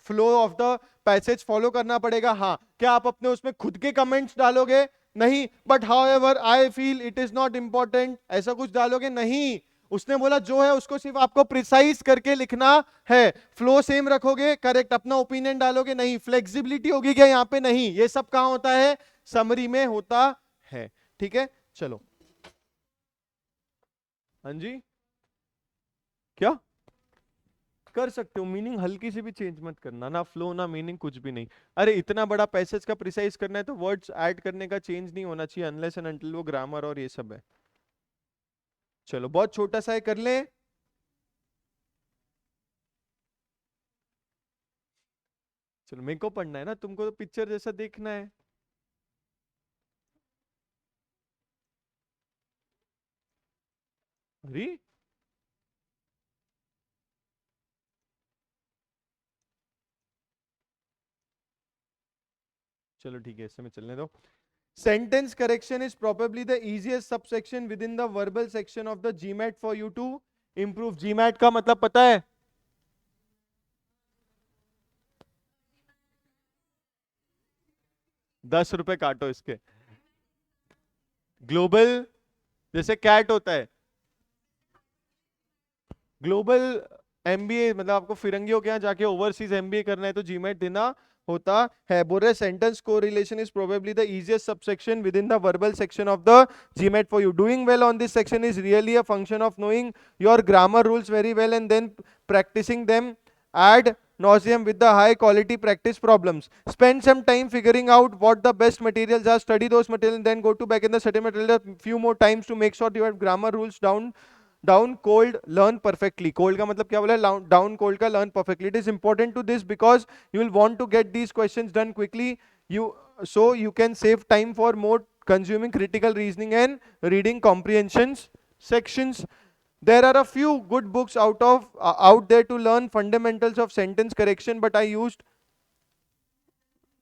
flow of the passage follow करना पड़ेगा? हाँ. क्या आप अपने उसमें खुद के कमेंट्स डालोगे? नहीं. But however I feel it is not important, ऐसा कुछ डालोगे? नहीं. उसने बोला जो है उसको सिर्फ आपको प्रिसाइज करके लिखना है. फ्लो सेम रखोगे, करेक्ट, अपना ओपिनियन डालोगे? नहीं. फ्लेक्सिबिलिटी होगी क्या यहाँ पे? नहीं. ये सब कहाँ होता है? समरी में होता है, ठीक है. चलो, हाँ जी, क्या कर सकते हो? मीनिंग हल्की से भी चेंज मत करना, ना फ्लो ना मीनिंग, कुछ भी नहीं. अरे इतना बड़ा पैसेज का प्रिसाइज करना है तो वर्ड्स ऐड करने का चेंज नहीं होना चाहिए अनलेस एंड अनटिल वो ग्रामर और ये सब है. चलो, बहुत छोटा सा है, कर ले. चलो, मेरे को पढ़ना है ना, तुमको तो पिक्चर जैसा देखना है. अरे चलो ठीक है, इसमें चलने दो. Sentence correction is probably the easiest subsection within the verbal section of the GMAT for you to improve. GMAT का मतलब पता है? ₹10 काटो इसके. ग्लोबल, जैसे कैट होता है, ग्लोबल एमबीए, मतलब आपको फिरंगियों के यहाँ जाके ओवरसीज एमबीए करना है तो जीमेट देना होता है. बोल रहे sentence correlation is probably the easiest subsection within the verbal section of the GMAT for you. Doing well on this section is really a function of knowing your grammar rules very well and then practicing them ad nauseum with the high quality practice problems. Spend some time figuring out what the best materials are, study those materials and then go to back in the study material a few more times to make sure you have grammar rules down cold, learn perfectly. Cold का मतलब क्या बोला? Down cold का learn perfectly. It is important to this because you will want to get these questions done quickly. So you can save time for more consuming critical reasoning and reading comprehensions sections. There are a few good books out there to learn fundamentals of sentence correction, but I used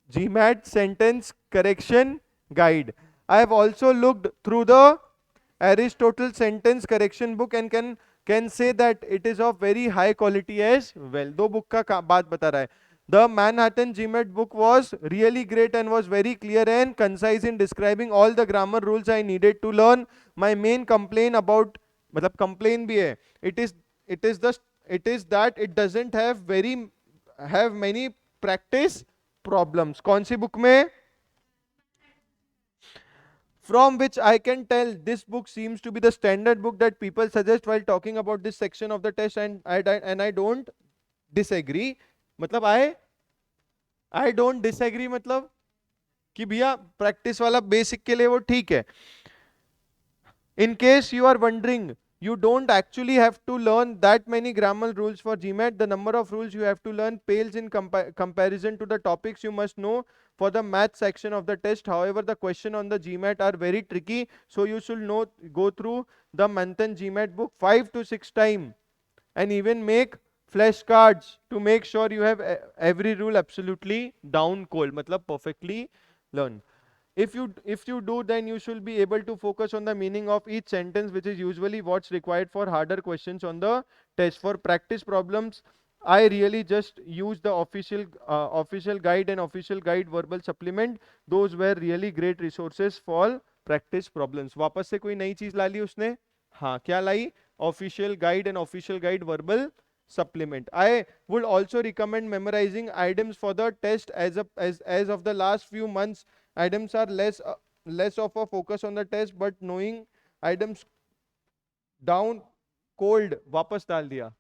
GMAT sentence correction guide. I have also looked through the Aristotle sentence correction book and can say that it is of very high quality as well. दो book का बात बता रहा है. The Manhattan GMAT book was really great and was very clear and concise in describing all the grammar rules I needed to learn. My main complaint about, मतलब complaint भी है, it is that it doesn't have many practice problems. कौन सी book में? From which I can tell this book seems to be the standard book that people suggest while talking about this section of the test, and I don't disagree. मतलब I don't disagree, मतलब कि भैया practice वाला basic के लिए वो ठीक है. In case you are wondering You don't actually have to learn that many grammar rules for GMAT. The number of rules you have to learn pales in comparison to the topics you must know for the math section of the test. However, the question on the GMAT are very tricky, so you should know, go through the Manthan GMAT book 5 to 6 times and even make flashcards to make sure you have every rule absolutely down cold, matlab perfectly learn. If you do, then you should be able to focus on the meaning of each sentence, which is usually what's required for harder questions on the test. For practice problems, I really just use the official guide and official guide verbal supplement. Those were really great resources for practice problems. वापस से कोई नई चीज ला ली उसने? हाँ, क्या लाई? Official guide and official guide verbal supplement. I would also recommend memorizing items for the test. As of the last few months, items are less of a focus on the test, but knowing items down cold, वापस डाल दिया,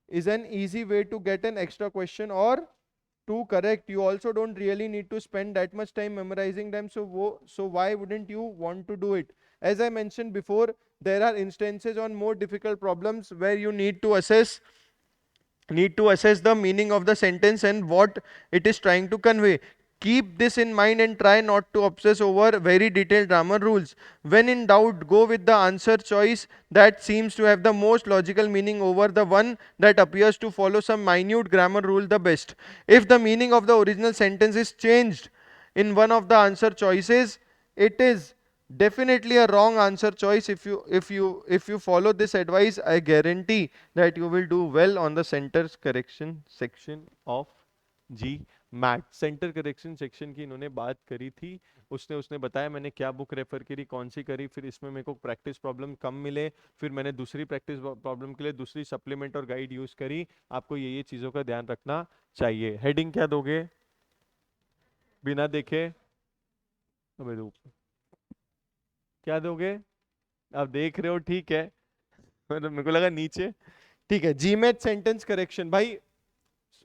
is an easy way to get an extra question or two correct. You also don't really need to spend that much time memorizing them, so why wouldn't you want to do it? As I mentioned before, there are instances on more difficult problems where you need to assess the meaning of the sentence and what it is trying to convey. Keep this in mind and try not to obsess over very detailed grammar rules. When in doubt, go with the answer choice that seems to have the most logical meaning over the one that appears to follow some minute grammar rule the best. If the meaning of the original sentence is changed in one of the answer choices, it is definitely a wrong answer choice. If you follow this advice, I guarantee that you will do well on the center correction section of GMAT. Centre correction section की इन्होंने बात करी थी, उसने बताया मैंने क्या book refer करी, कौन सी करी, फिर इसमें मेरे को प्रैक्टिस प्रॉब्लम कम मिले, फिर मैंने दूसरी प्रैक्टिस प्रॉब्लम के लिए दूसरी सप्लीमेंट और गाइड यूज करी. आपको ये चीजों का ध्यान रखना चाहिए. हेडिंग क्या दोगे बिना देखे? अबे क्या दोगे? आप देख रहे हो, ठीक है. मतलब मेरे को लगा नीचे. ठीक है, जीमेट सेंटेंस करेक्शन. भाई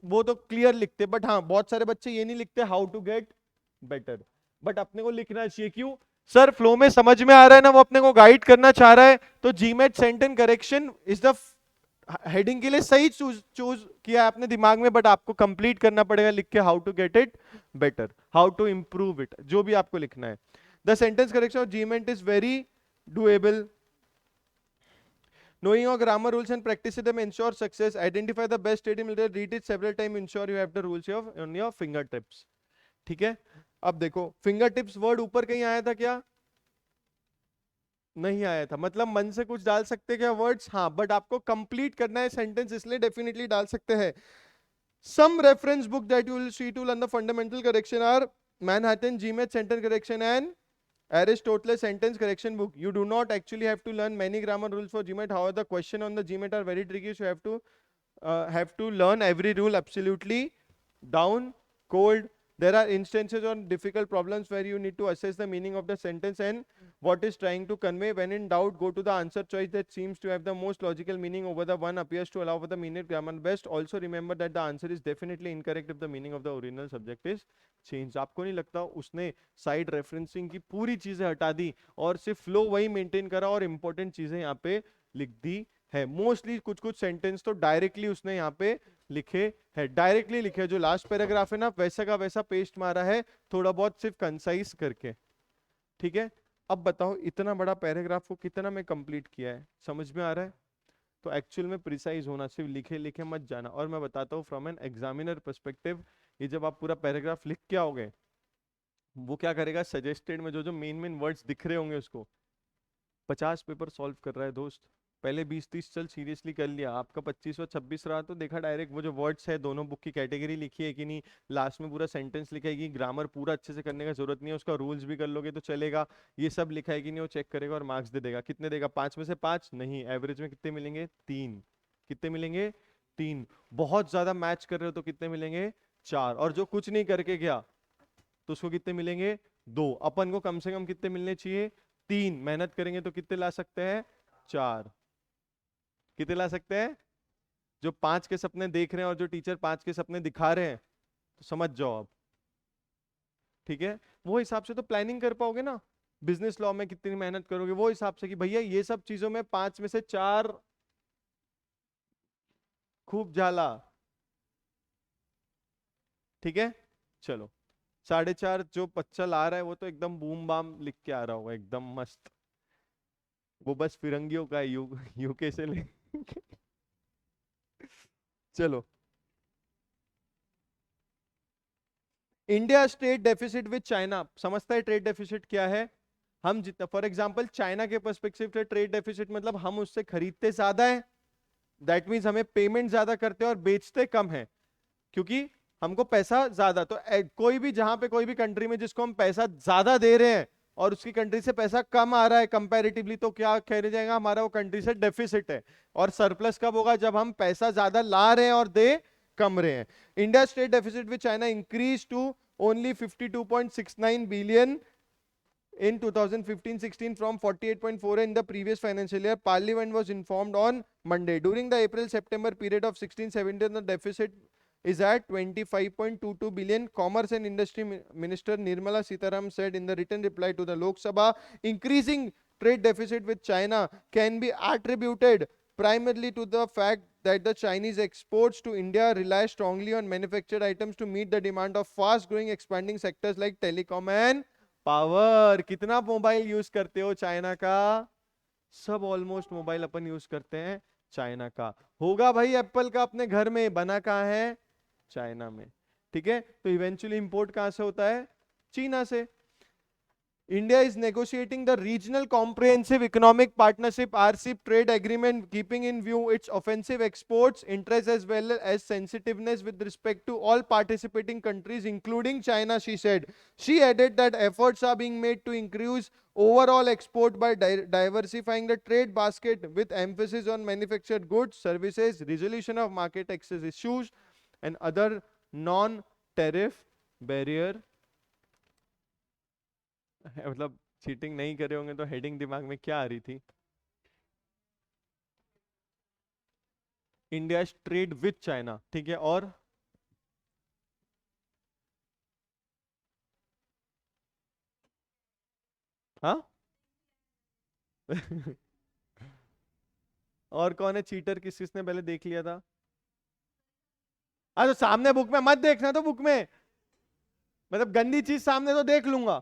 वो तो क्लियर लिखते, बट हाँ बहुत सारे बच्चे ये नहीं लिखते how to get better, but अपने को लिखना चाहिए. क्यों सर? फ्लो में समझ में आ रहा है ना, वो अपने को गाइड करना चाह रहा है. तो GMAT sentence correction is the heading के लिए सही चूज किया आपने दिमाग में, बट आपको कंप्लीट करना पड़ेगा लिख के how to get it better, how to improve it, जो भी आपको लिखना है. The sentence correction of GMAT is very doable. Knowing your grammar rules and practicing them ensure success. Identify the best statement, read it several times, ensure you have the rules on your fingertips. ठीक है. अब देखो fingertips word ऊपर कहीं आया था क्या? नहीं आया था. मतलब मन से कुछ डाल सकते क्या वर्ड्स? हाँ, बट आपको कंप्लीट करना है सेंटेंस, इसलिए डेफिनेटली डाल सकते हैं. Some reference book that you will see to learn the fundamental correction are Manhattan GMAT sentence correction and Aristotle sentence correction book. You do not actually have to learn many grammar rules for GMAT. However, the question on the GMAT are very tricky, so you have to learn every rule absolutely down cold. There are instances on difficult problems where you need to assess the meaning of the sentence and what is trying to convey. When in doubt, go to the answer choice that seems to have the most logical meaning over the one appears to allow for the meaning grammar best. Also remember that the answer is definitely incorrect if the meaning of the original subject is changed. आपको नहीं लगता उसने side referencing की पूरी चीजें हटा दी और सिर्फ फ्लो वही मेंटेन करा और इंपॉर्टेंट चीजें यहाँ पे लिख दी है? मोस्टली कुछ कुछ सेंटेंस तो डायरेक्टली उसने यहाँ पे लिखे है, डायरेक्टली लिखे. जो लास्ट पैराग्राफ है ना, वैसा का वैसा पेस्ट मारा है, थोड़ा बहुत सिर्फ कंसाइज करके. ठीक है. अब बताओ इतना बड़ा पैराग्राफ को कितना मैं कंप्लीट किया है, समझ में आ रहा है? तो एक्चुअल में प्रिसाइज होना, सिर्फ लिखे लिखे मत जाना. और मैं बताता हूँ फ्रॉम एन एग्जामिनर पर्सपेक्टिव, ये जब आप पूरा पैराग्राफ लिख के आओगे, वो क्या करेगा, सजेस्टेड में जो जो मेन मेन वर्ड्स दिख रहे होंगे उसको 50 पेपर सॉल्व कर रहा है दोस्त. पहले 20-30 चल सीरियसली कर लिया, आपका 25वां 26 रहा तो देखा डायरेक्ट वो जो वर्ड्स है दोनों बुक की कैटेगरी लिखी है कि नहीं, लास्ट में पूरा सेंटेंस लिखा है कि ग्रामर पूरा अच्छे से करने का जरूरत नहीं है, उसका रूल्स भी कर लोगे तो चलेगा, ये सब लिखा है कि नहीं, वो चेक करेगा और मार्क्स दे देगा. कितने देगा? 5 में से 5 नहीं, एवरेज में कितने मिलेंगे? 3. कितने मिलेंगे? 3. बहुत ज्यादा मैच कर रहे हो तो कितने मिलेंगे? 4. और जो कुछ नहीं करके गया तो उसको कितने मिलेंगे? 2. अपन को कम से कम कितने मिलने चाहिए? 3. मेहनत करेंगे तो कितने ला सकते हैं? 4. कितने ला सकते हैं? जो 5 के सपने देख रहे हैं और जो टीचर 5 के सपने दिखा रहे हैं, तो समझ जाओ आप. ठीक है, वो हिसाब से तो प्लानिंग कर पाओगे ना. बिजनेस लॉ में कितनी मेहनत करोगे, वो हिसाब से कि भैया ये सब चीजों में 5 में से 4 खूब झाला। ठीक है, चलो 4.5 जो बच्चा ला रहा है वो तो एकदम बूम बाम लिख के आ रहा होगा, एकदम मस्त। वो बस फिरंगियों का है, यूके से ले चलो, India trade deficit with China, समझता है ट्रेड डेफिसिट क्या है? हम जितना फॉर एग्जांपल चाइना के पर्सपेक्टिव से ट्रेड डेफिसिट मतलब हम उससे खरीदते ज्यादा है, दैट मीन्स हमें पेमेंट ज्यादा करते हैं और बेचते कम है, क्योंकि हमको पैसा ज्यादा। तो कोई भी जहां पे कोई भी कंट्री में जिसको हम पैसा ज्यादा दे रहे हैं और उसकी कंट्री से पैसा कम आ रहा है कंपैरेटिवली, तो क्या कह जाएगा, हमारा वो कंट्री से डेफिसिट है। और सरप्लस कब होगा, जब हम पैसा ज्यादा ला रहे हैं और दे कम रहे हैं। India state deficit with China increase to only 52.69 billion in 2015-16 from 48.4 in the previous financial year. Parliament was informed on Monday. During the April-September period of 16-17, the deficit is at 25.22 billion. Commerce and Industry Minister Nirmala Sitaram said in the written reply to the Lok Sabha, increasing trade deficit with China can be attributed primarily to the fact that the Chinese exports to India rely strongly on manufactured items to meet the demand of fast-growing expanding sectors like telecom and power. कितना mobile use करते हो China का? सब almost mobile अपन use करते हैं China का। होगा भाई एप्पल का अपने घर में, बना कहाँ है? चाइना में। ठीक है, तो इवेंचुअली इंपोर्ट कहां से होता है? चीना से। India is negotiating the Regional Comprehensive Economic Partnership (RCEP) trade agreement, keeping in view its offensive exports interests as well as sensitiveness with respect to all participating countries, including China, she said. She added that efforts are being made to increase overall export by diversifying the trade basket with emphasis on manufactured goods, services, resolution of market access issues, and other non-tariff barrier। मतलब cheating नहीं करे होंगे तो heading दिमाग में क्या आ रही थी? India trade with China. ठीक है, और हाँ और कौन है चीटर, किसने पहले देख लिया था? तो सामने बुक में मत देखना, तो बुक में मतलब गंदी चीज सामने तो देख लूंगा,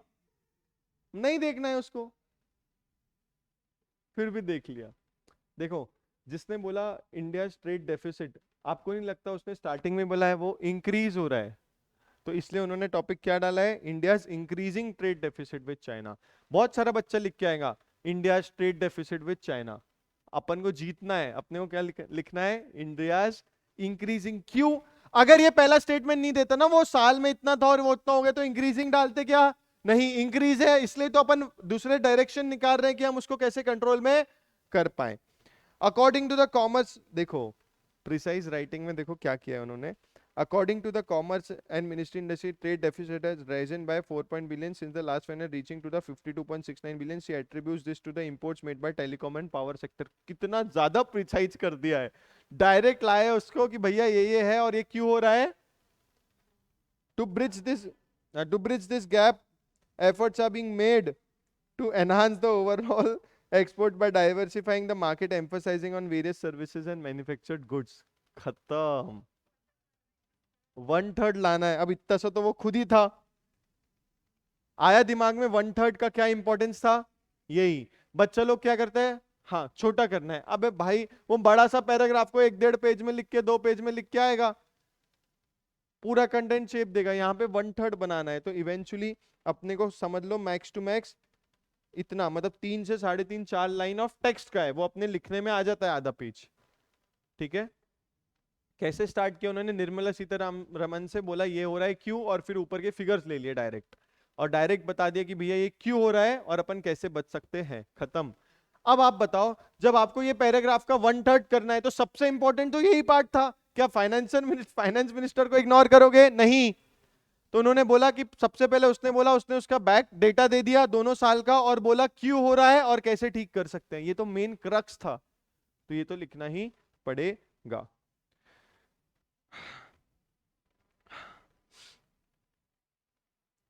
नहीं देखना है उसको, फिर भी देख लिया। देखो, जिसने बोला इंडिया ट्रेड डेफिसिट, आपको नहीं लगता उसने स्टार्टिंग में बोला है वो इंक्रीज हो रहा है? तो इसलिए उन्होंने टॉपिक क्या डाला है? India increasing trade deficit with China. बहुत सारा बच्चा लिख के आएगा India trade deficit with China. अपन को जीतना है, अपने को क्या लिखना है? India increasing. क्यों? अगर ये पहला स्टेटमेंट नहीं देता ना, वो साल में इतना था और वो इतना हो गया, तो इंक्रीजिंग डालते क्या? नहीं, इंक्रीज है, इसलिए तो अपन दूसरे डायरेक्शन निकाल रहे हैं कि हम उसको कैसे कंट्रोल में कर पाए। अकॉर्डिंग टू द कॉमर्स, देखो प्रिसाइज राइटिंग में देखो क्या किया है उन्होंने। According to the Commerce and Ministry Industry, trade deficit has risen by 4 billion since the last financial, reaching to the 52.69 billion. She attributes this to the imports made by telecom and power sector. कितना ज्यादा precise कर दिया है, direct लाए उसको कि भैया ये है और ये क्यों हो रहा है। To bridge this gap, efforts are being made to enhance the overall export by diversifying the market, emphasizing on various services and manufactured goods. खत्म। 1/3 लाना है, अब इतना सा तो वो खुद ही था। आया दिमाग में 1/3 का क्या इंपॉर्टेंस था? यही। बच्चा लोग क्या करते हैं, हाँ छोटा करना है। अबे भाई वो बड़ा सा पैराग्राफ को 1-1.5 पेज में लिख के 2 पेज में लिख के आएगा, पूरा कंटेंट शेप देगा। यहाँ पे 1/3 बनाना है, तो इवेंचुअली अपने को समझ लो मैक्स टू मैक्स इतना, मतलब 3 से 3.5 4 लाइन ऑफ टेक्स्ट का है, वो अपने लिखने में आ जाता है आधा पेज। ठीक है, कैसे स्टार्ट किया उन्होंने? निर्मला सीतारमन से बोला ये हो रहा है क्यों, और फिर ऊपर के फिगर्स ले लिए डायरेक्ट, और डायरेक्ट बता दिया कि भैया ये क्यों हो रहा है और अपन कैसे बच सकते हैं। खत्म। अब आप बताओ, जब आपको ये पैराग्राफ का 1/3 करना है तो सबसे इंपॉर्टेंट तो यही पार्ट था, क्या फाइनेंस मिनिस्टर को इग्नोर करोगे? नहीं। तो उन्होंने बोला कि सबसे पहले उसने बोला, उसने उसका बैक डेटा दे दिया दोनों साल का और बोला क्यों हो रहा है और कैसे ठीक कर सकते हैं। ये तो मेन क्रक्स था, तो ये तो लिखना ही पड़ेगा।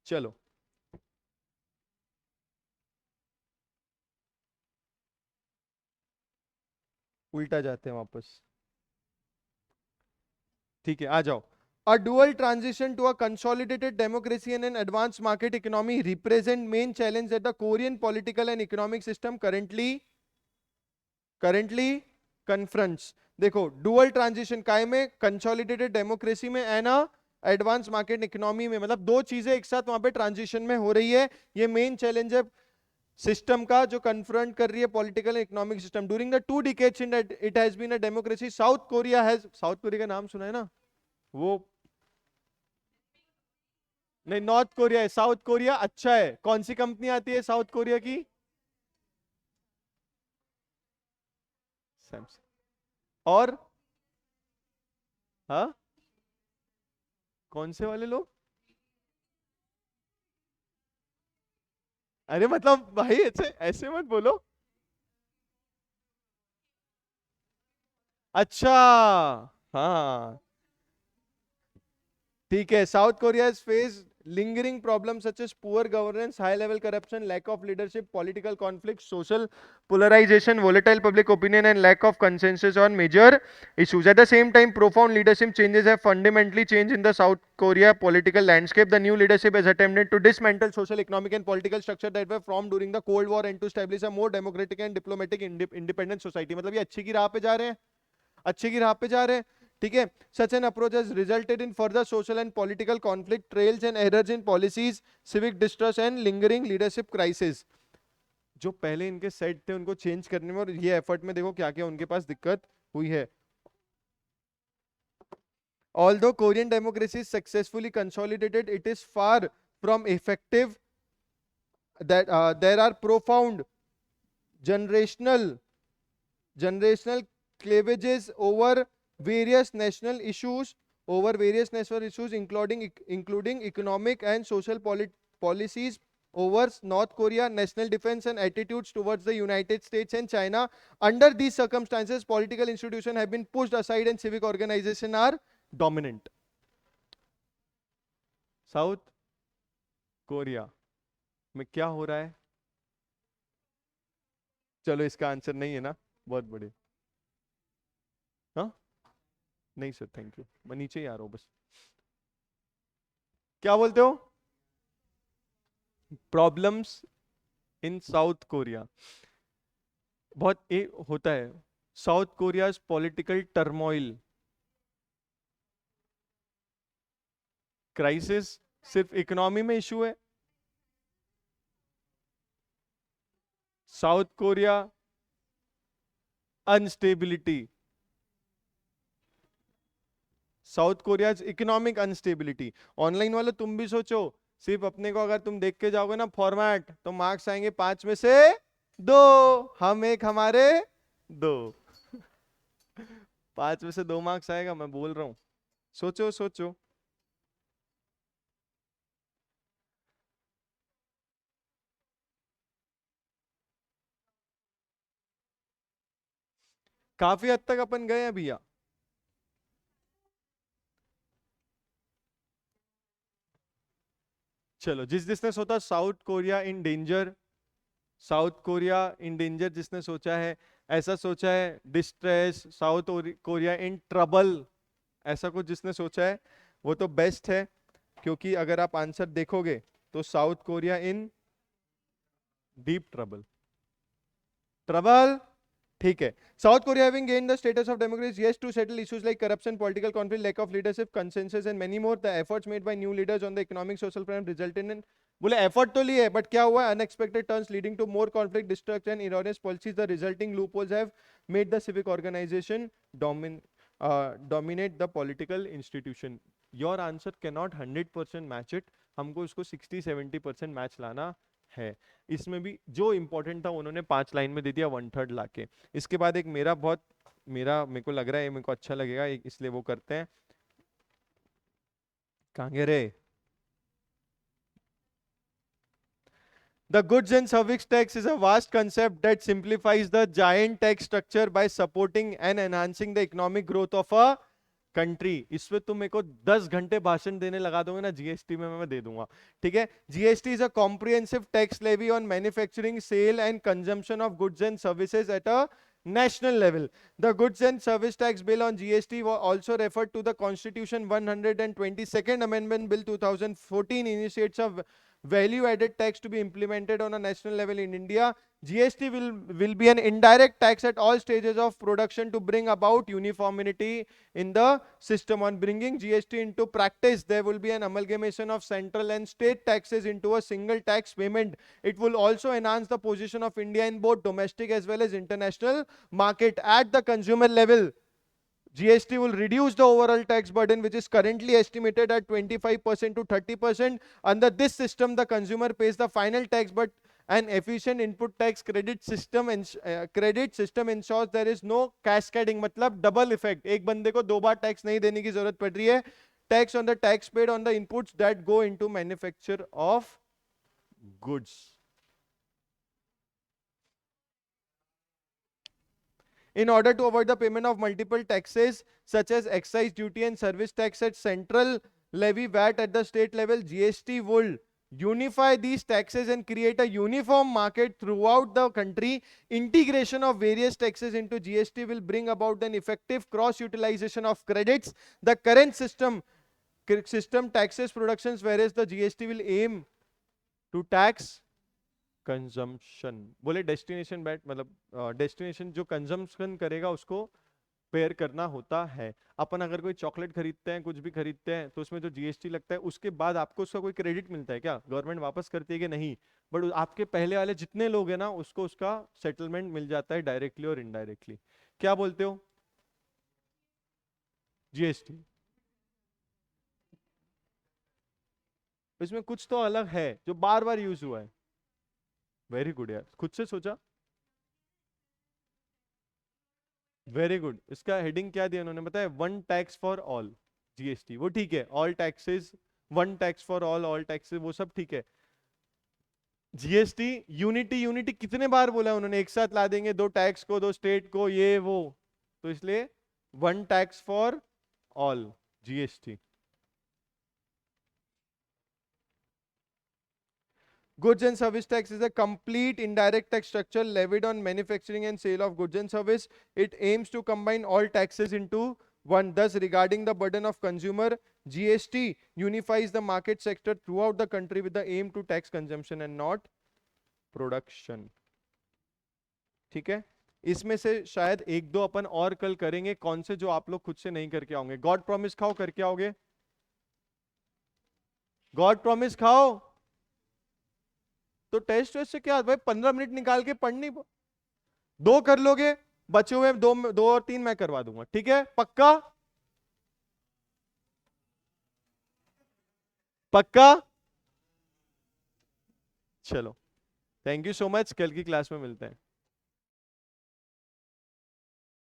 चलो, उल्टा जाते हैं वापस। ठीक है, आ जाओ। A dual transition to a consolidated democracy and an advanced market economy represent main challenge that the Korean political and economic system currently confronts. देखो, डुअल ट्रांजिशन काय में, कंसोलिडेटेड डेमोक्रेसी में एंड एडवांस मार्केट इकोनॉमी में, मतलब दो चीजें एक साथ वहां पे ट्रांजिशन में हो रही है। ये मेन चैलेंज है सिस्टम का जो कन्फ्रंट कर रही है political and economic system. During the 2 decades in it has been a democracy, South Korea का नाम सुना है ना? वो नहीं, नॉर्थ कोरिया है, साउथ कोरिया अच्छा है। कौन सी कंपनी आती है साउथ कोरिया की? सैमसंग। और हाँ, कौन से वाले लोग? अरे मतलब भाई ऐसे ऐसे मत बोलो। अच्छा, हाँ ठीक है। South Korea face lingering problems such as poor governance, high level corruption, lack of leadership, political conflict, social polarization, volatile public opinion, and lack of consensus on major issues. At the same time, profound leadership changes have fundamentally changed in the South Korea political landscape. The new leadership has attempted to dismantle social, economic, and political structure that were formed during the Cold War and to establish a more democratic and diplomatic independent society. मतलब ये अच्छी की राह पे जा रहे हैं, अच्छे की राह पे जा रहे हैं। ठीक है, such an approach has resulted in further social and political conflict, trails and errors in policies, civic distrust and lingering leadership crisis. जो पहले इनके सेट थे उनको चेंज करने में और ये एफर्ट में देखो क्या क्या उनके पास दिक्कत हुई है। Although Korean democracy is successfully consolidated, it is far from effective. That there are profound generational generational cleavages over various national issues including economic and social policies over North Korea, national defense and attitudes towards the United States and China. Under these circumstances, political institutions have been pushed aside and civic organizations are dominant. South Korea में क्या हो रहा है? चलो इसका answer नहीं है ना, बहुत बड़े। हाँ नहीं सर, थैंक यू, मैं नीचे ही आ रहा हूं बस। क्या बोलते हो? प्रॉब्लम्स इन साउथ कोरिया बहुत होता है। South Korea political turmoil crisis सिर्फ इकोनॉमी में इशू है? South Korea instability, South Korea economic instability. Online वाले तुम भी सोचो, सिर्फ अपने को अगर तुम देख के जाओगे ना फॉर्मेट, तो मार्क्स आएंगे 5 में से 2, हम एक हमारे 2। 5 में से 2 मार्क्स आएगा, मैं बोल रहा हूं, सोचो सोचो। काफी हद तक अपन गए हैं भैया। चलो, जिसने सोचा south Korea in danger, south Korea in danger जिसने सोचा है, ऐसा सोचा है distress, south Korea in trouble, ऐसा कुछ जिसने सोचा है वो तो बेस्ट है, क्योंकि अगर आप आंसर देखोगे तो South Korea in deep trouble, trouble. ठीक है, South Korea having gained the status of democracy yes to settle issues like corruption, political conflict, lack of leadership, consensus and many more. The efforts made by new leaders on the economic social front resulted in, बोले effort तो लिए but क्या हुआ? Unexpected turns leading to more conflict, distrust and erroneous policies. The resulting loopholes have made the civic organisation dominate the political institution. Your answer cannot 100% match it, हमको इसको 60-70% match लाना है। इसमें भी जो इंपॉर्टेंट था उन्होंने 5 लाइन में दे दिया, 1/3 लाके। इसके बाद एक मेरे को लग रहा है मेरे को अच्छा लगेगा, इसलिए वो करते हैं। कहाँ गए रे? The goods and service tax is a vast concept that simplifies the giant tax structure by supporting and enhancing the economic growth of a country. इसमें तुम मेरे को 10 घंटे भाषण देने लगा दोगे ना, जीएसटी में मैं दे दूंगा। ठीक है, GST is a comprehensive tax levy on manufacturing, sale and consumption of goods and services at a national level. The goods and service tax bill on GST was also referred to the Constitution 122nd Amendment Bill 2014 initiates a value added tax to be implemented on a national level in India. GST will be an indirect tax at all stages of production to bring about uniformity in the system. On bringing GST into practice, there will be an amalgamation of central and state taxes into a single tax payment. It will also enhance the position of India in both domestic as well as international market. At the consumer level, GST will reduce the overall tax burden, which is currently estimated at 25% to 30%. Under this system, the consumer pays the final tax, but an efficient input tax credit system ensures there is no cascading, मतलब double effect. एक बंदे को दो बार tax नहीं देने की जरूरत पड़ रही है. Tax on the tax paid on the inputs that go into manufacture of goods. In order to avoid the payment of multiple taxes such as excise duty and service tax at central levy VAT at the state level, GST will unify these taxes and create a uniform market throughout the country. Integration of various taxes into GST will bring about an effective cross utilization of credits. The current system taxes productions, whereas the GST will aim to tax consumption. बोले destination bat मतलब destination जो consumption करेगा उसको pair करना होता है. अपन अगर कोई चॉकलेट खरीदते हैं, कुछ भी खरीदते हैं, तो उसमें जो जीएसटी लगता है उसके बाद आपको उसका कोई क्रेडिट मिलता है क्या? गवर्नमेंट वापस करती है कि नहीं? बट आपके पहले वाले जितने लोग हैं ना, उसको उसका सेटलमेंट मिल जाता है डायरेक्टली और इनडायरेक्टली. क्या बोलते हो? जीएसटी इसमें कुछ तो अलग है जो बार बार यूज हुआ है. वेरी गुड यार, खुद से सोचा. Very good. इसका हेडिंग क्या दिया उन्होंने बताया? One tax for all GST. वो ठीक है, all taxes, one tax for all taxes, वो सब ठीक है. जीएसटी यूनिटी, यूनिटी कितने बार बोला उन्होंने? एक साथ ला देंगे दो टैक्स को, दो स्टेट को, ये वो. तो इसलिए one tax for all GST. Goods and service tax is a complete indirect tax structure levied on manufacturing and sale of goods and service. It aims to combine all taxes into one. Thus, regarding the burden of consumer, GST unifies the market sector throughout the country with the aim to tax consumption and not production. ठीक है. इसमें से शायद एक दो अपन और कल करेंगे. कौन से जो आप लोग खुद से नहीं करके आओगे? गॉड प्रॉमिस खाओ, करके आओगे? गॉड प्रॉमिस खाओ. तो टेस्ट वेस्ट से क्या भाई, 15 मिनट निकाल के पढ़नी. दो कर लोगे, बचे हुए दो और तीन मैं करवा दूंगा. ठीक है, पक्का? पक्का? चलो, थैंक यू सो मच. कल की क्लास में मिलते हैं.